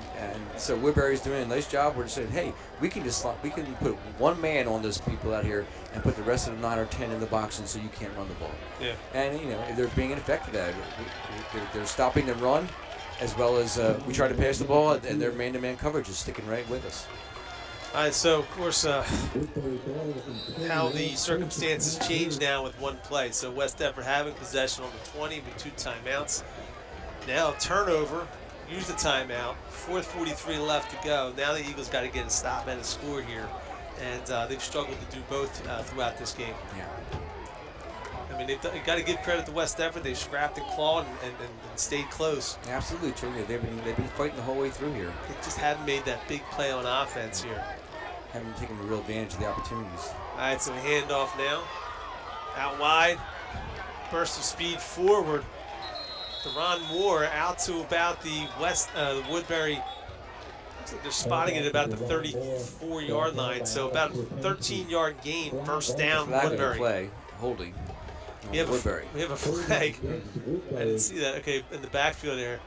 B: so Woodbury's doing a nice job. We're just saying, hey, we can put one man on those people out here and put the rest of the 9 or 10 in the box, and so you can't run the ball.
A: Yeah.
B: And they're being effective at it. They're stopping the run, as well as we try to pass the ball, and their man-to-man coverage is sticking right with us.
A: All right, so of course, how the circumstances change now with one play. So West Deptford having possession on the 20 with 2 timeouts. Now turnover, use the timeout, 4:43 left to go. Now the Eagles got to get a stop and a score here, and they've struggled to do both throughout this game.
B: Yeah.
A: I mean, they've got to give credit to West Deptford. They've scrapped and clawed and stayed close.
B: Absolutely, true. They've been fighting the whole way through here.
A: They just haven't made that big play on offense here.
B: Haven't taken real advantage of the opportunities.
A: All right, so handoff now, out wide, burst of speed forward. Deron Moore out to about the Woodbury. Looks like they're spotting it about the 34-yard line, so about a 13-yard gain, first down, Woodbury.
B: Play, holding. Woodbury.
A: We have a flag. I didn't see that. Okay, in the backfield there.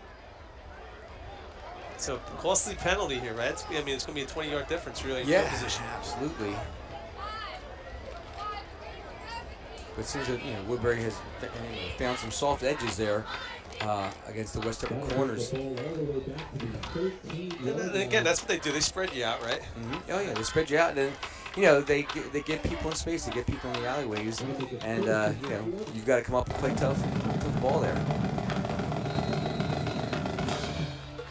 A: So costly penalty here, right? It's going to be a 20-yard difference, really. In field position.
B: Absolutely. But it seems that Woodbury has found some soft edges there. Against the West Deptford corners.
A: And again, that's what they do. They spread you out, right?
B: Mm-hmm. Oh yeah, they spread you out, and then they get people in space. They get people in the alleyways, and you've got to come up and play tough, put the ball there.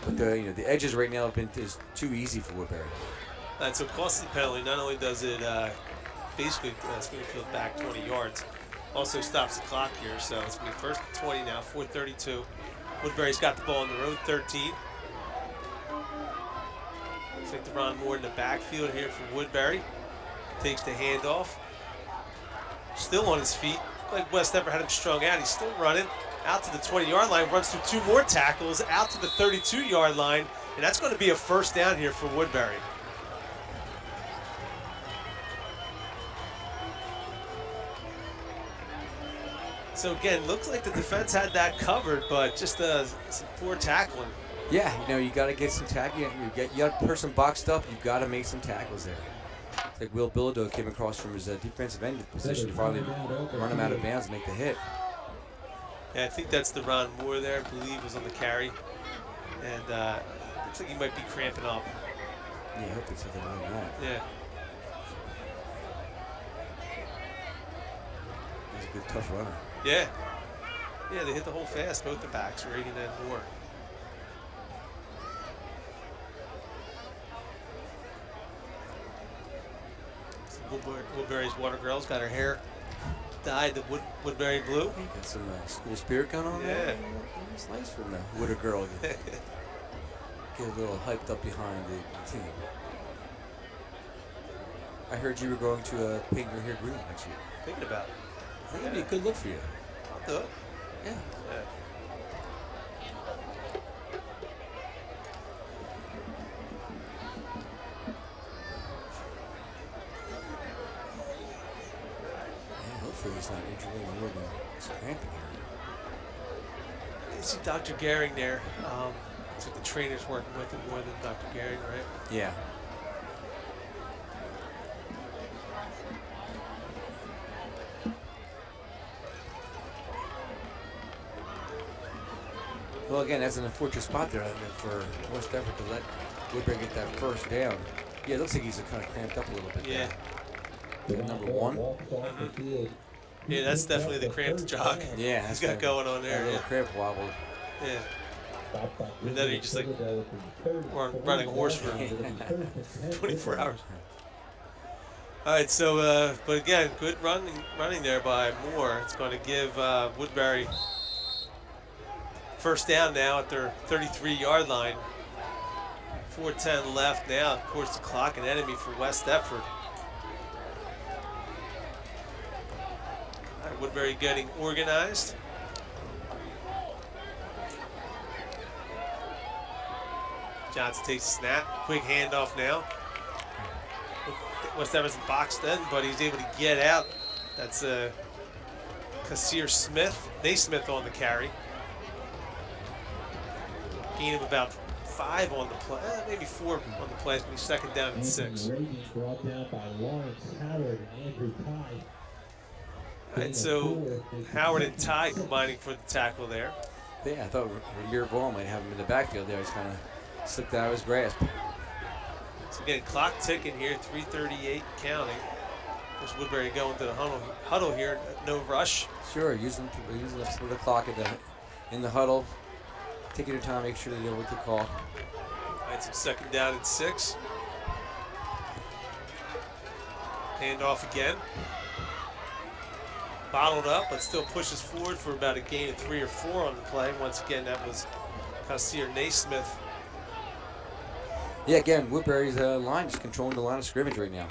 B: But the edges right now have been too easy for Woodbury.
A: And so costly penalty. Not only does it basically Springfield back 20 yards. Also stops the clock here, so it's going to be first and 20 now, 4:32. Woodbury's got the ball on their own 13. Looks like Deron Moore in the backfield here for Woodbury. Takes the handoff. Still on his feet. Like West Deptford had him strung out. He's still running out to the 20-yard line, runs through 2 more tackles, out to the 32-yard line, and that's going to be a first down here for Woodbury. So again, looks like the defense had that covered, but just some poor tackling.
B: Yeah, you got to get some tackle. You got a person boxed up. You got to make some tackles there. It's like Will Bilodeau came across from his defensive end position to finally run him out of bounds and make the hit.
A: Yeah, I think that's Deron Moore there. I believe was on the carry, and looks like he might be cramping up.
B: Yeah, I hope there's something like that.
A: Yeah.
B: He's a good, tough runner.
A: Yeah. Yeah, they hit the hole fast, both the backs, Reagan and Moore. Woodbury's water girl's got her hair dyed the Woodbury blue.
B: Got some school spirit going on there.
A: Yeah.
B: It's nice from the Wooder girl. Get a little hyped up behind the team. I heard you were going to paint your hair green next year.
A: Thinking about it.
B: I think it'd be a good look for you.
A: I'll do it.
B: Yeah.
A: Yeah.
B: Hopefully he's not injured any more than his cramping area.
A: You see Dr. Gehring there. Looks like the trainer's working with him more than Dr. Gehring, right?
B: Yeah. Well, again, that's an unfortunate spot there for West Deptford to let Woodbury get that first down. Yeah, it looks like he's kind of cramped up a little bit.
A: Yeah.
B: There. Number one.
A: Yeah, that's definitely the cramped jog.
B: Yeah,
A: he's got going on there.
B: A little cramp wobble.
A: Yeah. And then he just like running a horse for 24 hours. All right, so but again, good running there by Moore. It's going to give Woodbury first down now at their 33-yard line. 4:10 left now. Of course, the clock an enemy for West Deptford. All right, Woodbury getting organized. Johnson takes a snap. Quick handoff now. West Everton boxed in, but he's able to get out. That's Kassir Smith. Naismith on the carry. Gain of about 5 on the play, maybe 4 on the play. He's second down and 6.
C: Brought down by Lawrence Howard and Andrew Ty.
A: All right, so Howard and Ty combining for the tackle there.
B: Yeah, I thought Ramir Ball might have him in the backfield there. He's kind of slipped out of his grasp.
A: So again, clock ticking here, 3:38 counting. Of course, Woodbury going to the huddle here, no rush.
B: Sure, using up some of the clock in the huddle. Taking your time, make sure they know what to call.
A: All right, so second down and 6. Handoff again. Bottled up, but still pushes forward for about a gain of 3 or 4 on the play. Once again, that was Kassir Naismith.
B: Yeah, again, Woodbury's line is controlling the line of scrimmage right now.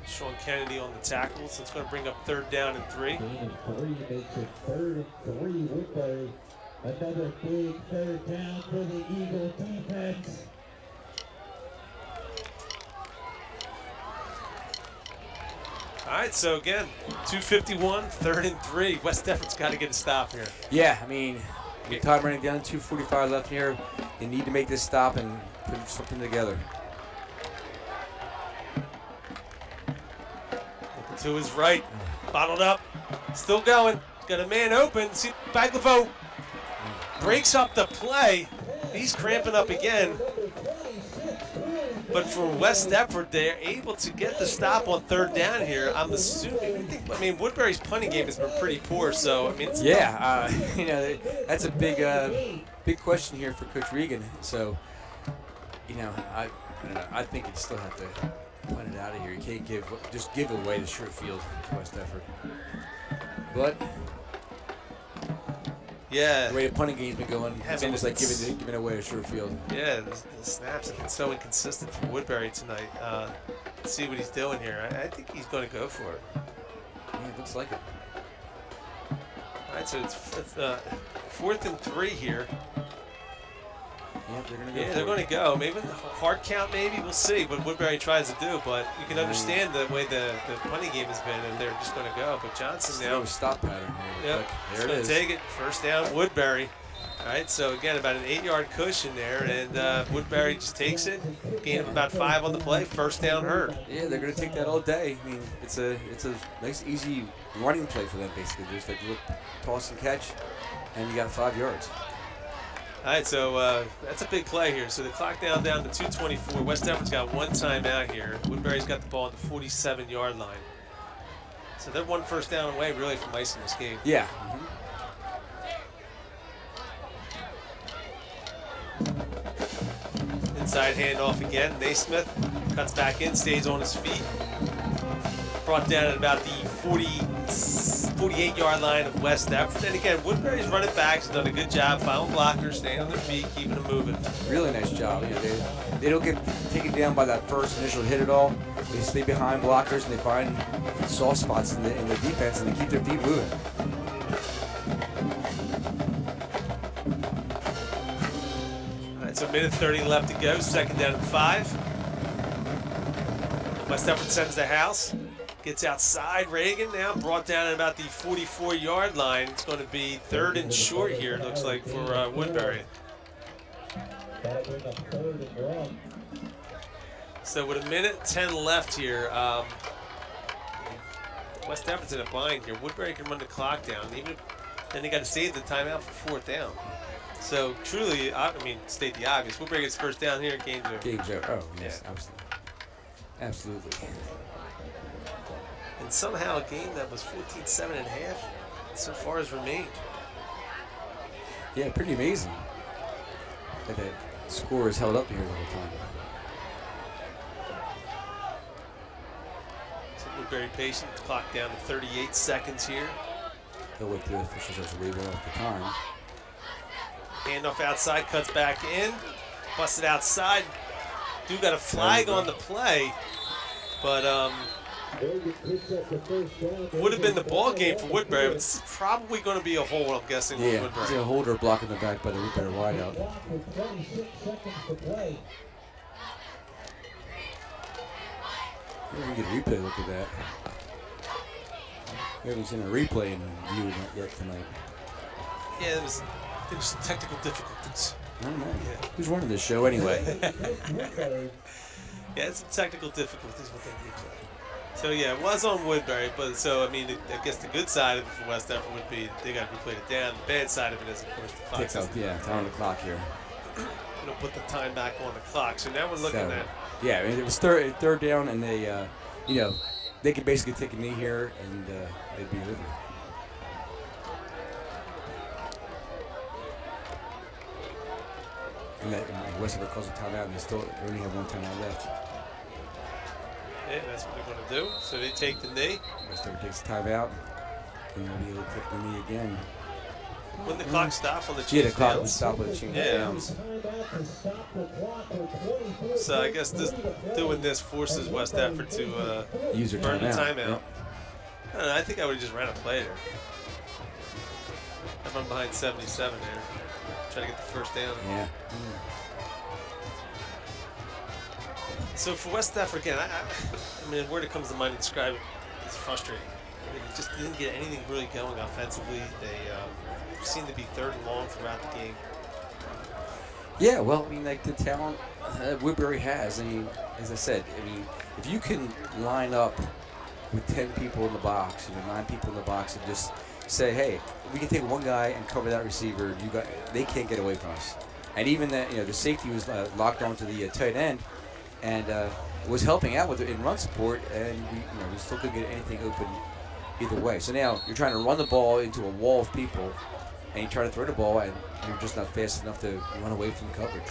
A: Sean Kennedy on the tackle, so it's going to bring up 3rd down and 3.
C: Gain of 3 makes it 3rd and 3 Woodbury. Another big 3rd down for the Eagle defense.
A: All right, so again, 2:51, 3rd and 3. West Deptford's got to get a stop here.
B: Yeah, I mean, with time running down, 2:45 left here. They need to make this stop and put something together.
A: Looking to his right, bottled up, still going. Got a man open. See Baglivo breaks up the play. He's cramping up again. But for West Deptford, they're able to get the stop on 3rd down here. I'm assuming. I mean, Woodbury's punting game has been pretty poor, so I mean. It's
B: you know, that's a big question here for Coach Regan. So, you know, I don't know. I think you'd still have to punt it out of here. You can't just give away the short field to West Deptford. But
A: yeah,
B: the way the punting game's been going,
A: Yeah,
B: it's almost like giving away a short field.
A: Yeah, the snaps have been so inconsistent for Woodbury tonight. Let's see what he's doing here. I think he's going to go for it.
B: Yeah, it looks like it.
A: All right, so it's 4th and 3 here.
B: Yeah, they're going to go.
A: Yeah, they're going to go. Maybe hard count, maybe. We'll see what Woodbury tries to do. But you can understand the way the punting game has been, and they're just going to go. But Johnson now.
B: Stop pattern here.
A: Yep.
B: There it is.
A: Take it. First down, Woodbury. All right, so again, about an 8-yard cushion there, and Woodbury just takes it. Gain of about 5 on the play. First down, Hurd.
B: Yeah, they're going to take that all day. I mean, it's a nice, easy running play for them, basically. Just like a little toss and catch, and you got 5 yards.
A: All right, so that's a big play here. So the clock down to 2:24. West Deptford's got 1 timeout here. Woodbury's got the ball at the 47-yard line. So they're 1 first down away, really, from icing this game.
B: Yeah.
A: Inside handoff again. Naismith cuts back in, stays on his feet. brought down at about the 48-yard line of West Deptford. And again, Woodbury's running backs have done a good job following blockers, staying on their feet, keeping them moving.
B: Really nice job. You know, they don't get taken down by that first initial hit at all. They stay behind blockers and they find soft spots in the defense and they keep their feet moving.
A: All right, so a minute 30 left to go. Second down and 5. West Deptford sends the house. Gets outside. Reagan now brought down at about the 44-yard line. It's going to be 3rd and short here, it looks like, for Woodbury. So with a minute 10 left here, West Deptford's in a bind here. Woodbury can run the clock down. Then they got to save the timeout for 4th down. So truly, I mean, state the obvious. Woodbury gets first down here, game's over.
B: Game's over. Oh, yes,
A: Yeah.
B: Absolutely.
A: And somehow a game that was 14-7 and a half so far has remained.
B: Yeah, pretty amazing that score is held up here the whole time.
A: So Woodbury patient, clock down to 38 seconds here.
B: They'll wait till the officials are waving off the time.
A: Handoff outside, cuts back in, busted outside. Do got a flag on the play, but would have been the ball game for Woodbury. It's probably going to be a hold, I'm guessing, with
B: Yeah,
A: Woodbury.
B: it's a holder block in the back by the Woodbury wideout. We can get a replay look at that. We haven't seen a replay in view yet tonight.
A: Yeah, there was technical difficulties.
B: I don't know.
A: Yeah.
B: Who's running this show anyway?
A: Yeah, some technical difficulties with that replay. So yeah, it was on Woodbury, but so I mean, I guess the good side of it for West Deptford would be they got to replay it down. The bad side of it is, of course, the clock.
B: Takes out, yeah, time on the clock here.
A: Gonna put the time back on the clock. So now we're looking at.
B: Yeah, I mean, it was third down, and they, you know, they could basically take a knee here, and they'd be over. And West Deptford calls a timeout, and they only have one timeout left.
A: Yeah, that's what they're going to do. So they take the knee.
B: West Deptford takes a timeout, and they'll be able to take the knee again.
A: When the clock stop on the change
B: Yeah, the clock will
A: downs.
B: stop with the change
A: Yeah.
B: downs.
A: So I guess doing this forces West Deptford to
B: Use their
A: burn the
B: timeout.
A: timeout.
B: Yep.
A: I don't know, I think I would have just ran a play there. I'm behind 77 there. Trying to get the first down.
B: Yeah.
A: So for West Deptford, again, I mean, the word that comes to mind to describe it is frustrating. I mean, it just didn't get anything really going offensively. They seemed to be 3rd and long throughout the game.
B: Yeah, well, I mean, like the talent Woodbury has. I mean, as I said, I mean, if you can line up with 10 people in the box, 9 people in the box, and just say, hey, we can take one guy and cover that receiver. They can't get away from us. And even that, the safety was locked onto the tight end, and was helping out with it in run support, and we still couldn't get anything open either way. So now you're trying to run the ball into a wall of people, and you try to throw the ball, and you're just not fast enough to run away from coverage.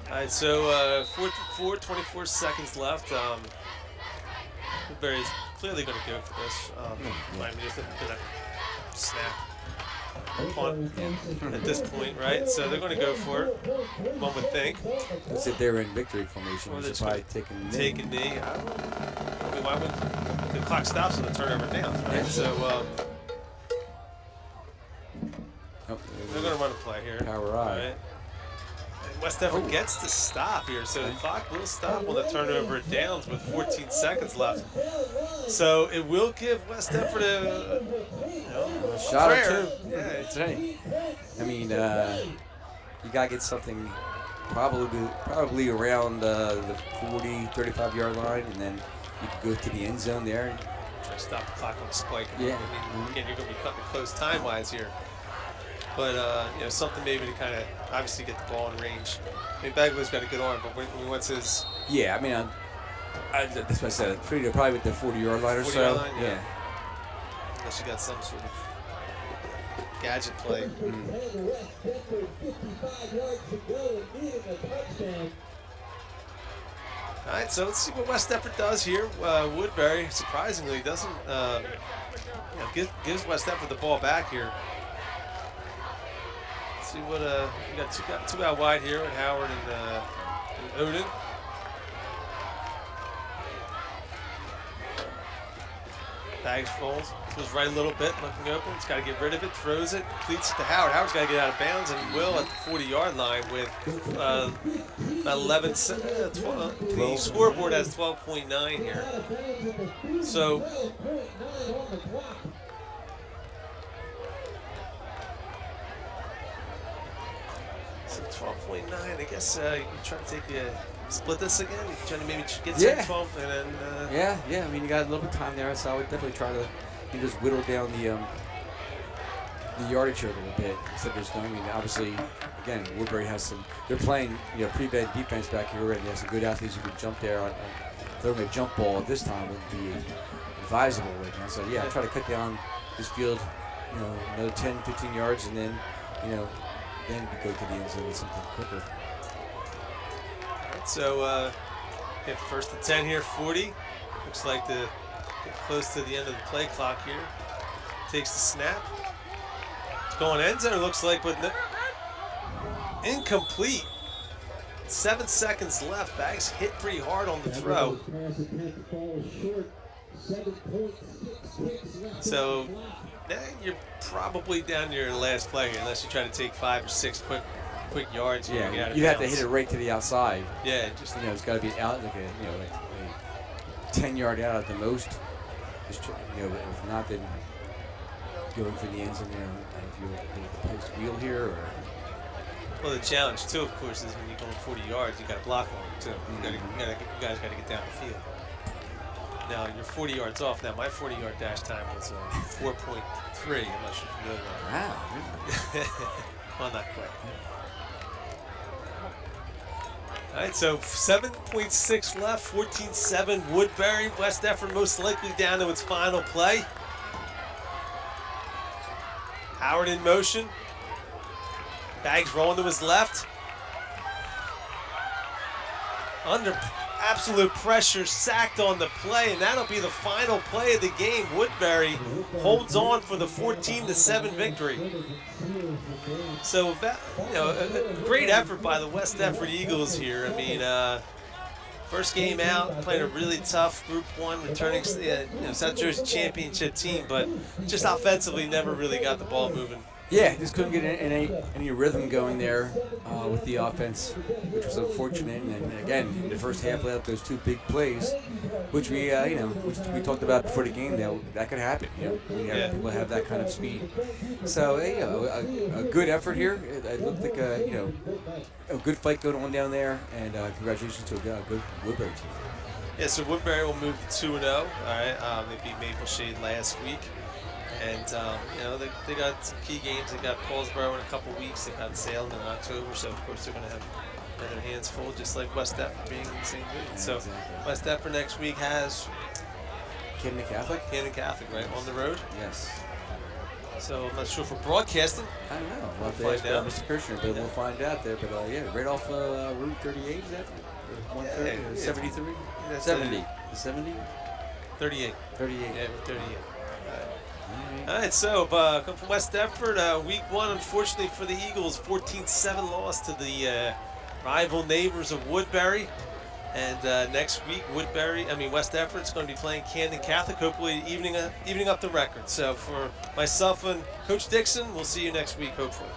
A: All right, so 24 seconds left. Woodbury's clearly going to go for this. I mean, there's been a snap punt at this point, right? So they're going to go for it, one would think.
B: Let's sit there in victory formation.
A: Or
B: We
A: they're
B: should
A: just
B: probably
A: going
B: take
A: to
B: a knee.
A: take a knee. I mean, why would the clock stops on the turnover down, right?
B: Yeah.
A: So
B: Oh,
A: they're going to run a play here.
B: Power eye.
A: Right? And West Deptford gets to stop here, so the clock will stop on the turnover downs with 14 seconds left. So it will give West Deptford a
B: shot or
A: prayer.
B: two.
A: Yeah,
B: That's right. I mean, you got to get something probably around the 40, 35-yard line, and then you could go to the end zone there.
A: try to stop the clock on a spike.
B: Yeah.
A: I mean, again, you're going to be cutting it close time-wise here. But, something maybe to kind of obviously get the ball in range. I mean, Bagley's got a good arm, but when what's his...
B: Yeah, I mean, that's what I said. Probably with the 40-yard line or
A: 40-yard
B: so.
A: line, yeah. Unless you got some sort of gadget play. All right, so let's see what West Deptford does here. Woodbury, surprisingly, doesn't gives West Deptford the ball back here. Let's see what we got two out wide here with Howard and Odin. Bags rolls, goes right a little bit, looking open. He's got to get rid of it, throws it, completes it to Howard. Howard's got to get out of bounds, and will at the 40-yard line with 11. The scoreboard has 12.9 here. So 12.9. I guess you try to take split this again. You trying to maybe get 10, 12, and then.
B: Yeah. I mean, you got a little bit of time there, so I would definitely try to just whittle down the yardage here a little bit. Except there's no. I mean, obviously, again, Woodbury has some. They're playing pretty bad defense back here, and they have some good athletes who can jump there. Throwing a jump ball this time would be advisable right now. So yeah, I try to cut down this field, another 10, 15 yards, and then then we go to the end zone with something quicker.
A: All right, so hit first and 10 here, 40. Looks like get close to the end of the play clock here. Takes the snap. It's going end zone, it looks like, but incomplete. 7 seconds left. Bags hit pretty hard on the throw. So now you're probably down your last play here, unless you try to take 5 or 6 quick yards here.
B: Yeah, you have to hit it right to the outside.
A: Yeah, just
B: it's got to be out like a 10-yard out at the most. Just if not, then going for the end zone. And if you the post wheel here, or
A: well, the challenge too, of course, is when you're going 40 yards, you got to block on it too. You guys got to get down the field. Now you're 40 yards off. Now my 40-yard dash time was 4.3. I'm not sure if you know that.
B: wow.
A: Well, not quite. All right, so 7.6 left, 14-7 Woodbury. West Deptford most likely down to its final play. Howard in motion. Bags rolling to his left. Under absolute pressure, sacked on the play, and that'll be the final play of the game. Woodbury holds on for the 14-7 victory. So that, a great effort by the West Deptford Eagles here. I mean, first game out, playing a really tough Group 1, returning South Jersey championship team, but just offensively never really got the ball moving.
B: Yeah, just couldn't get any rhythm going there with the offense, which was unfortunate. And again, in the first half, let up those 2 big plays, which we we talked about before the game. That could happen. When you have people have that kind of speed. So a good effort here. It looked like a good fight going on down there. And congratulations to a good Woodbury team.
A: Yeah, so Woodbury will move to 2-0. All right, they beat Maple Shade last week. And, they got some key games. They got Paulsboro in a couple weeks. They got Salem in October. So, of course, they're going to have their hands full, just like West Deptford being in the same division. So,
B: exactly.
A: West Deptford next week has
B: Camden Catholic,
A: right, on the road.
B: Yes.
A: So, I'm not sure if we're broadcasting.
B: I don't know.
A: We'll
B: find
A: find out.
B: Mr. Kirshner, but we'll find out there. But, right off Route 38, is that? 130? 73? 70. 70?
A: 38.
B: 38.
A: Yeah, 38. All right, so come from West Deptford. Week 1, unfortunately for the Eagles, 14-7 loss to the rival neighbors of Woodbury. And next week, West Deptford's going to be playing Camden Catholic, hopefully evening up the record. So for myself and Coach Dixon, we'll see you next week, hopefully.